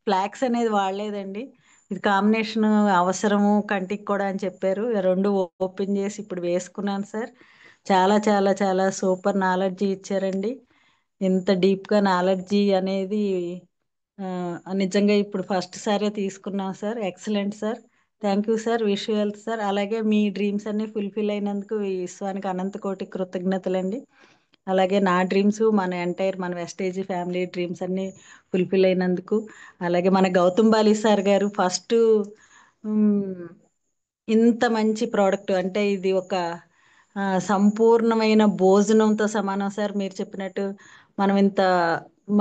ఫ్లాక్స్ అనేది వాడలేదండి. ఇది కాంబినేషన్ అవసరము కంటికి కూడా అని చెప్పారు. రెండు ఓపెన్ చేసి ఇప్పుడు వేసుకున్నాను సార్. చాలా చాలా చాలా సూపర్ నాలెడ్జి ఇచ్చారండి. ఇంత డీప్గా నాలెడ్జి అనేది నిజంగా ఇప్పుడు ఫస్ట్ సారే తీసుకున్నాం sir. Excellent sir. Thank you sir, wish you well sir. అలాగే మీ డ్రీమ్స్ అన్ని ఫుల్ఫిల్ అయినందుకు ఈ విశ్వానికి అనంత కోటి కృతజ్ఞతలండి. అలాగే నా డ్రీమ్స్ మన వెస్టేజీ ఫ్యామిలీ డ్రీమ్స్ అన్ని ఫుల్ఫిల్ అయినందుకు. అలాగే మన గౌతమ్ బాలి సార్ గారు ఫస్ట్ ఇంత మంచి ప్రోడక్ట్ అంటే ఇది ఒక సంపూర్ణమైన భోజనంతో సమానం సార్. మీరు చెప్పినట్టు మనం ఇంత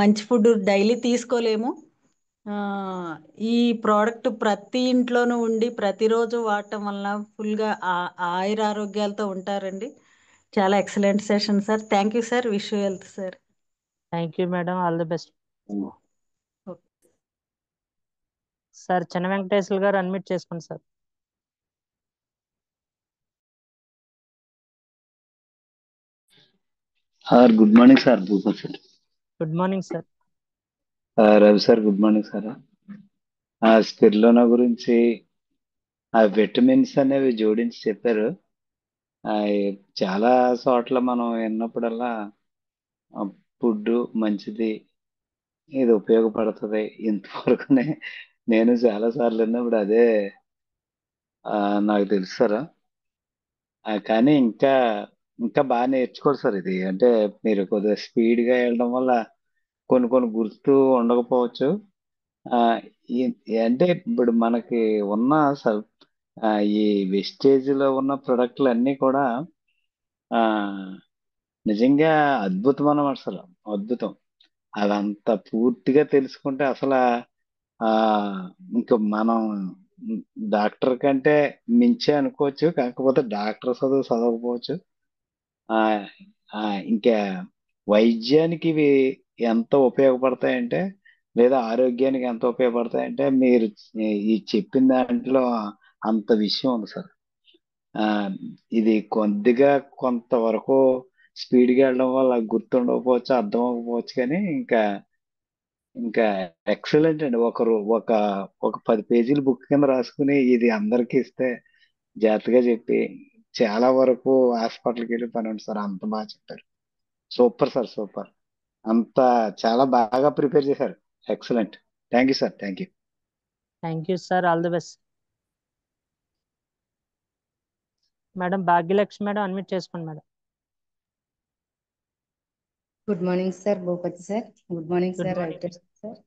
మంచి ఫుడ్ డైలీ తీసుకోలేము. ఈ ప్రోడక్ట్ ప్రతి ఇంట్లోనూ ఉండి ప్రతిరోజు వాడటం వలన ఫుల్గా ఆయుర ఆరోగ్యాలతో ఉంటారండి. చాలా excellent session sir. Thank you sir, wish you wealth sir. Thank you madam, all the best. Sir చిన్న వెంకటేశ్వర గారు అన్మ్యూట్ చేసుకోండి sir. Sir good morning sir Bhupat sir. Good morning sir. Ravi sir good morning sir. Spirulina గురించి ఆ vitamins అనేవి జోడించి చెప్పారు. చాలా చోట్ల మనం విన్నప్పుడల్లా ఫుడ్ మంచిది, ఇది ఉపయోగపడుతుంది. ఇంతవరకు నేను చాలా సార్లు విన్నప్పుడు అదే నాకు తెలుసు సార్. కానీ ఇంకా ఇంకా బాగా నేర్చుకోవాలి సార్ ఇది. అంటే మీరు కొద్దిగా స్పీడ్గా వెళ్ళడం వల్ల కొన్ని కొన్ని గుర్తు ఉండకపోవచ్చు. అంటే ఇప్పుడు మనకి ఉన్న ఆ, ఈ వెస్టేజ్ లో ఉన్న ప్రొడక్ట్లు అన్నీ కూడా ఆ, నిజంగా అద్భుతం అన్నమాట. అసలు అద్భుతం. అదంతా పూర్తిగా తెలుసుకుంటే అసలు ఆ ఇంకా మనం డాక్టర్ కంటే మించే అనుకోవచ్చు. కాకపోతే డాక్టర్ చదవకపోవచ్చు. ఆ ఆ, ఇంకా వైద్యానికి ఇవి ఎంత ఉపయోగపడతాయంటే, లేదా ఆరోగ్యానికి ఎంత ఉపయోగపడతాయంటే, మీరు ఈ చెప్పిన దాంట్లో అంత విషయం ఉంది సార్. ఆ ఇది కొద్దిగా కొంతవరకు స్పీడ్గా వెళ్ళడం వల్ల గుర్తుండకపోవచ్చు, అర్థం అవ్వకపోవచ్చు. కానీ ఇంకా ఇంకా ఎక్సలెంట్ అండి. ఒక ఒక 10 పేజీలు బుక్ కింద రాసుకుని ఇది అందరికీ ఇస్తే జాగ్రత్తగా చెప్పి చాలా వరకు హాస్పిటల్కి వెళ్ళి పని ఉంది సార్. అంత బాగా చెప్పారు. Super sir, super. అంత చాలా బాగా ప్రిపేర్ చేశారు. Excellent. Thank you sir. Thank you. Thank you sir. All the best. Madam Bhagyalakshmi madam unmute చేసుకోండి madam. Good morning sir Bhupathi sir. Good morning good sir morning. Ravikrishna sir.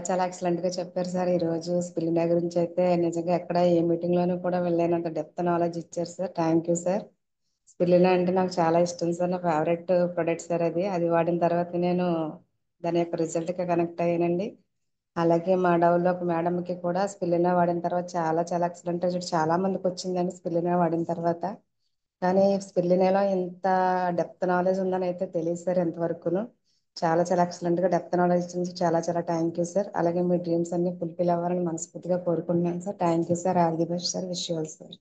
చాలా excellent గా చెప్పారు sir. ఈ రోజు స్పిల్లినా గురించి అయితే నిజంగా ఎక్కడ ఏ మీటింగ్ లోనూ కూడా వెళ్ళలేనంత డెప్త్ నాలెడ్జ్ ఇచ్చారు sir. Thank you sir. Spirulina అంటే నాకు చాలా ఇష్టం సార్. నా ఫేవరెట్ ప్రొడక్ట్ సార్. అది వాడిన తర్వాత నేను దాని యొక్క రిజల్ట్ కి కనెక్ట్ అయ్యానండి. అలాగే మా డౌన్లో ఒక మేడంకి కూడా స్పిల్లినా వాడిన తర్వాత చాలా ఎక్సలెంట్ రిజల్ట్ చాలా మందికి వచ్చిందండి స్పిల్లినా వాడిన తర్వాత. కానీ స్పిల్లినాలో ఇంత డెప్త్ నాలెడ్జ్ ఉందని అయితే తెలియదు సార్ ఎంతవరకును. చాలా ఎక్సలెంట్ గా డెప్త్ నాలెడ్జ్ ఇచ్చింది. చాలా థ్యాంక్ యూ సార్. అలాగే మీ డ్రీమ్స్ అన్ని ఫుల్ఫిల్ అవ్వాలని మనస్ఫూర్తిగా కోరుకుంటున్నాను sir. Thank you sir. All the best sir. Wish you all sir.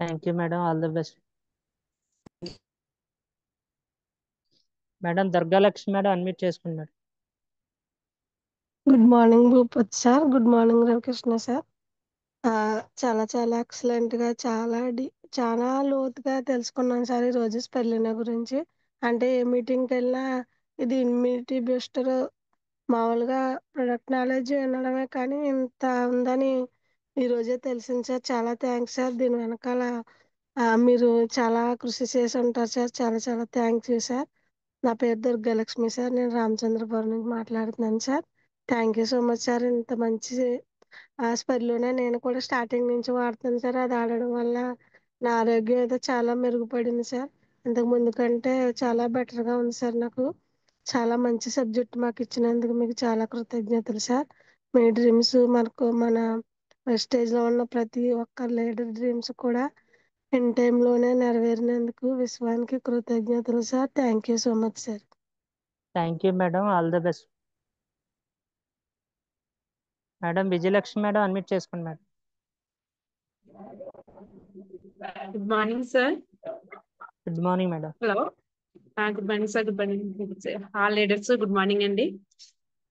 Thank you madam. All the best. Madam Durgalakshmi madam unmute చేసుకోండి madam. Good morning Bhupat sir. Good morning Ravikrishna sir. చాలా excellent గా చాలా లోతుగా తెలుసుకున్నాను సార్ ఈ రోజు స్పెర్లినా గురించి. అంటే ఏ మీటింగ్కి వెళ్ళినా ఇది ఇమ్యూనిటీ బూస్టర్, మామూలుగా ప్రొడక్ట్ నాలెడ్జ్ వినడమే కానీ ఇంత ఉందని ఈ రోజే తెలిసింది సార్. చాలా థ్యాంక్స్ సార్. దీని వెనకాల మీరు చాలా కృషి చేసి ఉంటారు సార్. చాలా థ్యాంక్స్ యూ సార్. నా పేరు దుర్గాలక్ష్మి సార్. నేను రామచంద్రపురం నుంచి మాట్లాడుతున్నాను sir. Thank you so much sir. ఇంత మంచి స్పెర్లినా నేను కూడా స్టార్టింగ్ నుంచి వాడుతాను సార్. అది ఆడడం వల్ల నా ఆరోగ్యం అయితే చాలా మెరుగుపడింది సార్. ఇంతకు ముందు కంటే చాలా బెటర్గా ఉంది సార్. నాకు చాలా మంచి సబ్జెక్ట్ మాకు ఇచ్చినందుకు మీకు చాలా కృతజ్ఞతలు సార్. మీ డ్రీమ్స్ మన వెస్టేజ్లో ఉన్న ప్రతి ఒక్క లీడర్ డ్రీమ్స్ కూడా ఇన్ టైంలోనే నెరవేరినందుకు విశ్వానికి కృతజ్ఞతలు sir. Thank you so much sir. Thank you madam. All the best. Madam Vijayalakshmi madam unmute చేసుకోండి madam. Good morning sir. Good morning madam. Hello. Good morning sir. Good morning all leaders. Good morning అండి.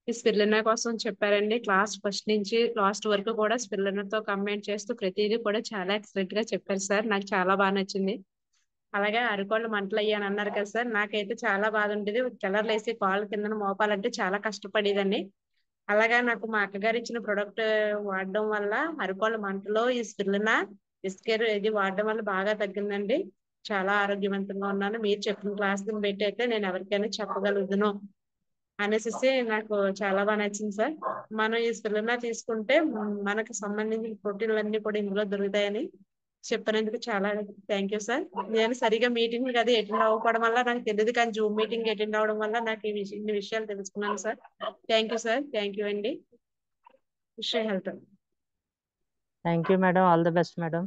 ఈ స్పిర్లినా కోసం చెప్పారండి. Class first నుంచి last వరకు కూడా స్పిర్లినాతో combine చేస్తూ ప్రతిదీ కూడా చాలా ఎక్సలెంట్ గా చెప్పారు సార్. నాకు చాలా బాగా నచ్చింది. అలాగే అరికాళ్ళు మంటలు అయ్యాను అన్నారు కదా సార్. నాకైతే చాలా బాధ ఉండేది. కలర్లు వేసి కాళ్ళు కింద మోపాలంటే చాలా కష్టపడేదండి. అలాగే నాకు మా అక్కగారు ఇచ్చిన ప్రొడక్ట్ వాడడం వల్ల అరికాళ్ళ మంటలో ఈ స్పిర్లినా బిస్కెట్ ఇది వాడడం వల్ల బాగా తగ్గిందండి. చాలా ఆరోగ్యవంతంగా ఉన్నాను. మీరు చెప్పిన క్లాస్ పెట్టి అయితే నేను ఎవరికైనా చెప్పగలుగుతాను అనేసి నాకు చాలా బాగా నచ్చింది సార్. మనం ఈ స్పిర్లినా తీసుకుంటే మనకు సంబంధించిన ప్రోటీన్లు అన్ని కూడా ఇందులో దొరుకుతాయని చెప్పినందుకు చాలా థ్యాంక్ యూ సార్. నేను సరిగా మీటింగ్ అది అటెండ్ అవ్వకపోవడం వల్ల నాకు తెలియదు, కానీ జూమ్ మీటింగ్ అటెండ్ అవ్వడం వల్ల నాకు ఇన్ని విషయాలు తెలుసుకున్నాను sir. Thank you sir. Thank you అండి. Wish you health. Thank you madam. All the best madam.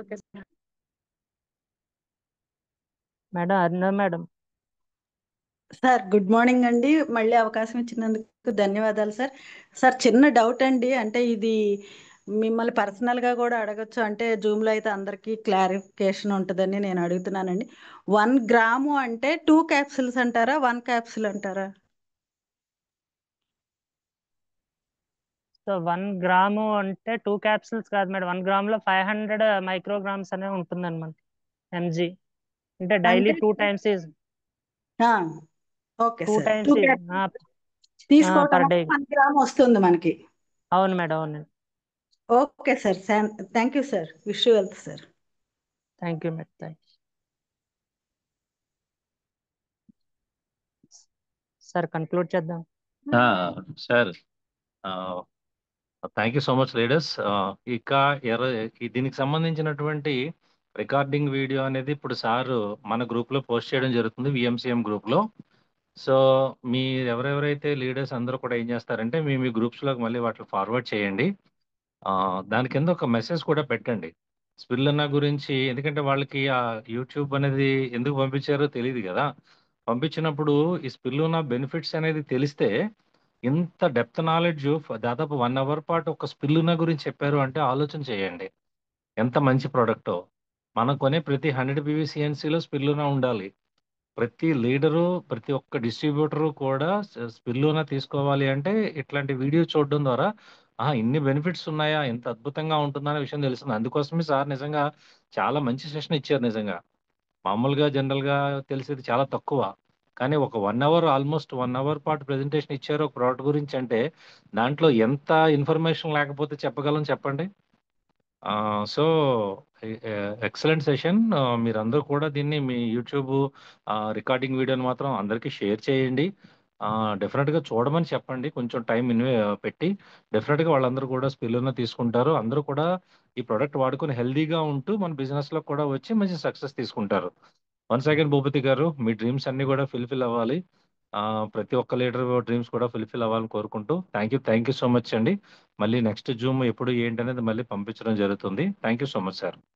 Okay sir. Madam Aruna madam. Sir good morning అండి. మళ్ళీ అవకాశం ఇచ్చినందుకు ధన్యవాదాలు సార్. సార్ చిన్న డౌట్ అండి, అంటే ఇది మిమ్మల్ని పర్సనల్గా కూడా అడగచ్చు, అంటే జూమ్లో అయితే అందరికీ క్లారిఫికేషన్ ఉంటుందని నేను అడుగుతున్నానండి. 1 గ్రాము అంటే 2 క్యాప్సిల్స్ అంటారా, 1 క్యాప్సిల్ అంటారా? సో 1 గ్రాము అంటే 2 క్యాప్సిల్స్ కాదు మేడం, 1 గ్రామ్లో 500 మైక్రోగ్రామ్స్ అనేవి ఉంటుందండి మనకి ఎంజీ. అంటే డైలీ అంటే 2 టైమ్స్ ఓకే 2 సార్, టైమ్స్ 2 తీసుకోవటం పర్ డే. వల్ల 1 గ్రామ్ వస్తుంది మనకి. అవును మేడం, అవునండి. Okay sir, thank you sir. Wish you wealth sir. Thank you madam, thank you sir. Conclude చేద్దాం sir. Thank you so much leaders. ఇక దీనికి సంబంధించినటువంటి రికార్డింగ్ వీడియో అనేది ఇప్పుడు సార్ మన గ్రూప్లో పోస్ట్ చేయడం జరుగుతుంది, విఎంసిఎం గ్రూప్లో. సో మీ ఎవరెవరైతే లీడర్స్ అందరూ కూడా ఏం చేస్తారంటే మీ గ్రూప్స్లోకి మళ్ళీ వాటిని ఫార్వర్డ్ చేయండి. దాని కింద ఒక మెసేజ్ కూడా పెట్టండి స్పిల్లన్నా గురించి, ఎందుకంటే వాళ్ళకి ఆ యూట్యూబ్ అనేది ఎందుకు పంపించారో తెలియదు కదా. పంపించినప్పుడు ఈ స్పిల్లున్నా బెనిఫిట్స్ అనేది తెలిస్తే, ఇంత డెప్త్ నాలెడ్జ్ దాదాపు 1 అవర్ పాటు ఒక స్పిల్లున్నా గురించి చెప్పారు అంటే ఆలోచన చేయండి ఎంత మంచి ప్రోడక్టో. మనం కొనే ప్రతి 100 పీవీసీఎన్సీలో స్పిల్లున్నా ఉండాలి. ప్రతి లీడరు, ప్రతి ఒక్క డిస్ట్రిబ్యూటరు కూడా స్పిల్లున్నా తీసుకోవాలి అంటే ఇట్లాంటి వీడియో చూడడం ద్వారా ఇన్ని బెనిఫిట్స్ ఉన్నాయా, ఎంత అద్భుతంగా ఉంటుందా అనే విషయం తెలుస్తుంది. అందుకోసమే సార్ నిజంగా చాలా మంచి సెషన్ ఇచ్చారు. నిజంగా మామూలుగా జనరల్గా తెలిసేది చాలా తక్కువ, కానీ ఒక 1 అవర్, ఆల్మోస్ట్ 1 అవర్ పాటు ప్రెజెంటేషన్ ఇచ్చారు ఒక ప్రోడక్ట్ గురించి అంటే దాంట్లో ఎంత ఇన్ఫర్మేషన్ లేకపోతే చెప్పగలం చెప్పండి. So excellent session. మీరందరూ కూడా దీన్ని మీ యూట్యూబ్ రికార్డింగ్ వీడియోని మాత్రం అందరికీ షేర్ చేయండి. డెఫినెట్గా చూడమని చెప్పండి, కొంచెం టైం పెట్టి. డెఫినెట్గా వాళ్ళందరూ కూడా స్పిల్లున్నా తీసుకుంటారు. అందరూ కూడా ఈ ప్రోడక్ట్ వాడుకొని హెల్దీగా ఉంటూ మన బిజినెస్లో కూడా వచ్చి మంచి సక్సెస్ తీసుకుంటారు. వన్స్ అగైన్ భూపతి గారు, మీ డ్రీమ్స్ అన్ని కూడా ఫుల్ఫిల్ అవ్వాలి. ప్రతి ఒక్క లీడర్ డ్రీమ్స్ కూడా ఫుల్ఫిల్ అవ్వాలని కోరుకుంటూ థ్యాంక్ యూ సో మచ్ అండి. మళ్ళీ నెక్స్ట్ జూమ్ ఎప్పుడు ఏంటనేది మళ్ళీ పంపించడం జరుగుతుంది. Thank you so much sir.